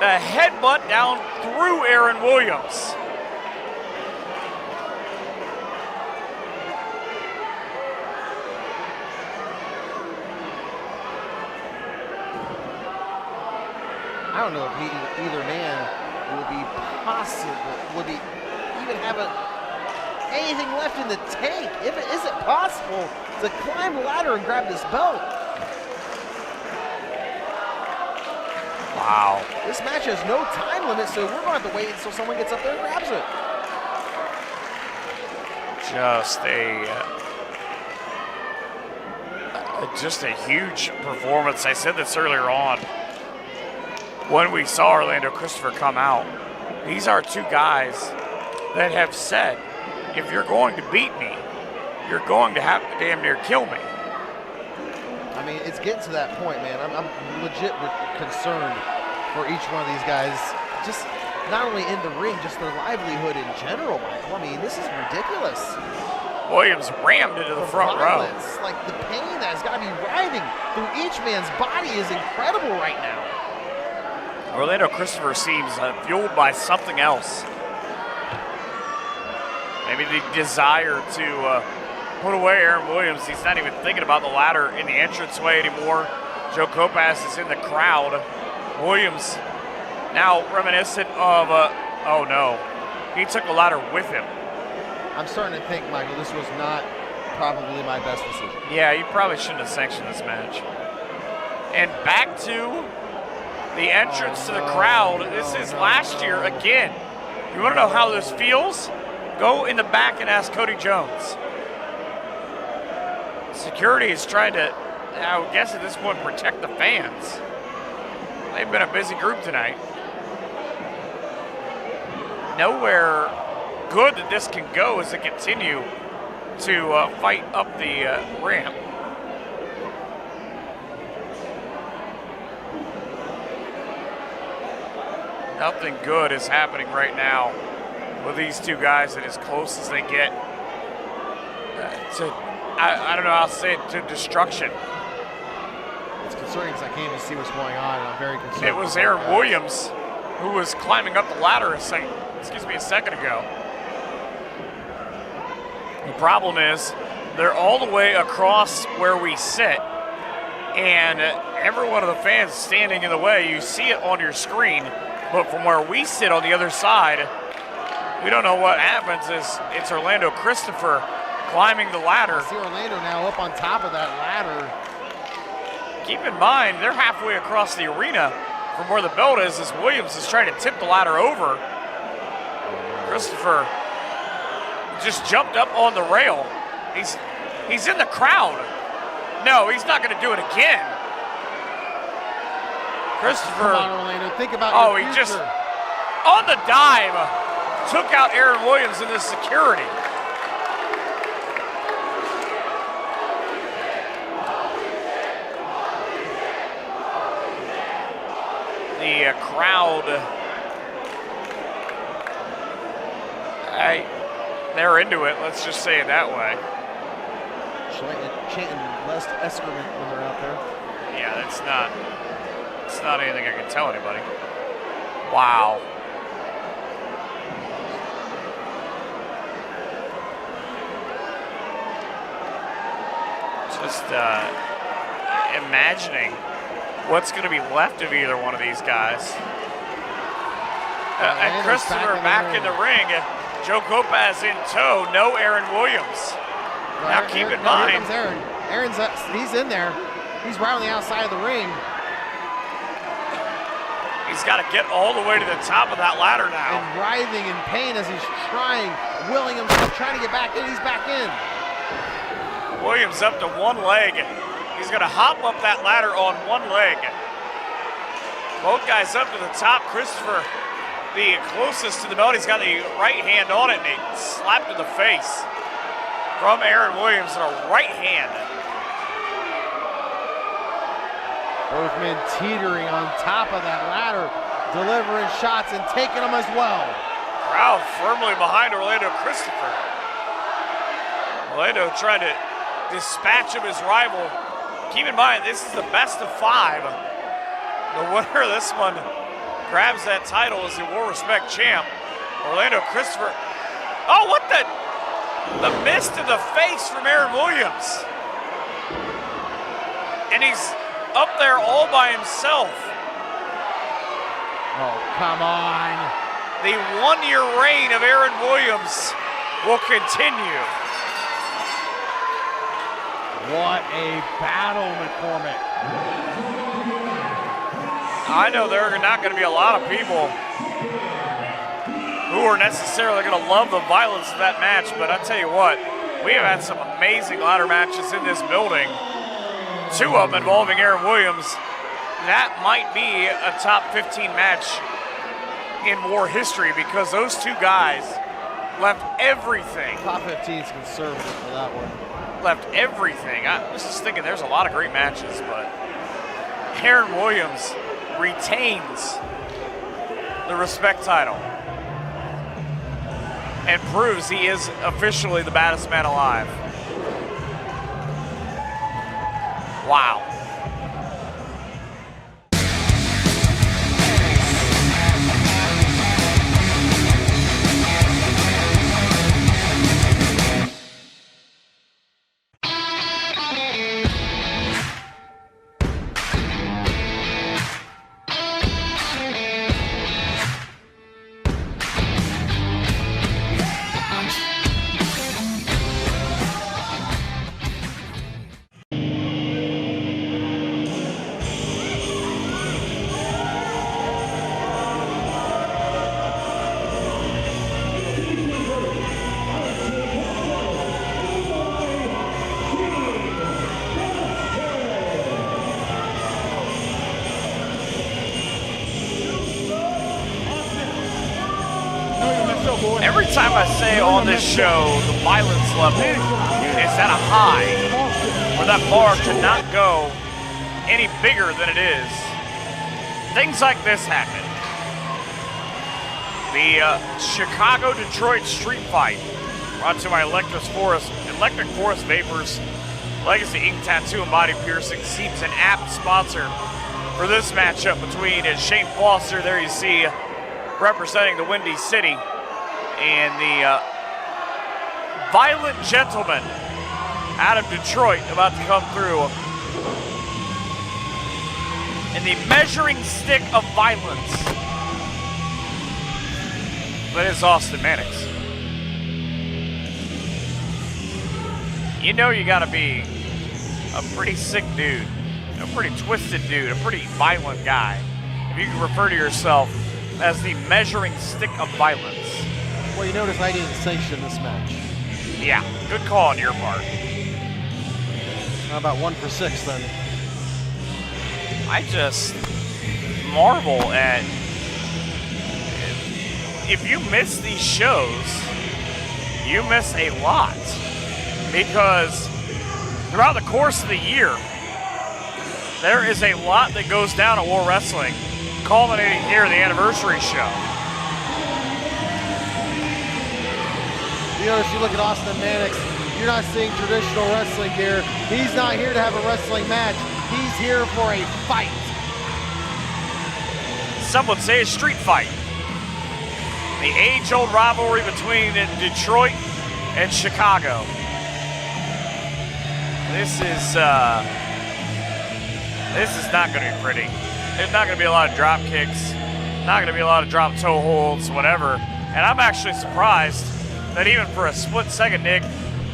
The headbutt down through Aaron Williams. I don't know if either man would be even have anything left in the tank. Is it possible to climb the ladder and grab this belt? Wow. This match has no time limit, so we're going to have to wait until someone gets up there and grabs it. Just a huge performance. I said this earlier on. When we saw Orlando Christopher come out, these are two guys that have said, if you're going to beat me, you're going to have to damn near kill me. I mean, it's getting to that point, man. I'm legit concerned for each one of these guys, just not only in the ring, just their livelihood in general, Michael. I mean, this is ridiculous. Williams rammed into the front row. Like the pain that has got to be writhing through each man's body is incredible right now. Orlando Christopher seems fueled by something else. Maybe the desire to put away Aaron Williams. He's not even thinking about the ladder in the entranceway anymore. Joe Kopas is in the crowd. Williams now reminiscent of, oh no, he took the ladder with him. I'm starting to think, Michael, this was not probably my best decision. Yeah, you probably shouldn't have sanctioned this match. And back to the entrance to the crowd. This is last year again. You want to know how this feels? Go in the back and ask Cody Jones. Security is trying to, I would guess at this point, protect the fans. They've been a busy group tonight. Nowhere good that this can go as they continue to fight up the ramp. Nothing good is happening right now with these two guys, and as close as they get to, I don't know how to say it, to destruction. It's concerning because I can't even see what's going on, and I'm very concerned. It was Aaron Williams who was climbing up the ladder a second ago. The problem is they're all the way across where we sit, and every one of the fans standing in the way. You see it on your screen. But from where we sit on the other side, we don't know what happens. It's Orlando Christopher climbing the ladder. I see Orlando now up on top of that ladder. Keep in mind, they're halfway across the arena from where the belt is as Williams is trying to tip the ladder over. Christopher just jumped up on the rail. He's in the crowd. No, he's not going to do it again. Christopher. Come on, Orlando, think about your future. He just, on the dive, took out Aaron Williams in the security. The crowd, they're into it, let's just say it that way. Chanting less excrement when they're out there. Yeah, it's not anything I can tell anybody. Wow. Just imagining what's going to be left of either one of these guys. And Christopher back in the ring. Joe Kopas in tow. No Aaron Williams. Now keep in mind. Here comes Aaron. He's in there. He's right on the outside of the ring. He's got to get all the way to the top of that ladder now. And writhing in pain as he's willing himself, trying to get back in. He's back in. Williams up to one leg. He's going to hop up that ladder on one leg. Both guys up to the top. Christopher, the closest to the belt, he's got the right hand on it, and he slapped in the face from Aaron Williams in a right hand. Both men teetering on top of that ladder, delivering shots and taking them as well. Crowd firmly behind Orlando Christopher. Orlando trying to dispatch of his rival. Keep in mind, this is the best of 5. The winner of this one grabs that title as the War Respect champ. Orlando Christopher. Oh, what the miss to the face from Aaron Williams. And he's up there all by himself. Oh, come on. The 1-year reign of Aaron Williams will continue. What a battle, McCormick. I know there are not going to be a lot of people who are necessarily going to love the violence of that match, but I tell you what, we have had some amazing ladder matches in this building. 2 of them involving Aaron Williams. That might be a top 15 match in War history because those 2 guys left everything. Top 15 is conservative for that one. Left everything. I was just thinking there's a lot of great matches, but Aaron Williams retains the Respect title and proves he is officially the baddest man alive. Wow. Every time I say on this show, the violence level is at a high, where that bar cannot go any bigger than it is, things like this happen. The Chicago-Detroit street fight, brought to you by Electric Forest Vapors, Legacy Ink Tattoo and Body Piercing, seems an apt sponsor for this matchup between Shane Foster, there you see, representing the Windy City, and the Violent Gentleman out of Detroit about to come through. And the measuring stick of violence that is Austin Mannix. You know you gotta be a pretty sick dude, a pretty twisted dude, a pretty violent guy, if you can refer to yourself as the measuring stick of violence. Well, you notice I didn't sanction this match. Yeah, good call on your part. How about 1 for 6 then? I just marvel at, if you miss these shows, you miss a lot. Because throughout the course of the year, there is a lot that goes down at War Wrestling, culminating here in the anniversary show. You notice, you look at Austin Mannix, you're not seeing traditional wrestling here. He's not here to have a wrestling match. He's here for a fight. Some would say a street fight. The age-old rivalry between Detroit and Chicago. This is not going to be pretty. There's not going to be a lot of drop kicks, not going to be a lot of drop toe holds, whatever. And I'm actually surprised that even for a split second, Nick,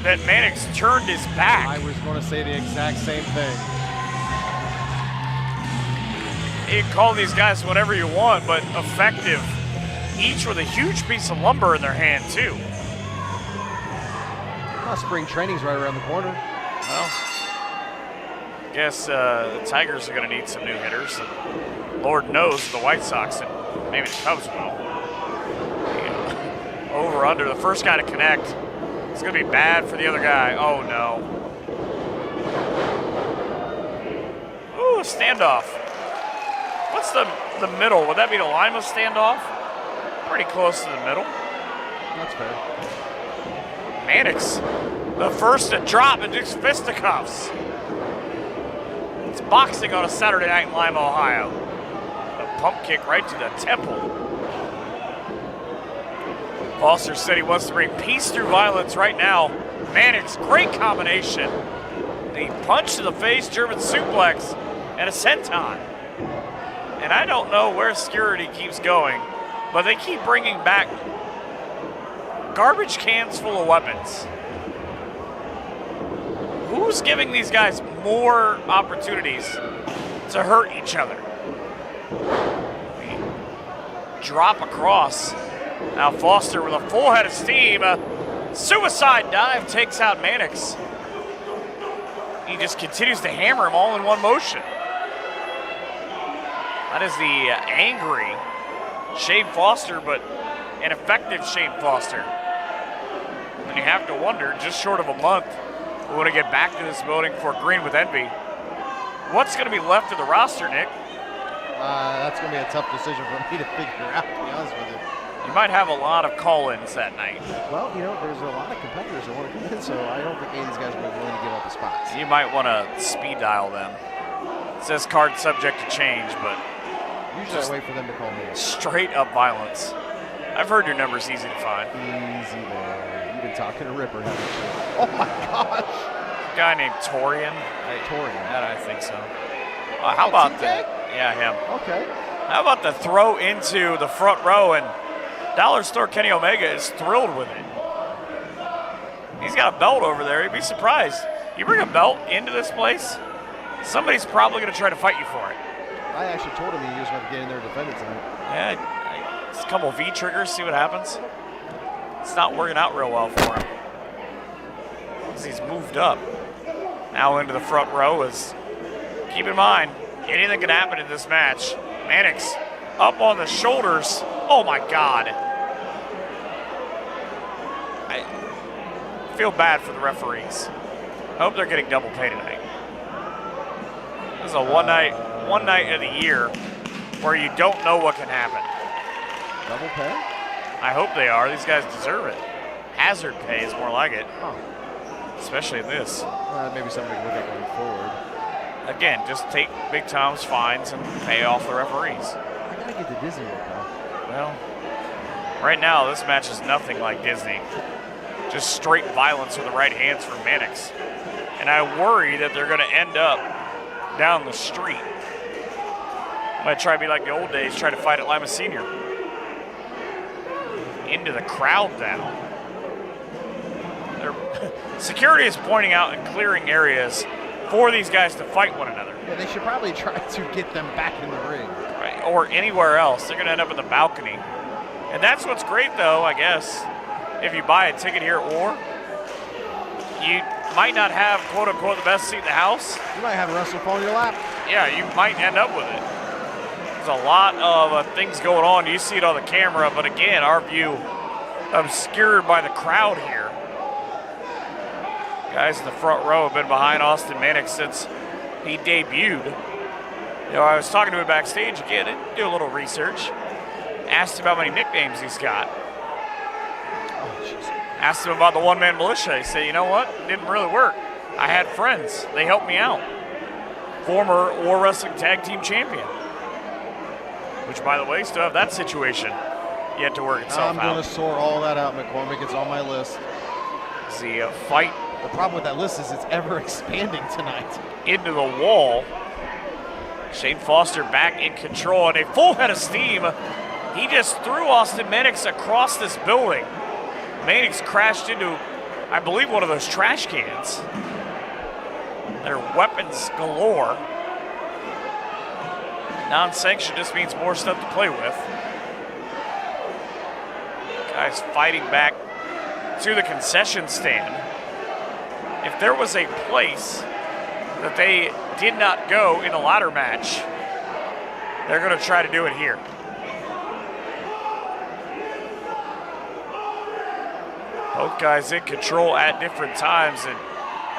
that Mannix turned his back. I was going to say the exact same thing. You can call these guys whatever you want, but effective. Each with a huge piece of lumber in their hand, too. Well, spring training's right around the corner. Well, guess the Tigers are going to need some new hitters. And Lord knows the White Sox and maybe the Cubs will. Yeah. Over, under, the first guy to connect. It's going to be bad for the other guy. Oh, no. Ooh, a standoff. What's the the middle. Would that be the Lima standoff? Pretty close to the middle. That's fair. Mannix, the first to drop into fisticuffs. It's boxing on a Saturday night in Lima, Ohio. A pump kick right to the temple. Foster said he wants to bring peace through violence right now. Mannix, great combination. A punch to the face, German suplex, and a senton. And I don't know where security keeps going, but they keep bringing back garbage cans full of weapons. Who's giving these guys more opportunities to hurt each other? Drop across. Now Foster with a full head of steam. A suicide dive takes out Mannix. He just continues to hammer him all in one motion. That is the angry Shane Foster, but an effective Shane Foster. And you have to wonder, just short of a month, we want to get back to this building for Green with Envy. What's going to be left of the roster, Nick? That's going to be a tough decision for me to figure out, to be honest with you. You might have a lot of call-ins that night. Well, you know, there's a lot of competitors that want to come in, so I don't think any of these guys are willing to give up a spot. You might want to speed dial them. It says card subject to change, but usually I wait for them to call me. Straight up violence. I've heard your number's easy to find. Easy there. You've been talking to Ripper, haven't you? Oh my gosh. A guy named Torian. Torian. I think so. How about TK? Yeah, him. Okay. How about the throw into the front row, and Dollar Store Kenny Omega is thrilled with it. He's got a belt over there. You'd be surprised. You bring a belt into this place, somebody's probably going to try to fight you for it. I actually told him he was going to get in there and defend it tonight. Yeah, just a couple of V-triggers, see what happens. It's not working out real well for him. As he's moved up. Now into the front row is, keep in mind, anything can happen in this match. Mannix up on the shoulders. Oh my God. I feel bad for the referees. I hope they're getting double pay tonight. This is a one night of the year where you don't know what can happen. Double pay? I hope they are. These guys deserve it. Hazard pay is more like it. Oh. Especially in this. Maybe something to look at going forward. Again, just take Big Tom's fines and pay off the referees. I gotta get to Disney World, pal. Well, right now this match is nothing like Disney. Just straight violence with the right hands from Mannix. And I worry that they're gonna end up down the street. Might try to be like the old days, try to fight at Lima Senior. Into the crowd now. Security is pointing out and clearing areas for these guys to fight one another. Yeah, they should probably try to get them back in the ring. Right, or anywhere else. They're going to end up at the balcony. And that's what's great, though, I guess, if you buy a ticket here, or you might not have, quote-unquote, the best seat in the house. You might have a wrestler fall in your lap. Yeah, you might end up with it. There's a lot of things going on. You see it on the camera, but again, our view obscured by the crowd here. Guys in the front row have been behind Austin Mannix since he debuted. You know, I was talking to him backstage again and do a little research. Asked him how many nicknames he's got. Asked him about the one-man militia. He said, you know what? It didn't really work. I had friends. They helped me out. Former War Wrestling Tag Team Champion. Which, by the way, still have that situation yet to work itself out. I'm going to sort all that out, McCormick. It's on my list. The fight. The problem with that list is it's ever expanding tonight. Into the wall. Shane Foster back in control and a full head of steam. He just threw Austin Mannix across this building. Mannix crashed into, I believe, one of those trash cans. They're weapons galore. Non-sanctioned just means more stuff to play with. Guys fighting back to the concession stand. If there was a place that they did not go in a ladder match, they're going to try to do it here. Both guys in control at different times, and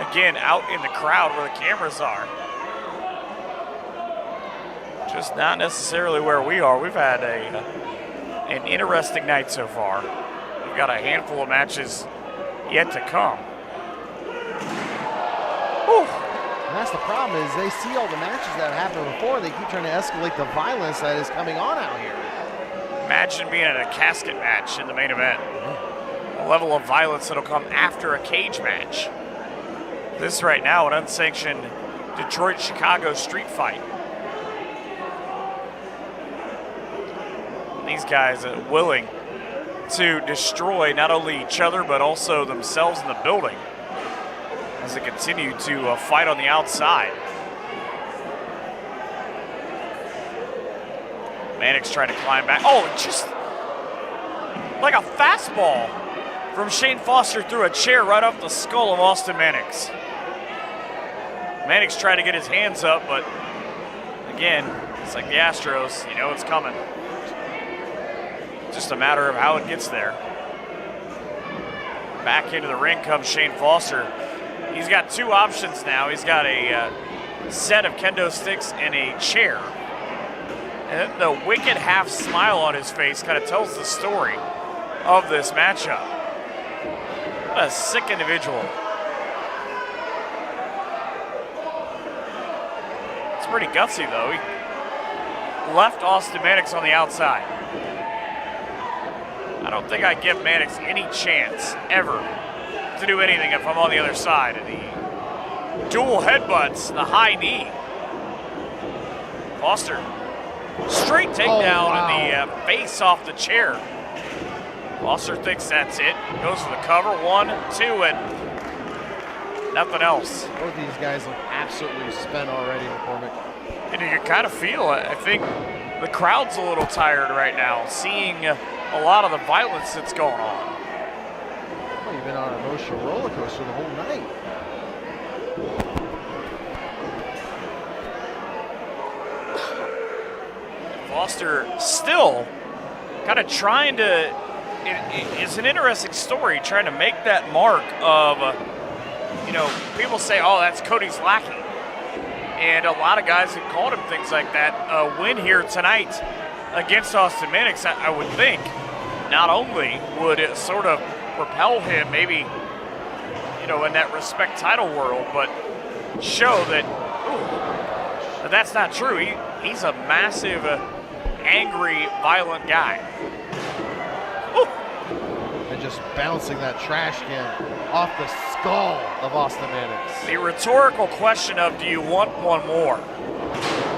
again, out in the crowd where the cameras are. Just not necessarily where we are. We've had an interesting night so far. We've got a handful of matches yet to come. Whew. And that's the problem is they see all the matches that have happened before. They keep trying to escalate the violence that is coming on out here. Imagine being in a casket match in the main event. A level of violence that'll come after a cage match. This right now, an unsanctioned Detroit-Chicago street fight. These guys are willing to destroy not only each other, but also themselves in the building as they continue to fight on the outside. Mannix trying to climb back. Oh, just like a fastball from Shane Foster through a chair right off the skull of Austin Mannix. Mannix trying to get his hands up, but again, it's like the Astros, you know it's coming. Just a matter of how it gets there. Back into the ring comes Shane Foster. He's got two options now. He's got a set of kendo sticks and a chair. And the wicked half smile on his face kind of tells the story of this matchup. What a sick individual. It's pretty gutsy, though. He left Austin Mannix on the outside. I don't think I give Mannix any chance ever to do anything if I'm on the other side. And the dual headbutts, the high knee. Foster, straight takedown and the face off the chair. Foster thinks that's it. Goes for the cover. 1, 2, and nothing else. Both these guys look absolutely spent already, McCormick. And you can kind of feel it. I think the crowd's a little tired right now, seeing a lot of the violence that's going on. Well, you've been on an emotional roller coaster the whole night. Foster still kind of trying to, it's an interesting story, trying to make that mark of, you know, people say, oh, that's Cody's lackey. And a lot of guys have called him things like that. A win here tonight against Austin Mannix, I would think, not only would it sort of propel him maybe, you know, in that respect title world, but show that, ooh, that's not true. He's a massive, angry, violent guy. Ooh. And just bouncing that trash can off the skull of Austin Mannix. The rhetorical question of, do you want one more?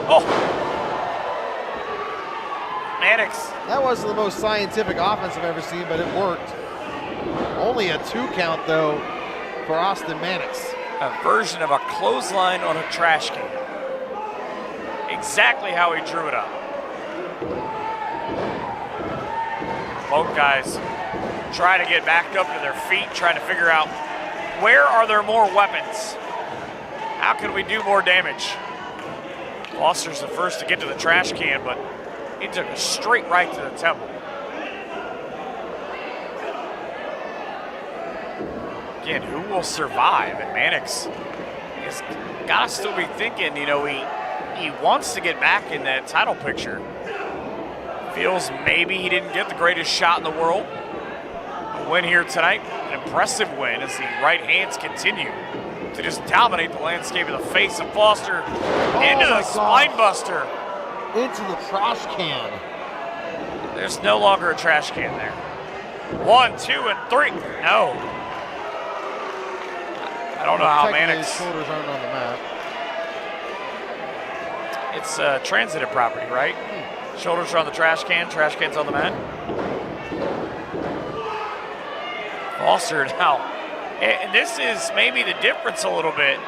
Oh. Mannix. That wasn't the most scientific offense I've ever seen, but it worked. Only a 2 count, though, for Austin Mannix. A version of a clothesline on a trash can. Exactly how he drew it up. Both guys try to get back up to their feet, trying to figure out where are there more weapons? How can we do more damage? Foster's the first to get to the trash can, but he took a straight right to the temple. Again, who will survive? And Mannix has got to still be thinking, you know, he wants to get back in that title picture. Feels maybe he didn't get the greatest shot in the world. A win here tonight, an impressive win as the right hands continue to just dominate the landscape of the face of Foster into the spine buster. Into the trash can. There's no longer a trash can there. 1, 2, and 3. No. I don't know how Mannix. His shoulders aren't on the mat. It's transitive property, right? Shoulders are on the trash can's on the mat. Foster now, and this is maybe the difference a little bit.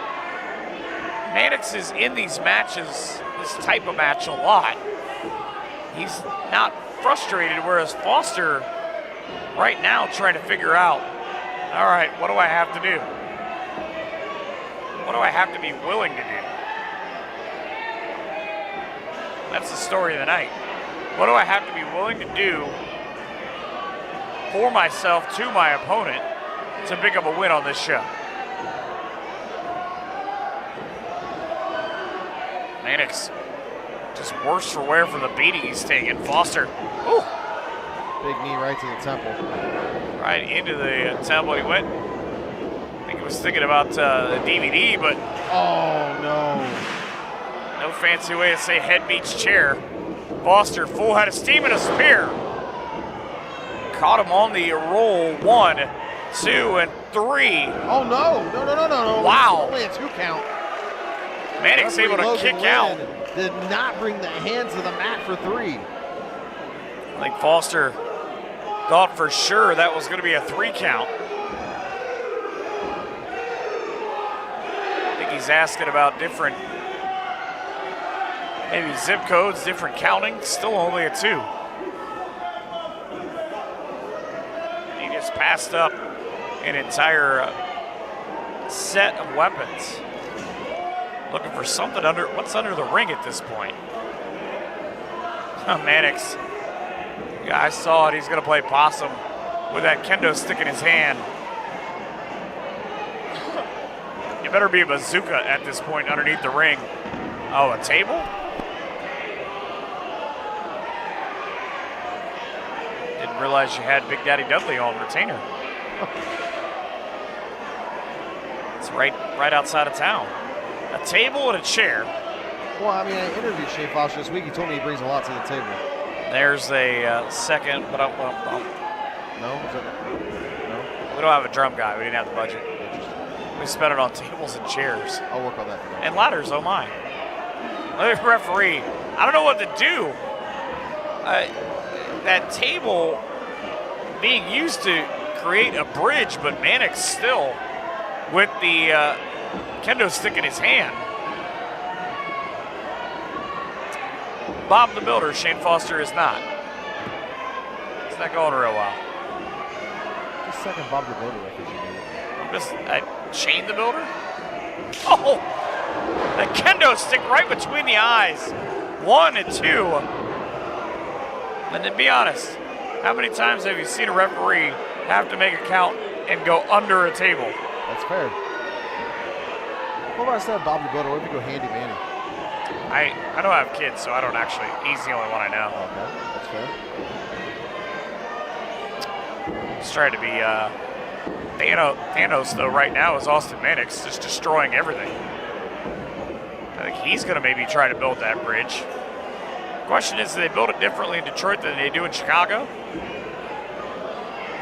Mannix is in these matches, this type of match, a lot. He's not frustrated, whereas Foster right now trying to figure out, all right, what do I have to do? What do I have to be willing to do? That's the story of the night. What do I have to be willing to do for myself to my opponent to pick up a win on this show? Mannix just worse for wear for the beating he's taking. Foster, ooh, Big knee right to the temple. right into the temple he went. I think he was thinking about the DVD, but Oh, no. no fancy way to say head meets chair. Foster, full head of steam and a spear. Caught him on the roll. 1, 2, and 3. Oh, no. No. Wow. Only a 2 count. Mannix able to Logan kick out. Lynn did not bring the hands to the mat for 3. I think Foster thought for sure that was going to be a 3 count. I think he's asking about different, maybe zip codes, different counting. Still only a 2. He just passed up an entire set of weapons. Looking for something under, what's under the ring at this point? Mannix. Yeah, I saw it. He's going to play possum with that kendo stick in his hand. You better be a bazooka at this point underneath the ring. Oh, a table? Didn't realize you had Big Daddy Dudley on retainer. It's right outside of town. A table and a chair. Well, I mean, I interviewed Shane Foster this week. He told me he brings a lot to the table. There's a second, but No? Is that, no? we don't have a drum guy. We didn't have the budget. Interesting. We spent it on tables and chairs. I'll work on that for And ladders, oh my. The referee, I don't know what to do. That table being used to create a bridge, but Mannix still with the kendo stick in his hand. Bob the Builder, Shane Foster is not. It's not going real well. Just second Bob the Builder reference you did. Shane the Builder? Oh! The kendo stick right between the eyes. 1 and 2. And to be honest, how many times have you seen a referee have to make a count and go under a table? That's fair. What about instead of Bob the Builder? What if we go Handy Manny? I don't have kids, so I don't actually. He's the only one I know. Okay, that's fair. Just trying to be Thanos, though, right now is Austin Mannix, just destroying everything. I think he's going to maybe try to build that bridge. Question is, do they build it differently in Detroit than they do in Chicago?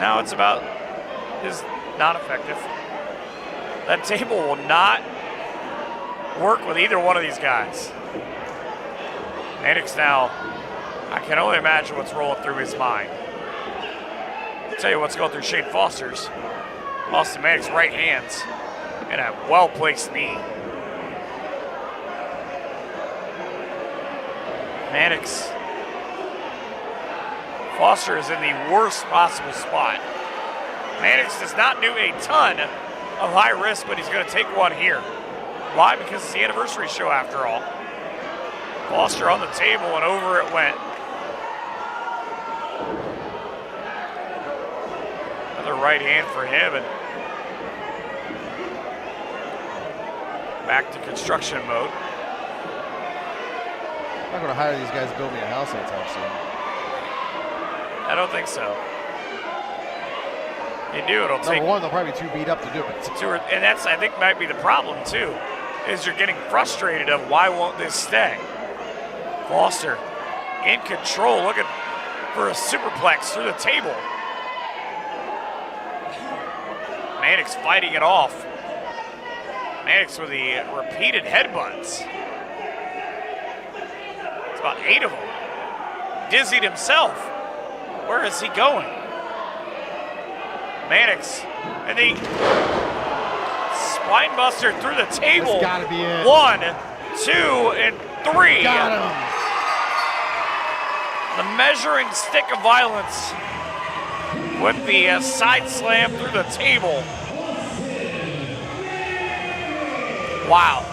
Now it's about is not effective. That table will not work with either one of these guys. Mannix now, I can only imagine what's rolling through his mind. I'll tell you what's going through Shane Foster's. Austin Mannix right hands and a well-placed knee. Mannix. Foster is in the worst possible spot. Mannix does not do a ton of high risk, but he's going to take one here. Why? Because it's the anniversary show after all. Foster on the table and over it went. Another right hand for him and back to construction mode. I'm not going to hire these guys to build me a house anytime soon. I don't think so. They do, it'll take Number one, they'll probably be too beat up to do it. and that's, I think, might be the problem too, is you're getting frustrated of why won't this stay? Foster in control, looking for a superplex through the table. Mannix fighting it off. Mannix with the repeated headbutts. It's about 8 of them. Dizzied himself. Where is he going? Mannix, and the spine buster through the table. That's gotta be it. 1, 2, and 3. Got him. The measuring stick of violence with the side slam through the table. Wow.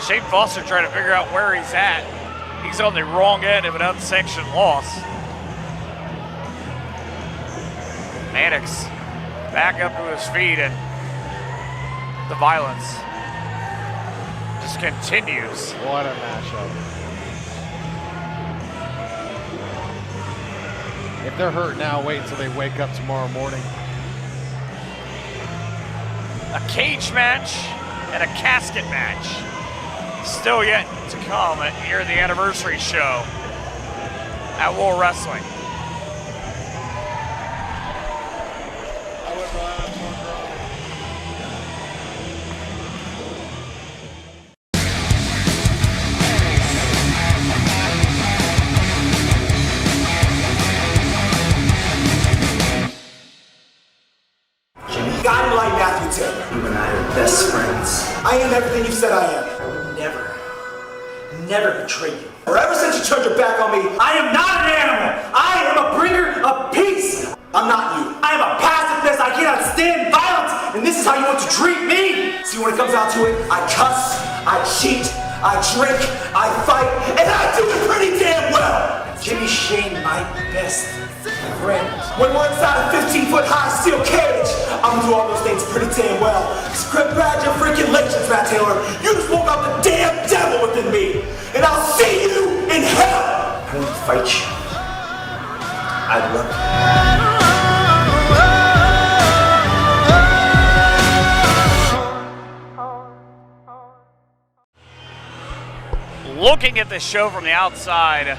Shane Foster trying to figure out where he's at. He's on the wrong end of an unsanctioned loss. Mannix back up to his feet and the violence. just continues. What a matchup. If they're hurt now, wait until they wake up tomorrow morning. A cage match and a casket match. Still yet to come here at the anniversary show at War Wrestling. I'm like Matthew Taylor. You and I are best friends. I am everything you said I am. I will never betray you. Or ever since you turned your back on me, I am not an animal. I am a bringer of peace. I'm not you. I am a pacifist. I cannot stand violence, and this is how you want to treat me. See, when it comes down to it, I cuss, I cheat, I drink, I fight, and I do it pretty damn well. Jimmy Shane, my best friend. When we're inside a 15-foot high steel cage, I'm gonna do all those things pretty damn well. Congratulations, Matt Taylor. You just woke up the damn devil within me, and I'll see you in hell. I won't fight you. I love you. Looking at the show from the outside,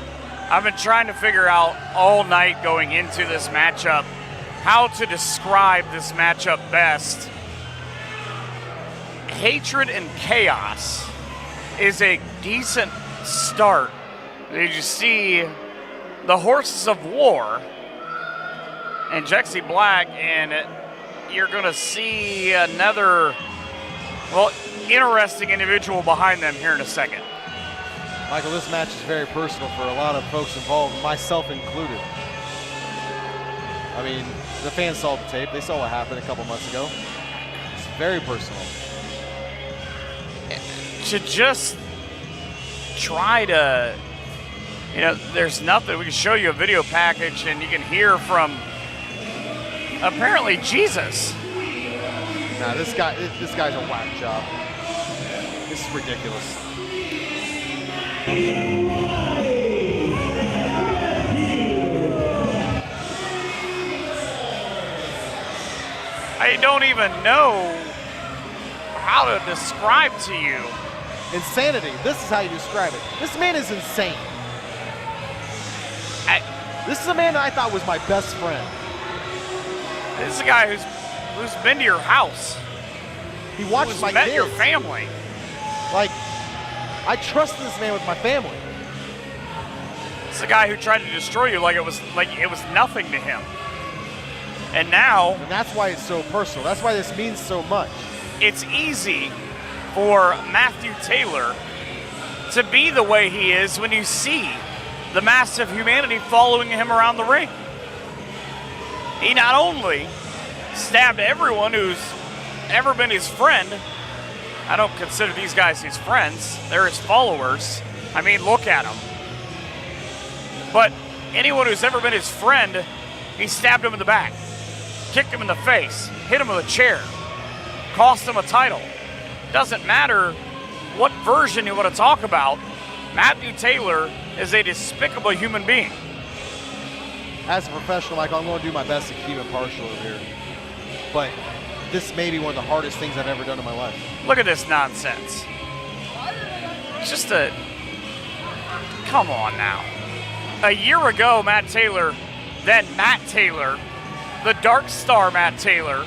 I've been trying to figure out all night going into this matchup how to describe this matchup best. Hatred and Chaos is a decent start. Did you see the Horses of War and Jexy Black, and you're going to see another, well, interesting individual behind them here in a second. Michael, this match is very personal for a lot of folks involved, myself included. I mean, the fans saw the tape. They saw what happened a couple months ago. It's very personal. To just try to, you know, there's nothing. We can show you a video package and you can hear from apparently Jesus. Nah, this guy's a whack job. This is ridiculous. I don't even know how to describe to you. Insanity. This is how you describe it. This man is insane. This is a man that I thought was my best friend. This is a guy who's been to your house. He watches my met kids. your family. Like, I trust this man with my family. It's a guy who tried to destroy you like it was nothing to him. And now, and that's why it's so personal. That's why this means so much. It's easy for Matthew Taylor to be the way he is when you see the mass of humanity following him around the ring. He not only stabbed everyone who's ever been his friend. I don't consider these guys his friends. They're his followers. I mean, look at them. But anyone who's ever been his friend, he stabbed him in the back, kicked him in the face, hit him with a chair, cost him a title. Doesn't matter what version you want to talk about, Matthew Taylor is a despicable human being. As a professional, Michael, I'm going to do my best to keep impartial here. But this may be one of the hardest things I've ever done in my life. Look at this nonsense. Just come on now. A year ago, Matt Taylor, then Matt Taylor, the Dark Star Matt Taylor,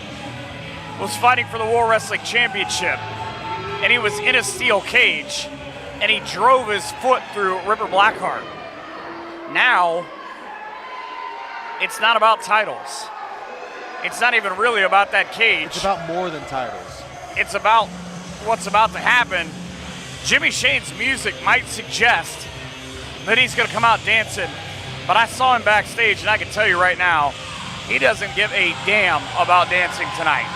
was fighting for the War Wrestling Championship, and he was in a steel cage, and he drove his foot through Ripper Blackheart. Now, it's not about titles. It's not even really about that cage. It's about more than titles. It's about what's about to happen. Jimmy Shane's music might suggest that he's going to come out dancing, but I saw him backstage, and I can tell you right now, he doesn't give a damn about dancing tonight.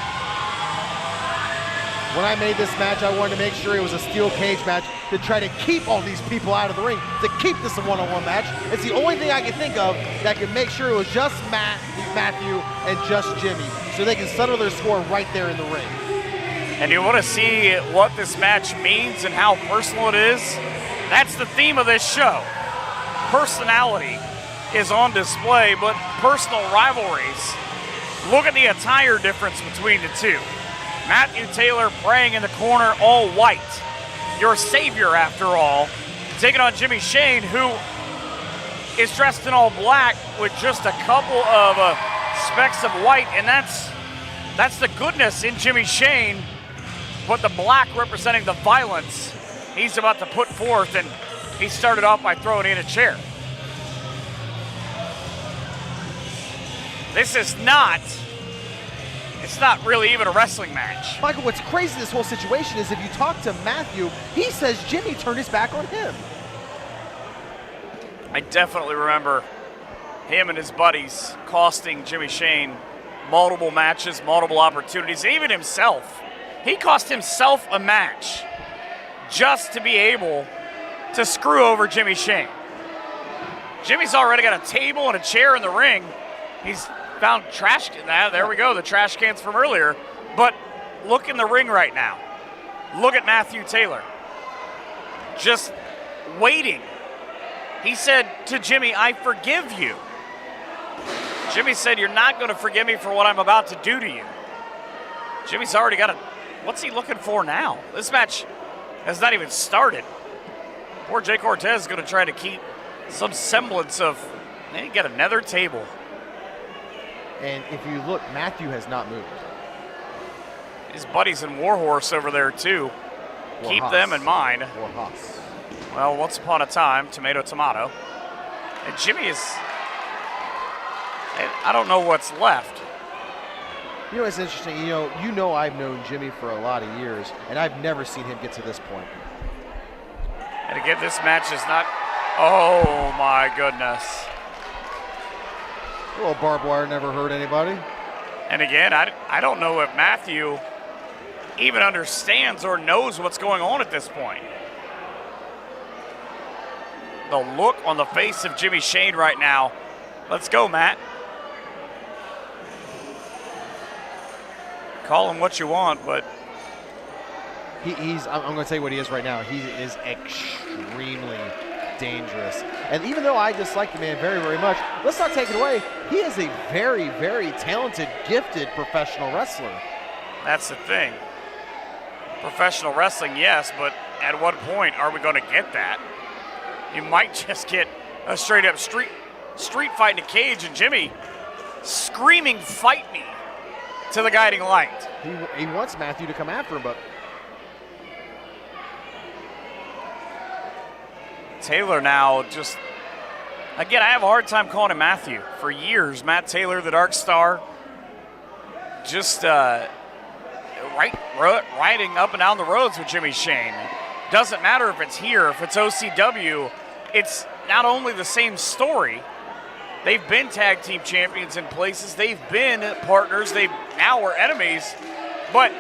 When I made this match, I wanted to make sure it was a steel cage match to try to keep all these people out of the ring, to keep this a one-on-one match. It's the only thing I can think of that can make sure it was just Matthew and just Jimmy, so they can settle their score right there in the ring. and you want to see what this match means and how personal it is, that's the theme of this show. Personality is on display, but personal rivalries. Look at the attire difference between the two. Matthew Taylor praying in the corner, all white. Your savior, after all, taking on Jimmy Shane, who is dressed in all black with just a couple of specks of white, and that's the goodness in Jimmy Shane, but the black representing the violence he's about to put forth, and he started off by throwing in a chair. This is not, it's not really even a wrestling match. Michael, what's crazy in this whole situation is if you talk to Matthew, he says Jimmy turned his back on him. I definitely remember him and his buddies costing Jimmy Shane multiple matches, multiple opportunities, even himself. He cost himself a match just to be able to screw over Jimmy Shane. Jimmy's already got a table and a chair in the ring. He's found trash. There we go, the trash cans from earlier. But look in the ring right now. Look at Matthew Taylor. Just waiting. He said to Jimmy, I forgive you. Jimmy said, you're not going to forgive me for what I'm about to do to you. Jimmy's already got a, what's he looking for now? This match has not even started. Poor Jay Cortez is going to try to keep some semblance of, he got another table. And if you look, Matthew has not moved. His buddies in Warhorse over there too. Keep Haas. them in mind. Or Haas. Well, once upon a time, tomato, tomato. And Jimmy is, I don't know what's left. You know, it's interesting. You know, I've known Jimmy for a lot of years, and I've never seen him get to this point. And again, this match is not, oh my goodness. A little barbed wire never hurt anybody. And again, I don't know if Matthew even understands or knows what's going on at this point. The look on the face of Jimmy Shane right now. Let's go, Matt. Call him what you want, but I'm going to tell you what he is right now. He is extremely dangerous. And even though I dislike the man very, very much, let's not take it away. He is a very, very talented, gifted professional wrestler. That's the thing. Professional wrestling, yes, but at what point are we going to get that? You might just get a straight up street fight in a cage and Jimmy screaming, fight me, to the guiding light. He wants Matthew to come after him, but Taylor now just, again, I have a hard time calling him Matthew. For years, Matt Taylor, the Dark Star, just riding up and down the roads with Jimmy Shane. Doesn't matter if it's here, if it's OCW, it's not only the same story. They've been tag team champions in places. They've been partners. They now are enemies. But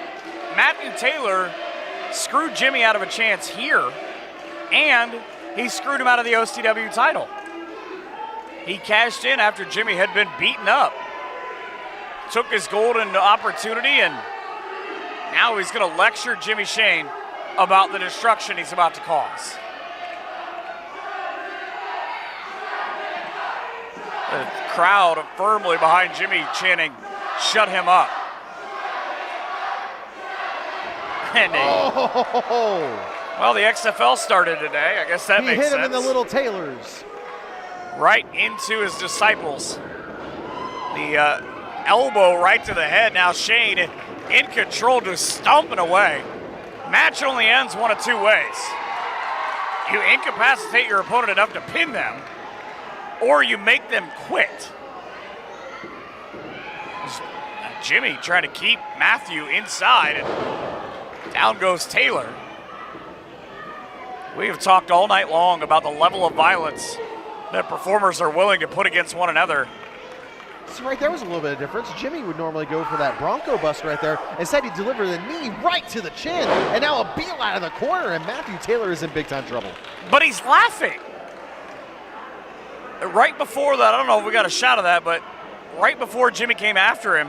Matthew Taylor screwed Jimmy out of a chance here, and he screwed him out of the OCW title. He cashed in after Jimmy had been beaten up. Took his golden opportunity, and now he's going to lecture Jimmy Shane about the destruction he's about to cause. The crowd firmly behind Jimmy chanting, shut him up. And well, the XFL started today. I guess that makes sense. He hit him in the little Taylors. Right into his disciples. The elbow right to the head. Now Shane in control, just stomping away. Match only ends one of two ways. You incapacitate your opponent enough to pin them, or you make them quit. Jimmy trying to keep Matthew inside, and down goes Taylor. We have talked all night long about the level of violence that performers are willing to put against one another. See, right there was a little bit of difference. Jimmy would normally go for that Bronco Buster right there. Instead, he delivered the knee right to the chin, and now a beeline out of the corner, and Matthew Taylor is in big-time trouble. But he's laughing. Right before that, I don't know if we got a shot of that, but right before Jimmy came after him,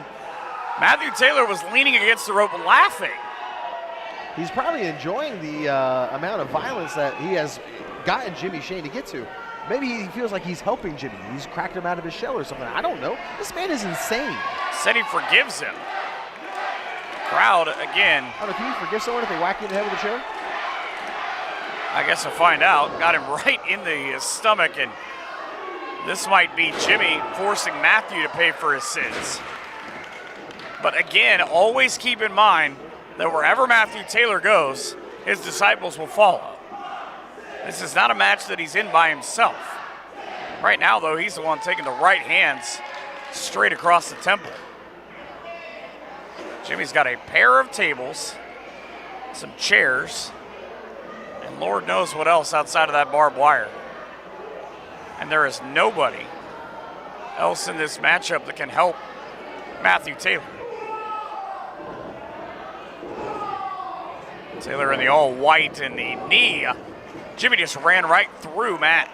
Matthew Taylor was leaning against the rope laughing. He's probably enjoying the amount of violence that he has gotten Jimmy Shane to get to. Maybe he feels like he's helping Jimmy. He's cracked him out of his shell or something. I don't know. This man is insane. Said he forgives him. Crowd, again. I don't know, can you forgive someone if they whack you in the head with a chair? I guess I'll find out. Got him right in the stomach, and this might be Jimmy forcing Matthew to pay for his sins. But again, always keep in mind that wherever Matthew Taylor goes, his disciples will follow. This is not a match that he's in by himself. Right now, though, he's the one taking the right hands straight across the temple. Jimmy's got a pair of tables, some chairs, and Lord knows what else outside of that barbed wire. And there is nobody else in this matchup that can help Matthew Taylor. Taylor in the all white and the knee. Jimmy just ran right through Matt.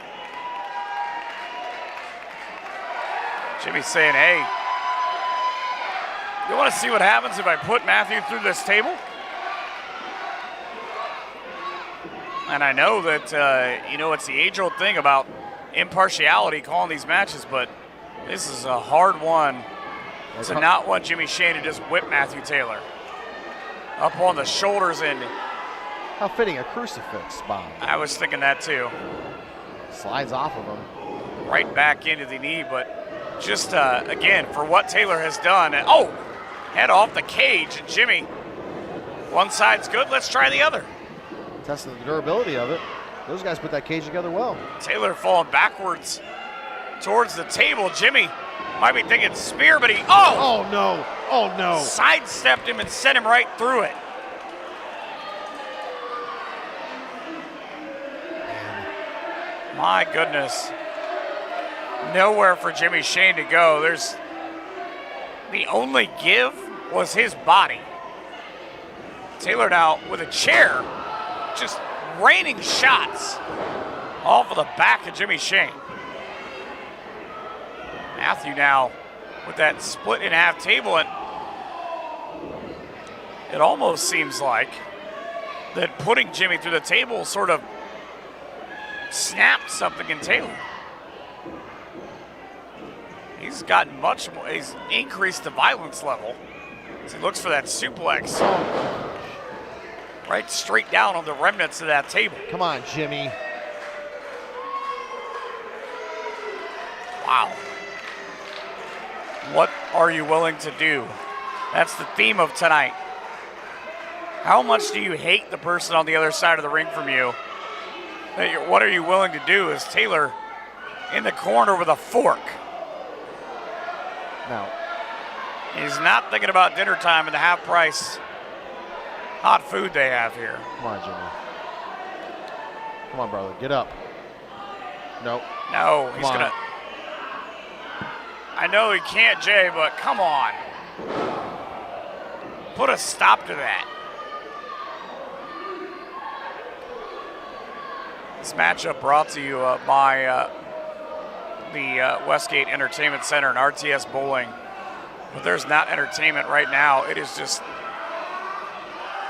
Jimmy's saying, hey, you want to see what happens if I put Matthew through this table? And I know that, it's the age-old thing about impartiality calling these matches, but this is a hard one to not want Jimmy Shane to just whip Matthew Taylor. Up on the shoulders and... How fitting, a crucifix, Bob. I was thinking that too. Slides off of him. Right back into the knee, but just, again, for what Taylor has done. And, head off the cage, and Jimmy, one side's good, let's try the other. Testing the durability of it. Those guys put that cage together well. Taylor falling backwards towards the table. Jimmy might be thinking spear, but he, oh no, oh no. Sidestepped him and sent him right through it. My goodness. Nowhere for Jimmy Shane to go. The only give was his body. Taylor now with a chair, just raining shots off of the back of Jimmy Shane. Matthew now with that split in half table, and it almost seems like that putting Jimmy through the table sort of snapped something in Taylor. He's gotten much more, he's increased the violence level as he looks for that suplex. Right straight down on the remnants of that table. Come on, Jimmy. Wow. What are you willing to do? That's the theme of tonight. How much do you hate the person on the other side of the ring from you? What are you willing to do? Is Taylor in the corner with a fork? No. He's not thinking about dinner time and the half price hot food they have here. Come on, Jimmy. Come on, brother. Get up. Nope. No, he's gonna. I know he can't, Jay, but come on. Put a stop to that. This matchup brought to you by the Westgate Entertainment Center and RTS Bowling. But there's not entertainment right now. It is just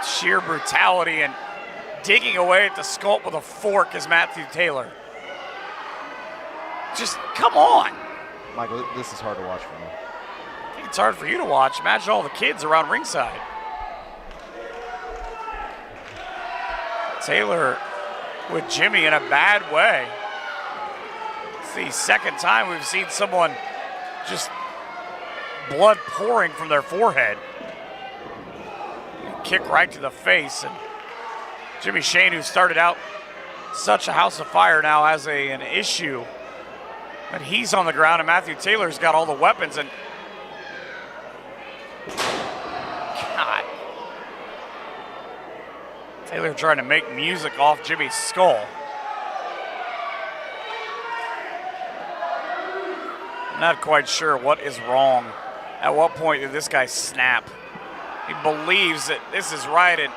sheer brutality and digging away at the sculpt with a fork is Matthew Taylor. Just come on. Michael, this is hard to watch for me. I think it's hard for you to watch. Imagine all the kids around ringside. Taylor with Jimmy in a bad way. It's the second time we've seen someone just blood pouring from their forehead. Kick right to the face. And Jimmy Shane, who started out such a house of fire, now has an issue. But he's on the ground, and Matthew Taylor's got all the weapons. And God. Taylor trying to make music off Jimmy's skull. I'm not quite sure what is wrong. At what point did this guy snap? He believes that this is right, and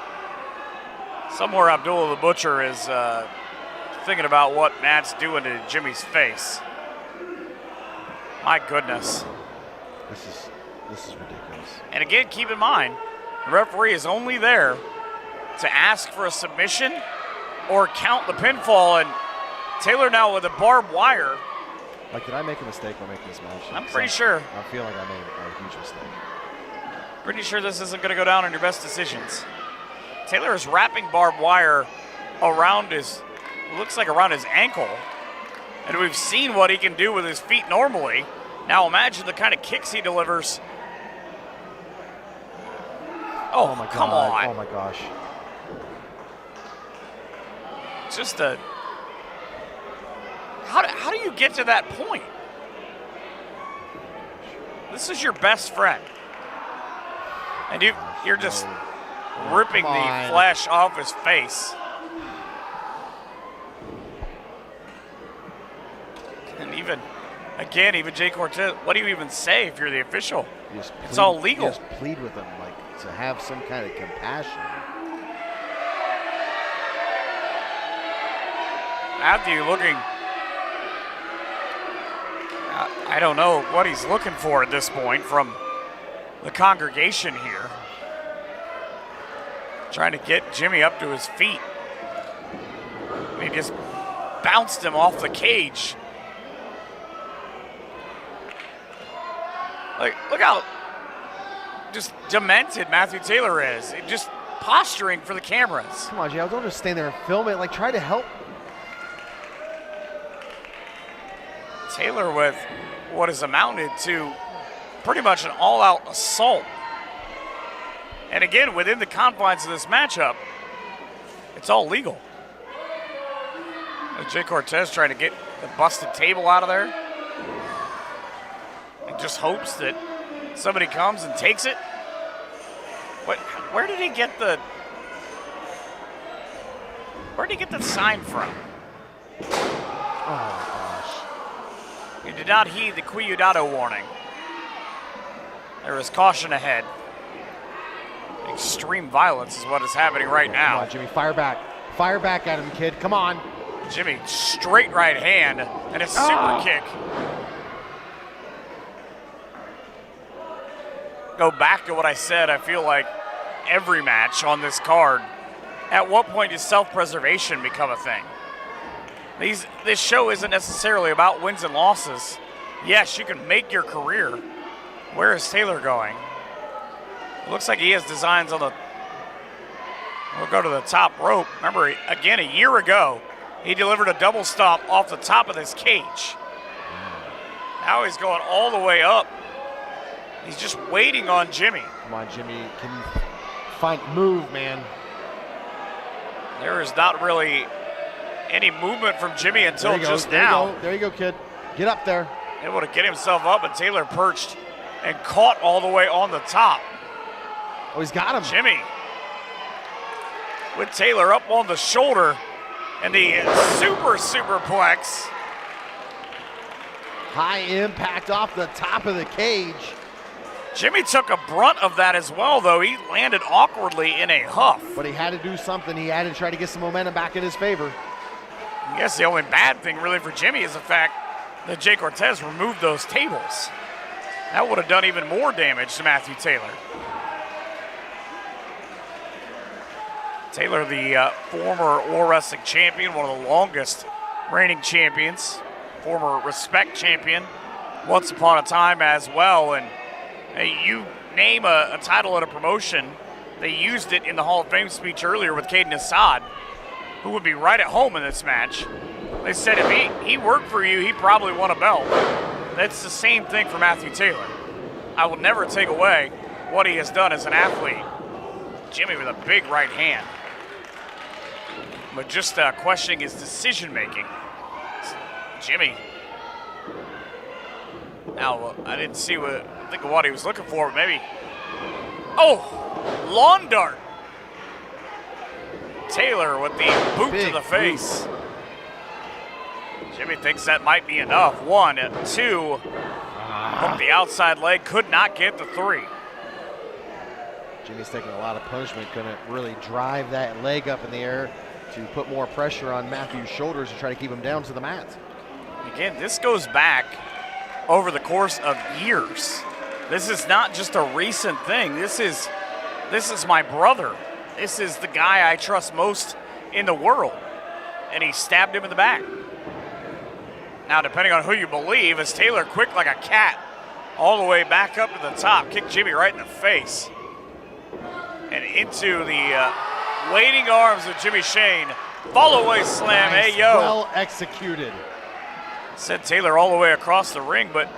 somewhere Abdullah the Butcher is thinking about what Matt's doing to Jimmy's face. My goodness. This is ridiculous. And again, keep in mind, the referee is only there to ask for a submission or count the pinfall, and Taylor now with a barbed wire. Like, did I make a mistake by making this match? I'm pretty sure. I feel like I made a huge mistake. Pretty sure this isn't going to go down in your best decisions. Taylor is wrapping barbed wire around his, looks like around his ankle. And we've seen what he can do with his feet normally. Now imagine the kind of kicks he delivers. Oh, my God. come on. Oh my gosh. Just a, how do you get to that point? This is your best friend. And you're just ripping the flesh off his face. And even Jay Cortez, what do you even say if you're the official? It's all legal. You just plead with him, like, to have some kind of compassion. Matthew looking, I don't know what he's looking for at this point from the congregation here. Trying to get Jimmy up to his feet. He just bounced him off the cage. Like, look how just demented Matthew Taylor is. Just posturing for the cameras. Come on, Jay, don't just stand there and film it. Like, try to help. Taylor with what has amounted to pretty much an all-out assault. And again, within the confines of this matchup, it's all legal. Jay Cortez trying to get the busted table out of there. And just hopes that somebody comes and takes it. Where did he get the sign from? Oh, He did not heed the Cuidado warning. There is caution ahead. Extreme violence is what is happening right now. Come on, Jimmy, fire back. Fire back at him, kid. Come on. Jimmy, straight right hand and a super kick. Go back to what I said. I feel like every match on this card, at what point does self-preservation become a thing? This show isn't necessarily about wins and losses. Yes, you can make your career. Where is Taylor going? It looks like he has designs on the, we'll go to the top rope. Remember, again, a year ago, he delivered a double stomp off the top of this cage. Now he's going all the way up. He's just waiting on Jimmy. Come on, Jimmy. Can you move, man? There is not really any movement from Jimmy until just there now. You go. There you go, kid. Get up there. Able to get himself up, and Taylor perched and caught all the way on the top. Oh, he's got him. Jimmy with Taylor up on the shoulder and the superplex. High impact off the top of the cage. Jimmy took a brunt of that as well, though. He landed awkwardly in a huff. But he had to do something. He had to try to get some momentum back in his favor. I guess the only bad thing really for Jimmy is the fact that Jay Cortez removed those tables. That would have done even more damage to Matthew Taylor. Taylor, the former War Wrestling champion, one of the longest reigning champions, former Respect champion, once upon a time as well. And you name a title at a promotion, they used it in the Hall of Fame speech earlier with Caden Assad, who would be right at home in this match. They said if he worked for you, he probably won a belt. That's the same thing for Matthew Taylor. I will never take away what he has done as an athlete. Jimmy with a big right hand. But just questioning his decision-making. Jimmy. Now, I didn't think of what he was looking for, but maybe. Oh, lawn dart. Taylor with the boot to the face. Jimmy thinks that might be enough. 1, 2. Hooked the outside leg, could not get the 3. Jimmy's taking a lot of punishment, couldn't really drive that leg up in the air to put more pressure on Matthew's shoulders to try to keep him down to the mat. Again, this goes back over the course of years. This is not just a recent thing. This is my brother. This is the guy I trust most in the world. And he stabbed him in the back. Now, depending on who you believe, is Taylor quick like a cat all the way back up to the top, kicked Jimmy right in the face. And into the waiting arms of Jimmy Shane. Follow-away slam, Nice, hey yo. well executed. Sent Taylor all the way across the ring, but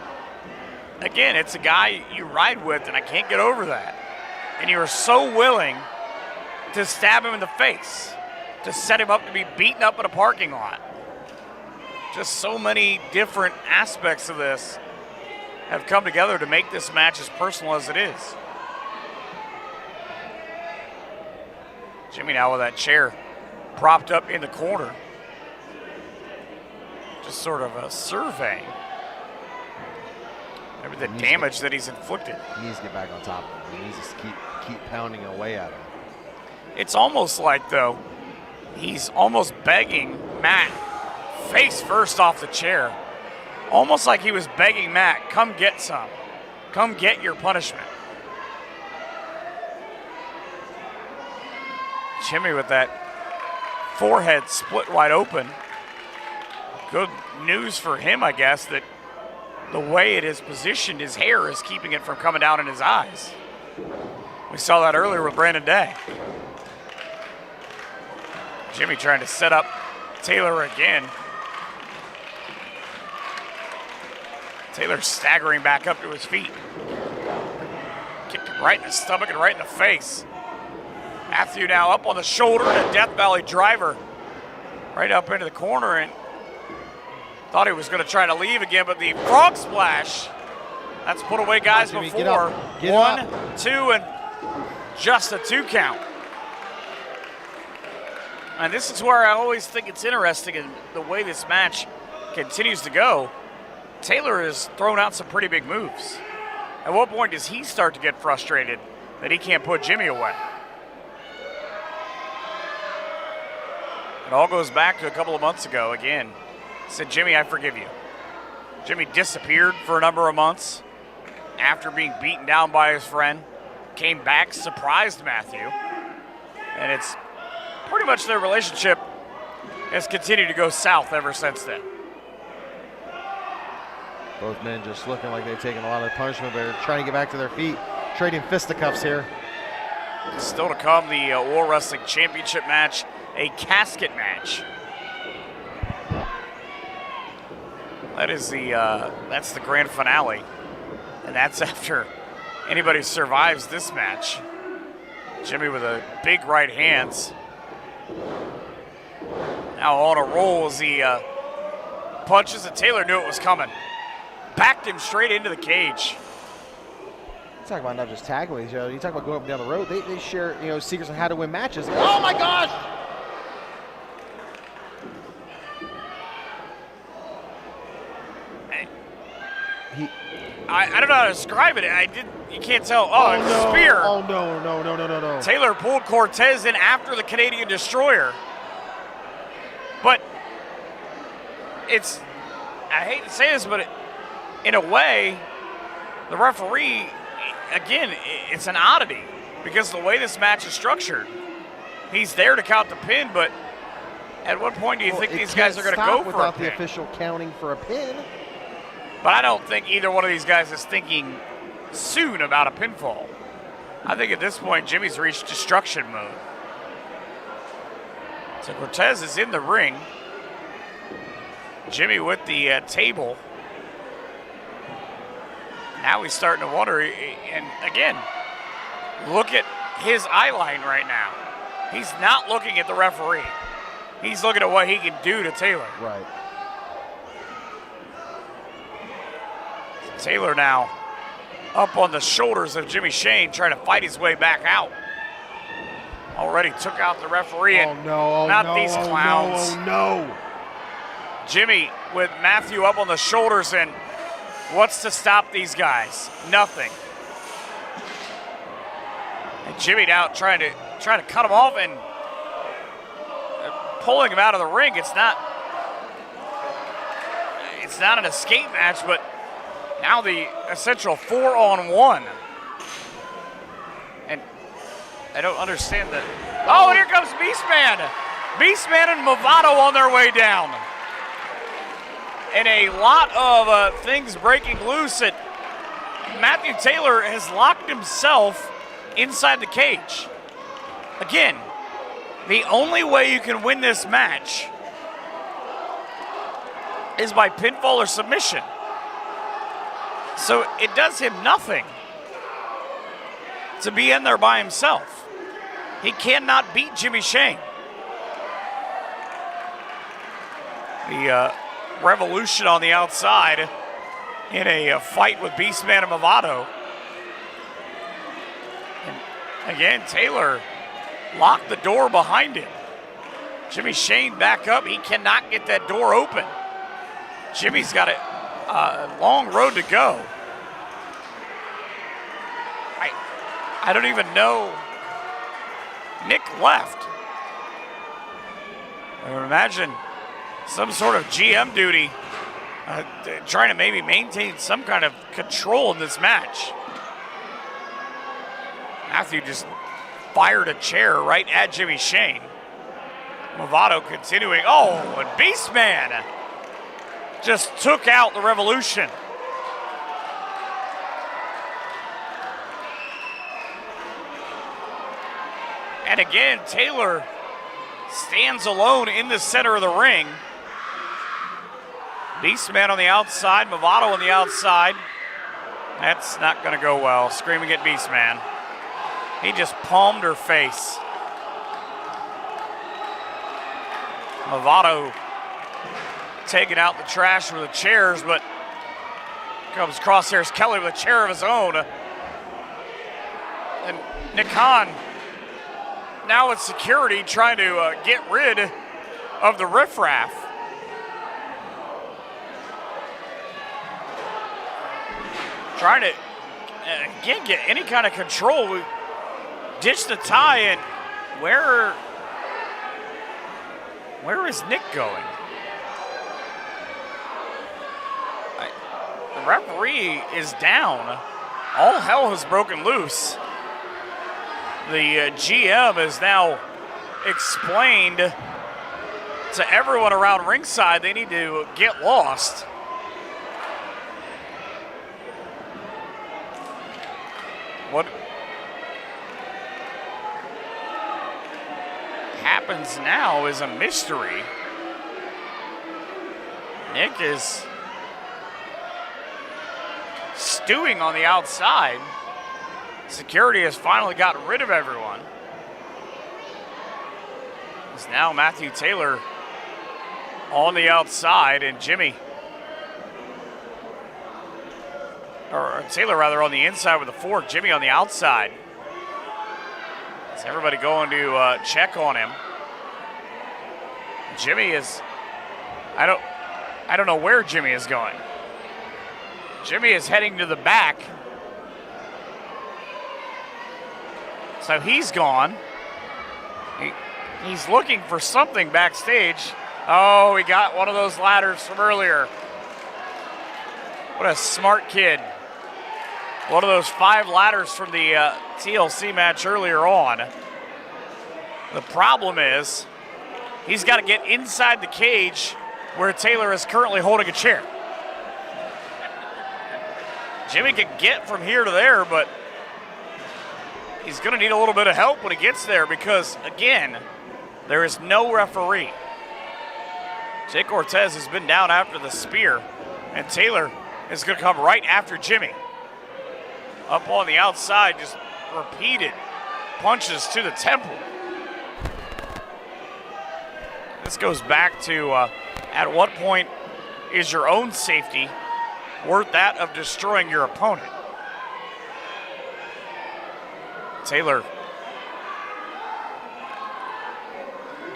again, it's a guy you ride with, and I can't get over that. And you were so willing to stab him in the face, to set him up to be beaten up in a parking lot. Just so many different aspects of this have come together to make this match as personal as it is. Jimmy now with that chair propped up in the corner. Just sort of a survey. Maybe the damage that he's inflicted. He needs to get back on top of him. He needs to keep pounding away at him. It's almost like, though, he's almost begging Matt face first off the chair. Almost like he was begging Matt, come get some. Come get your punishment. Jimmy with that forehead split wide open. Good news for him, I guess, that the way it is positioned, his hair is keeping it from coming down in his eyes. We saw that earlier with Brandon Day. Jimmy trying to set up Taylor again. Taylor staggering back up to his feet. Kicked him right in the stomach and right in the face. Matthew now up on the shoulder and a Death Valley driver right up into the corner, and thought he was going to try to leave again, but the frog splash, that's put away guys Jimmy, before. get One, up. two, and just a 2 count. And this is where I always think it's interesting in the way this match continues to go. Taylor has thrown out some pretty big moves. At what point does he start to get frustrated that he can't put Jimmy away? It all goes back to a couple of months ago again. Said, Jimmy, I forgive you. Jimmy disappeared for a number of months after being beaten down by his friend. Came back, surprised Matthew. And it's pretty much their relationship has continued to go south ever since then. Both men just looking like they've taken a lot of punishment, but they're trying to get back to their feet. Trading fisticuffs here. Still to come, the War Wrestling Championship match, a casket match. That is that's the grand finale, and that's after anybody survives this match. Jimmy with a big right hands. Now on a roll as he punches, and Taylor knew it was coming. Backed him straight into the cage. You talk about not just tackling each other. You talk about going up and down the road. They share, secrets on how to win matches. Oh my gosh! I don't know how to describe it. You can't tell. Oh, no. Spear. Oh no. Taylor pulled Cortez in after the Canadian Destroyer. But I hate to say this, but in a way, the referee, again, it's an oddity because the way this match is structured, he's there to count the pin, but at what point do you think these guys are going to go for a without pin? the official counting for a pin? But I don't think either one of these guys is thinking soon about a pinfall. I think at this point, Jimmy's reached destruction mode. So Cortez is in the ring. Jimmy with the table. Now he's starting to wonder, and again, look at his eye line right now. He's not looking at the referee. He's looking at what he can do to Taylor. Right. Taylor now up on the shoulders of Jimmy Shane, trying to fight his way back out. Already took out the referee, and these clowns. Oh no. Jimmy with Matthew up on the shoulders, and what's to stop these guys? Nothing. And Jimmy now trying to cut him off and pulling him out of the ring. It's not an escape match, but now the essential 4-on-1. And I don't understand that. Oh, and here comes Beastman. Beastman and Movado on their way down. And a lot of things breaking loose. Matthew Taylor has locked himself inside the cage. Again, the only way you can win this match is by pinfall or submission. So it does him nothing to be in there by himself. He cannot beat Jimmy Shane. The Revolution on the outside in a fight with Beastman and Movado. And again, Taylor locked the door behind him. Jimmy Shane back up. He cannot get that door open. Jimmy's got a long road to go. I don't even know. Nick left. I would imagine some sort of GM duty, trying to maybe maintain some kind of control in this match. Matthew just fired a chair right at Jimmy Shane. Movado continuing. Oh, and Beastman just took out the Revolution. And again, Taylor stands alone in the center of the ring. Beastman on the outside, Movado on the outside. That's not going to go well. Screaming at Beastman. He just palmed her face. Movado taking out the trash with the chairs, but comes Crosshairs Kelly with a chair of his own. And Nick Khan now with security trying to get rid of the riffraff. Trying to, again, get any kind of control. We ditch the tie, and where is Nick going? The referee is down. All hell has broken loose. The GM has now explained to everyone around ringside they need to get lost. What happens now is a mystery. Nick is stewing on the outside. Security has finally gotten rid of everyone. It's now Matthew Taylor on the outside, and Taylor rather on the inside with the fork, Jimmy on the outside. Is everybody going to check on him? Jimmy is, I don't know where Jimmy is going. Jimmy is heading to the back. So he's gone. He's looking for something backstage. Oh, he got one of those ladders from earlier. What a smart kid. One of those 5 ladders from the TLC match earlier on. The problem is he's got to get inside the cage where Taylor is currently holding a chair. Jimmy can get from here to there, but he's going to need a little bit of help when he gets there because, again, there is no referee. Jay Cortez has been down after the spear, and Taylor is going to come right after Jimmy. Up on the outside, just repeated punches to the temple. This goes back to at what point is your own safety worth that of destroying your opponent? Taylor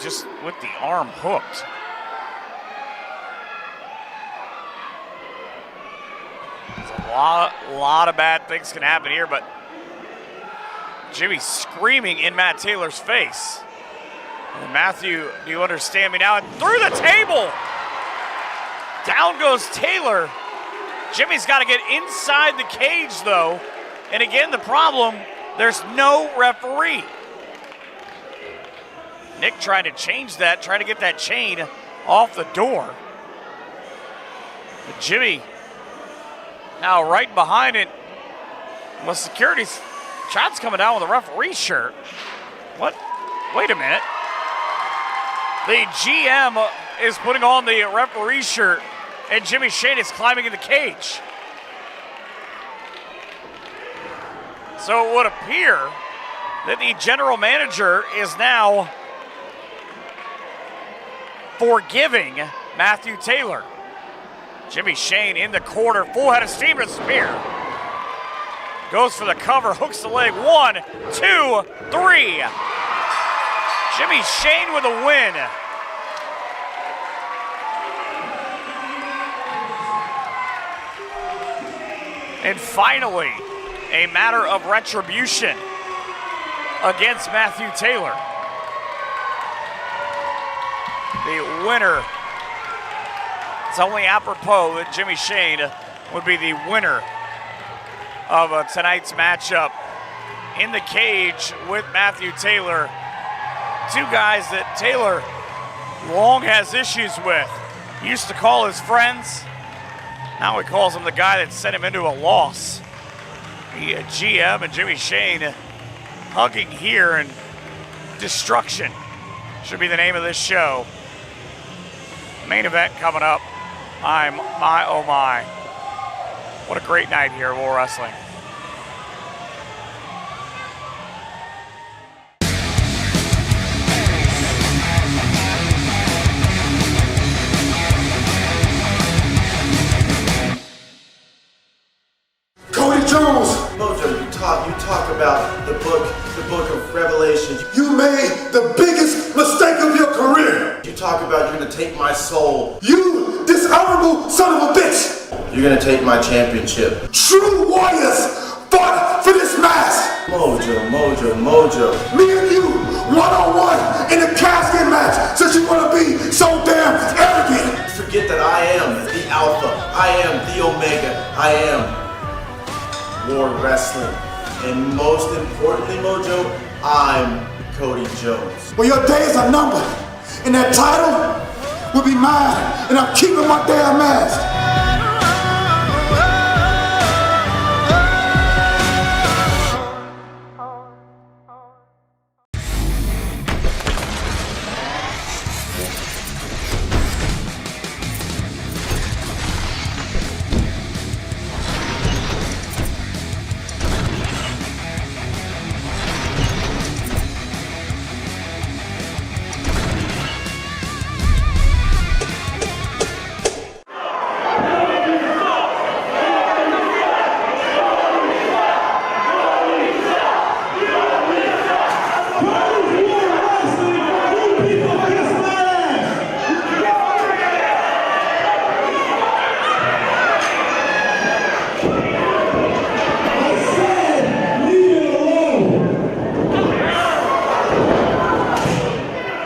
just with the arm hooked. A lot of bad things can happen here, but Jimmy screaming in Matt Taylor's face. And Matthew, do you understand me now? And through the table! Down goes Taylor. Jimmy's got to get inside the cage, though. And again, the problem, there's no referee. Nick trying to change that, trying to get that chain off the door. But Jimmy now right behind it. Well, security's shots coming down with a referee shirt. What? Wait a minute. The GM is putting on the referee shirt, and Jimmy Shane is climbing in the cage. So it would appear that the general manager is now forgiving Matthew Taylor. Jimmy Shane in the corner, full head of steam to the spear. Goes for the cover, hooks the leg. 1, 2, 3. Jimmy Shane with a win. And finally, a matter of retribution against Matthew Taylor. The winner. It's only apropos that Jimmy Shane would be the winner of tonight's matchup in the cage with Matthew Taylor. Two guys that Taylor long has issues with. He used to call his friends. Now he calls him the guy that sent him into a loss. The GM and Jimmy Shane hugging here, and destruction should be the name of this show. Main event coming up. My, oh my. What a great night here at War Wrestling. Cody Jones, Mojo, you talk about the book of Revelations. you made the biggest mistake of your career. You talk about you're gonna take my soul. You dishonorable son of a bitch. You're gonna take my championship. True warriors fought for this match. Mojo. Me and you, one-on-one in a casket match, since you want to be so damn arrogant. Forget that I am the Alpha. I am the Omega. I am War Wrestling. And most importantly, Mojo, I'm Cody Jones. Well, your days are numbered, and that title will be mine, and I'm keeping my damn mask.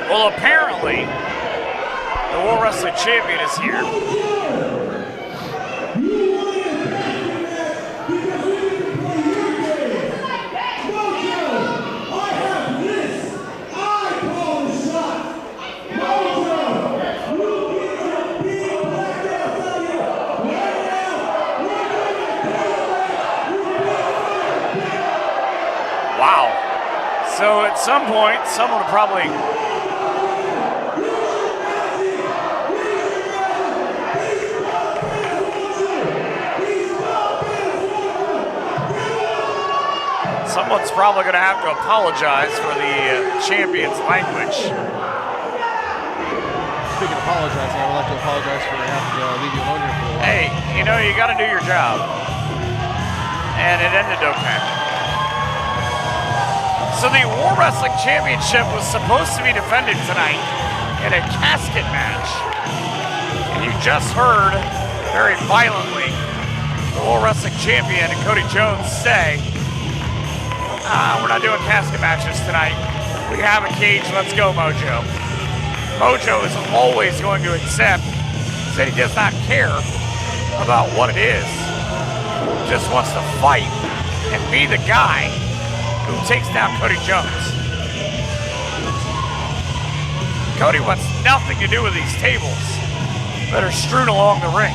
Well, apparently, the War Wrestling Champion is here. Wow. So at some point, someone will probably someone's probably going to have to apologize for the champion's language. Speaking of apologizing, I would like to apologize for having to leave you alone here for a while. Hey, you know, you got to do your job. And it ended okay. So the War Wrestling Championship was supposed to be defended tonight in a casket match. And you just heard very violently the War Wrestling Champion and Cody Jones say, we're not doing casket matches tonight. We have a cage, let's go, Mojo. Mojo is always going to accept that he does not care about what it is. Just wants to fight and be the guy who takes down Cody Jones. Cody wants nothing to do with these tables that are strewn along the ring.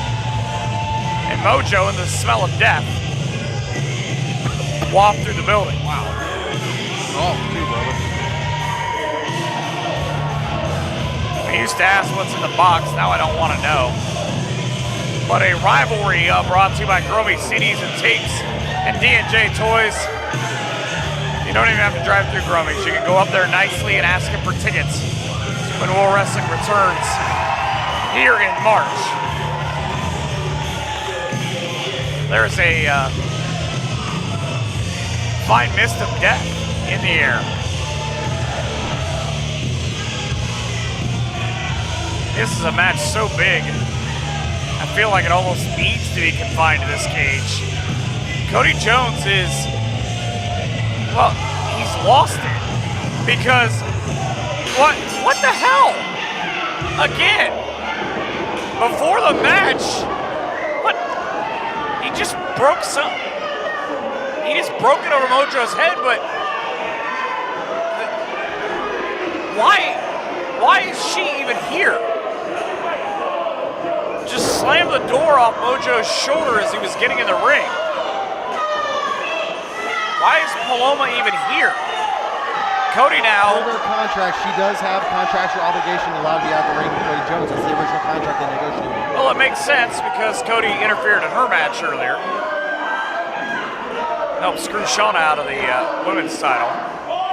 And Mojo, in the smell of death, waft through the building. Wow. Oh, too, brother. I used to ask what's in the box, now I don't want to know. But a rivalry brought to you by Gromy CDs and Tapes and D&J Toys. You don't even have to drive through Gromy's. You can go up there nicely and ask him for tickets when War Wrestling returns here in March. There's a fine mist of death in the air. This is a match so big, I feel like it almost needs to be confined to this cage. Cody Jones is, well, he's lost it because what the hell? Again, before the match, what? He just broke he just broke it over Mojo's head, but why is she even here? Just slammed the door off Mojo's shoulder as he was getting in the ring. Why is Paloma even here? Cody now. Under contract, she does have contractual obligation allowed to be out the ring with Cody Jones. That's the original contract they negotiated. Well, it makes sense because Cody interfered in her match earlier. Helped screw Shauna out of the women's title.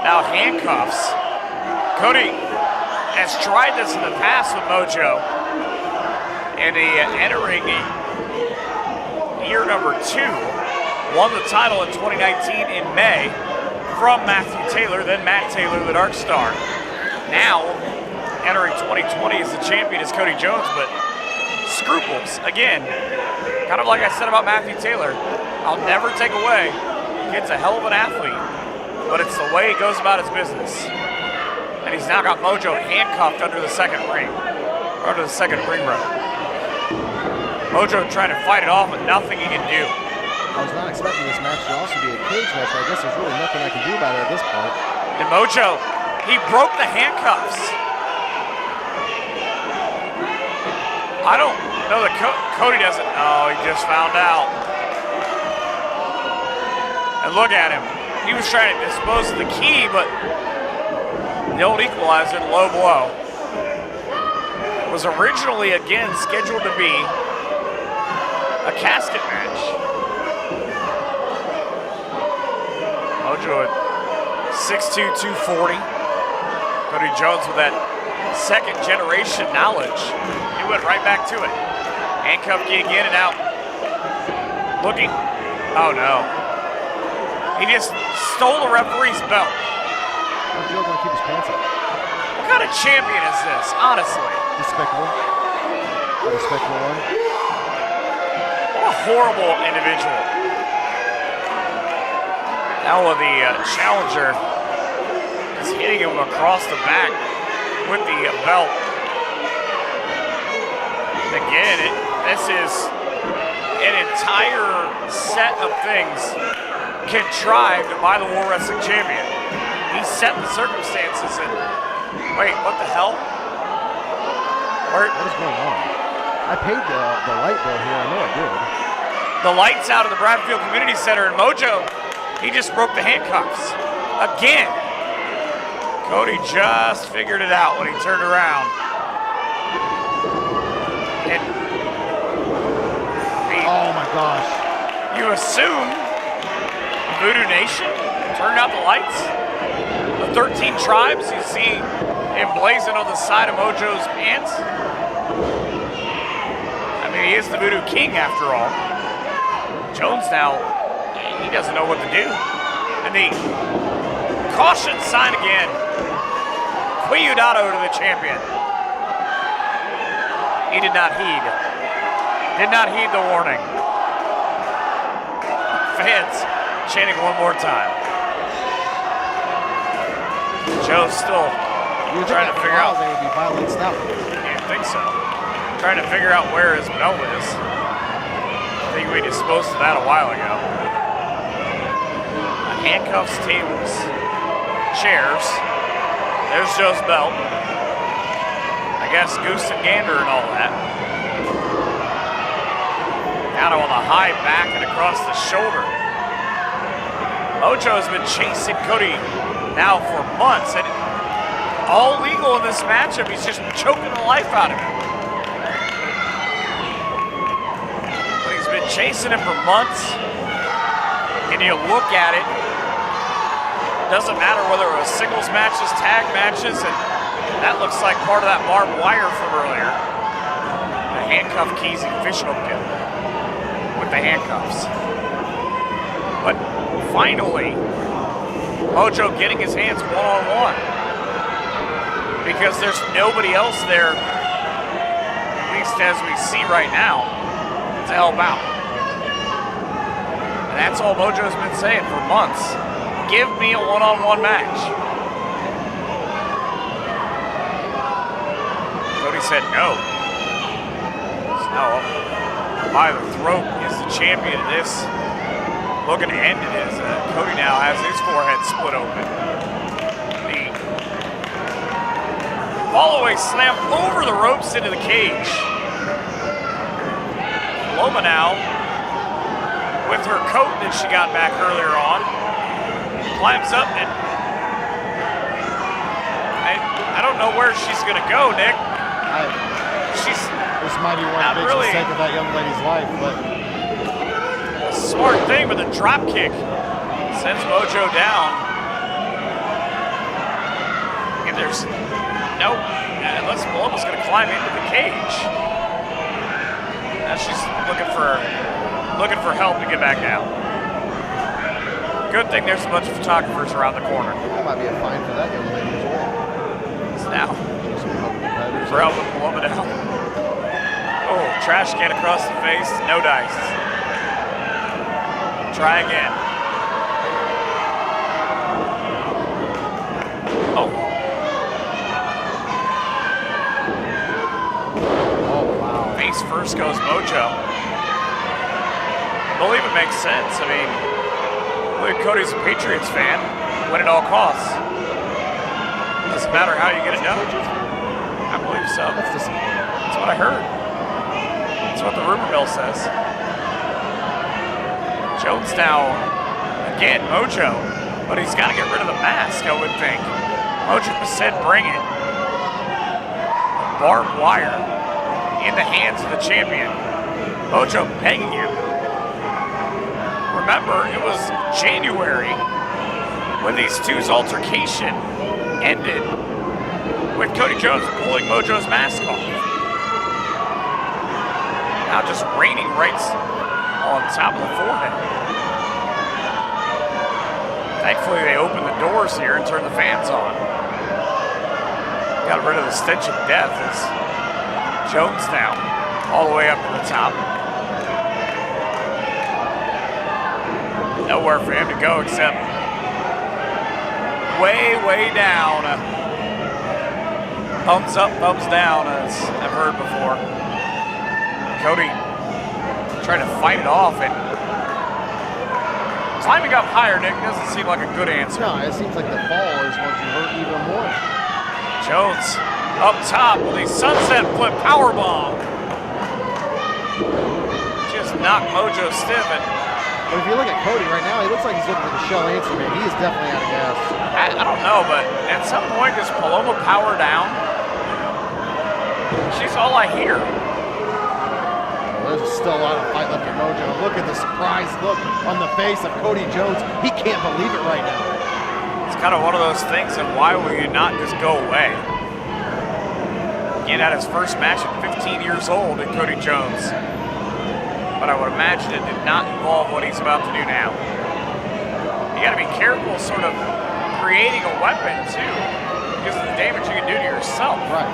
Now handcuffs. Cody has tried this in the past with Mojo. And entering year number 2, won the title in 2019 in May from Matthew Taylor, then Matt Taylor, the Dark Star. Now, entering 2020 as the champion is Cody Jones, but scruples, again, kind of like I said about Matthew Taylor, I'll never take away. Kid's a hell of an athlete, but it's the way he goes about his business. And he's now got Mojo handcuffed under the second ring rope. Mojo trying to fight it off, but nothing he can do. I was not expecting this match to also be a cage match, but I guess there's really nothing I can do about it at this point. And Mojo, he broke the handcuffs. I don't know that Cody doesn't. Oh, he just found out. And look at him. He was trying to dispose of the key, but the old equalizer, low blow. Was originally, again, scheduled to be a casket match. Mojo at 6'2", 240. Cody Jones with that second generation knowledge. He went right back to it. Handcuff key again and out. Looking. Oh no. He just stole the referee's belt. Mojo gonna keep his pants up. What kind of champion is this, honestly? Despicable. A despicable one. What a horrible individual. Now the challenger is hitting him across the back with the belt. Again, this is an entire set of things contrived by the War Wrestling Champion. He set the circumstances and wait, what the hell? What is going on? I paid the light bill here, I know I did. The lights out of the Bradfield Community Center, and Mojo, he just broke the handcuffs. Again. Cody just figured it out when he turned around. And oh my gosh. You assume Voodoo Nation turned out the lights? The 13 tribes you see emblazoned on the side of Mojo's pants? I mean, he is the Voodoo King after all. Jones now, he doesn't know what to do. And the caution sign again. Cuidado to the champion. He did not heed. Did not heed the warning. Fans chanting one more time. Joe's still trying to figure out. They would be violent stuff. I think so. Trying to figure out where his belt is. I think we disposed of that a while ago. Handcuffs, tables, chairs. There's Joe's belt. I guess, goose and gander and all that. Down on the high back and across the shoulder. Mojo has been chasing Cody now for months, and all legal in this matchup. He's just choking the life out of him. But he's been chasing him for months, and you look at it, doesn't matter whether it was singles matches, tag matches, and that looks like part of that barbed wire from earlier. The handcuff keys and fishhook him with the handcuffs. But finally, Mojo getting his hands one-on-one because there's nobody else there, at least as we see right now, to help out. And that's all Mojo's been saying for months. Give me a one-on-one match. Cody said no. So, by the throat is the champion of this. Looking to end it as Cody now has his forehead split open. The fall-away slam over the ropes into the cage. Paloma now, with her coat that she got back earlier on, climbs up and I don't know where she's gonna go, Nick. This might be one that makes the sake of that young lady's life, but a smart thing, but the drop kick sends Mojo down. And there's nope, unless Paloma's gonna climb into the cage. Now she's looking for help to get back down. Good thing there's a bunch of photographers around the corner. that might be a fine for that young lady as well. It's now for helping Paloma down. Oh, trash can across the face, no dice. Try again. Oh. Oh, wow. Face first goes Mojo. I believe it makes sense. I mean, Cody's a Patriots fan, win at all costs. Doesn't matter how you get it done. I believe so. That's what I heard. That's what the rumor mill says. Jones now, again, Mojo, but he's got to get rid of the mask, I would think. Mojo said bring it. Barbed wire in the hands of the champion. Mojo begging him. Remember, it was January when these two's altercation ended with Cody Jones pulling Mojo's mask off. Now just raining right on top of the forehead. Thankfully, they opened the doors here and turned the fans on. Got rid of the stench of death as Jones now all the way up to the top. Nowhere for him to go except way, way down. Thumbs up, thumbs down, as I've heard before. Cody trying to fight it off, and climbing up higher, Nick, doesn't seem like a good answer. No, it seems like the fall is going to hurt even more. Jones up top with a sunset flip powerbomb. Just knocked Mojo stiff. But if you look at Cody right now, he looks like he's looking for the shell answer, man. He is definitely out of gas. I don't know, but at some point, does Paloma power down? She's all I hear. Well, there's still a lot of fight left in Mojo. Look at the surprised look on the face of Cody Jones. He can't believe it right now. It's kind of one of those things of why will you not just go away? Again, at his first match at 15 years old in Cody Jones. But I would imagine it did not involve what he's about to do now. You got to be careful sort of creating a weapon too, because of the damage you can do to yourself. Right.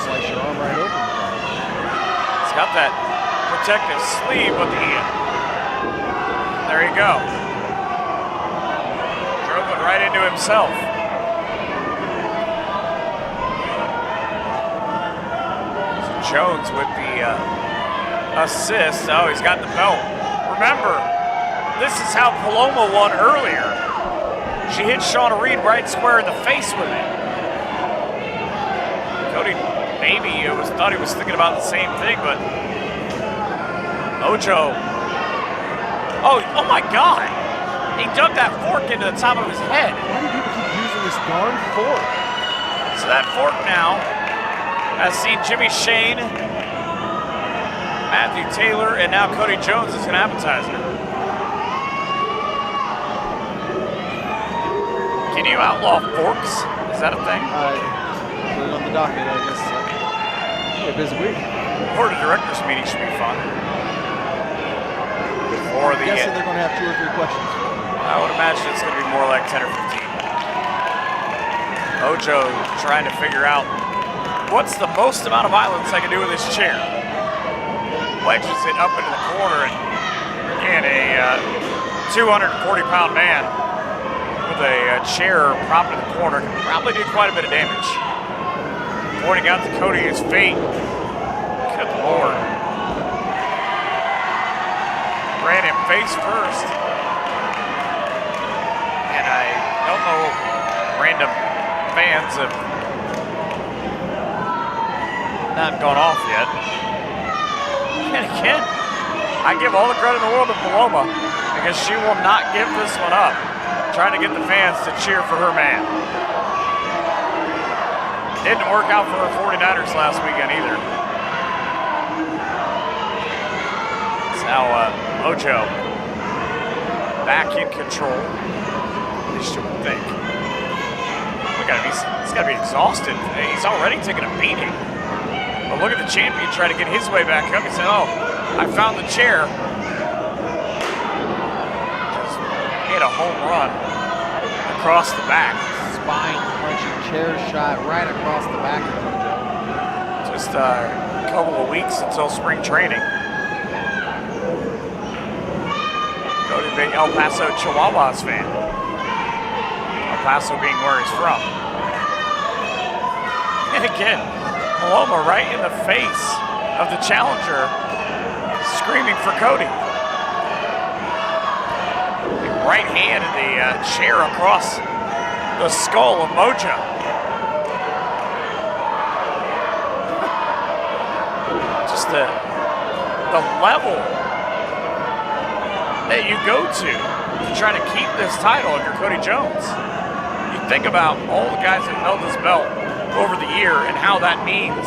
Slice your arm right open. It's got that protective sleeve, but there you go. Drove it right into himself. Jones with the assist. Oh, he's got the belt. Remember, this is how Paloma won earlier. She hit Shauna Reed right square in the face with it. Cody maybe thought he was thinking about the same thing, but Mojo. Oh my God! He dug that fork into the top of his head. Why do people keep using this darn fork? So that fork now has seen Jimmy Shane, Matthew Taylor, and now Cody Jones as an appetizer. Can you outlaw forks? Is that a thing? Put it on the docket, I guess. A busy week. Board of directors meeting should be fun. Before I'm guessing they're going to have 2 or 3 questions. I would imagine it's going to be more like 10 or 15. Mojo trying to figure out what's the most amount of violence I can do with this chair. Wedges it up into the corner, and again, a 240-pound man with a chair propped in the corner can probably do quite a bit of damage. Pointing out to Cody his fate. Good Lord. Ran him face first. And I don't know, random fans have not gone off yet. And again, I give all the credit in the world to Paloma because she will not give this one up, trying to get the fans to cheer for her man. Didn't work out for her 49ers last weekend either. It's now Mojo back in control. At least you would think. He's got to be exhausted. He's already taken a beating. But look at the champion trying to get his way back up. He said, oh, I found the chair. Just hit a home run across the back. Spine punching chair shot right across the back of Mojo. Just a couple of weeks until spring training. Go to big El Paso Chihuahuas fan. El Paso being where he's from. And again, Paloma right in the face of the challenger, screaming for Cody. The right hand of the chair across the skull of Mojo. Just the level that you go to try to keep this title if you're Cody Jones. You think about all the guys that held this belt over the year and how that means,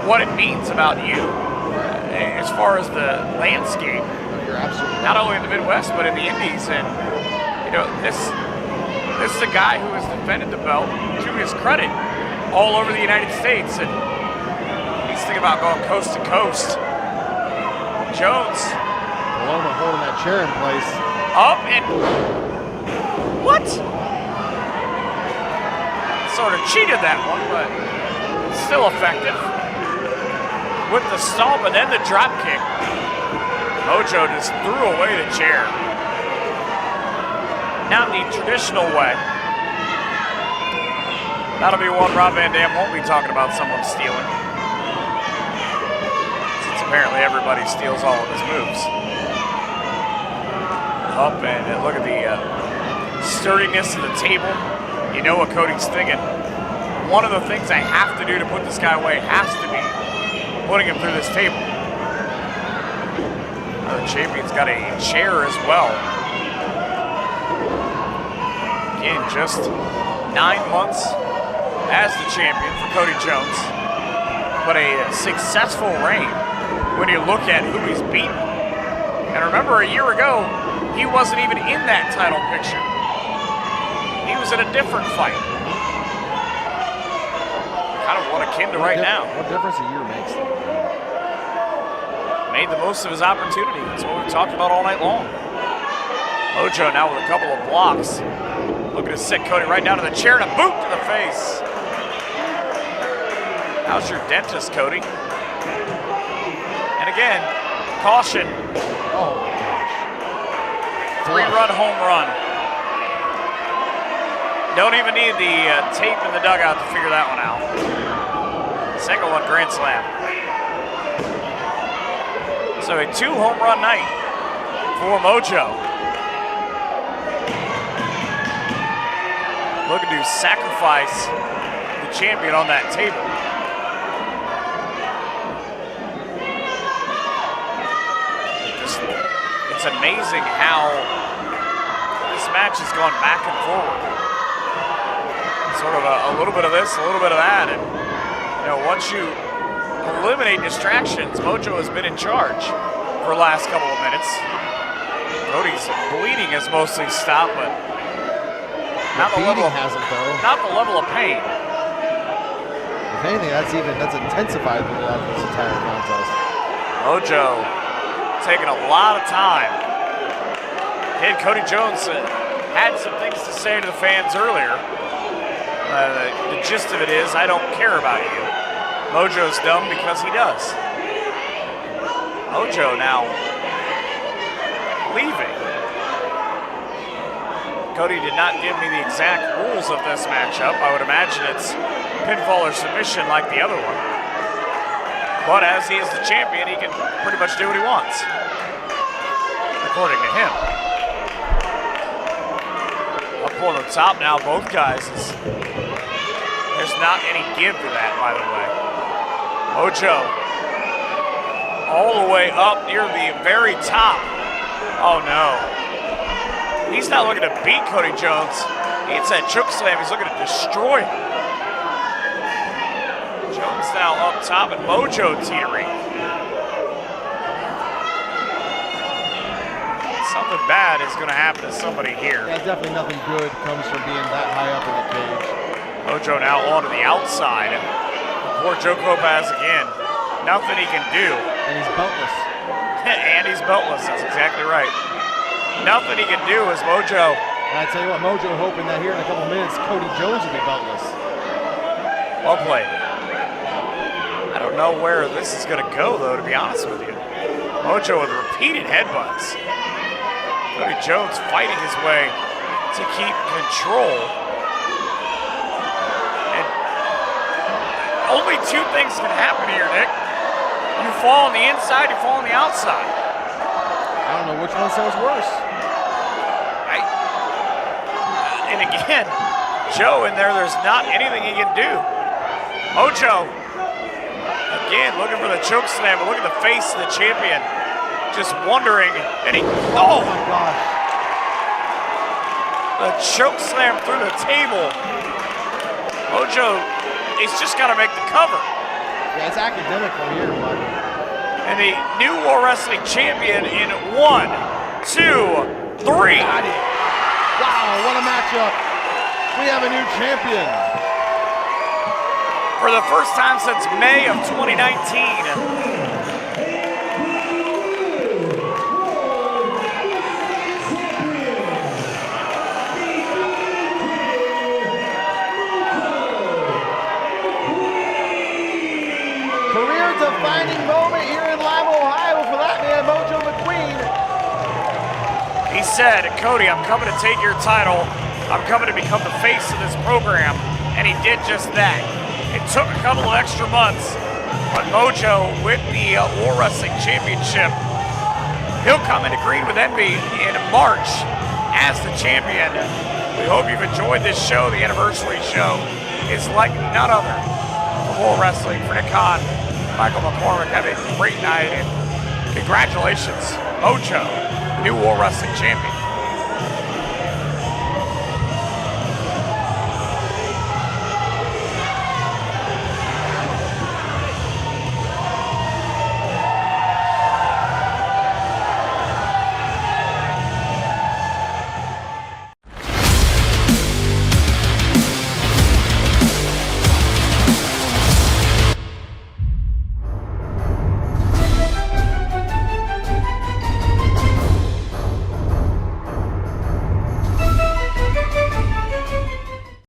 what it means about you as far as the landscape. You're absolutely not only in the Midwest, but in the Indies. And, you know, this is a guy who has defended the belt, to his credit, all over the United States. And he's thinking about going coast to coast. Jones. Paloma holding that chair in place. Up and... What? Sort of cheated that one, but still effective. With the stomp and then the drop kick. Mojo just threw away the chair. Not the traditional way. That'll be one Rob Van Dam won't be talking about someone stealing. Since apparently everybody steals all of his moves. Up and look at the sturdiness of the table. You know what Cody's thinking. One of the things I have to do to put this guy away has to be putting him through this table. The champion's got a chair as well. Again, just 9 months as the champion for Cody Jones, but a successful reign when you look at who he's beaten. And remember, a year ago, he wasn't even in that title picture. He was in a different fight. Kind of one akin to right now. What difference a year makes? Made the most of his opportunity. That's what we've talked about all night long. Mojo now with a couple of blocks. Looking to sit Cody right down to the chair and a boot to the face. How's your dentist, Cody? And again, caution. Oh my gosh. 3-run home run. Don't even need the tape in the dugout to figure that one out. Second one, grand slam. So a 2-home run night for Mojo. Looking to sacrifice the champion on that table. It's amazing how this match has gone back and forward. Sort of a little bit of this, a little bit of that, and once you eliminate distractions, Mojo has been in charge for the last couple of minutes. Cody's bleeding has mostly stopped, but not the level hasn't though. Not the level of pain. If anything, that's intensified throughout this entire contest. Mojo taking a lot of time. Kid Cody Jones had some things to say to the fans earlier. The gist of it is, I don't care about you. Mojo's dumb because he does. Mojo now leaving. Cody did not give me the exact rules of this matchup. I would imagine it's pinfall or submission like the other one. But as he is the champion, he can pretty much do what he wants, according to him. Up on the top now, both guys. There's not any give to that, by the way. Mojo, all the way up near the very top. Oh no. He's not looking to beat Cody Jones. He hits that choke slam, he's looking to destroy him. Jones now up top and Mojo teetering. Something bad is going to happen to somebody here. Yeah, definitely nothing good comes from being that high up in the cage. Mojo now onto the outside. Poor Joe Lopez again. Nothing he can do. And he's beltless. And he's beltless, that's exactly right. Nothing he can do is Mojo. And I tell you what, Mojo hoping that here in a couple minutes, Cody Jones will be beltless. Well played. I don't know where this is going to go, though, to be honest with you. Mojo with repeated headbutts. Cody Jones fighting his way to keep control. And only two things can happen here, Nick. You fall on the inside, you fall on the outside. I don't know which one sounds worse. And again, Joe in there, there's not anything he can do. Mojo, again, looking for the choke slam, but look at the face of the champion. Just wondering, and oh my gosh. The choke slam through the table. Mojo, he's just got to make the cover. Yeah, it's academic from here, bud. And the new War Wrestling champion in 1, 2, 3. Got it. Wow, what a matchup. We have a new champion. For the first time since May of 2019. Career-defining moment here in Lima, Ohio for that man, Mojo McQueen. He said, Cody, I'm coming to take your title. I'm coming to become the face of this program. And he did just that. It took a couple of extra months, but Mojo with the War Wrestling Championship, he'll come into Green with Envy in March as the champion. We hope you've enjoyed this show. The anniversary show is like none other for War Wrestling. For Nick Khan, Michael McCormick, have a great night, and congratulations, Mojo, new War Wrestling champion.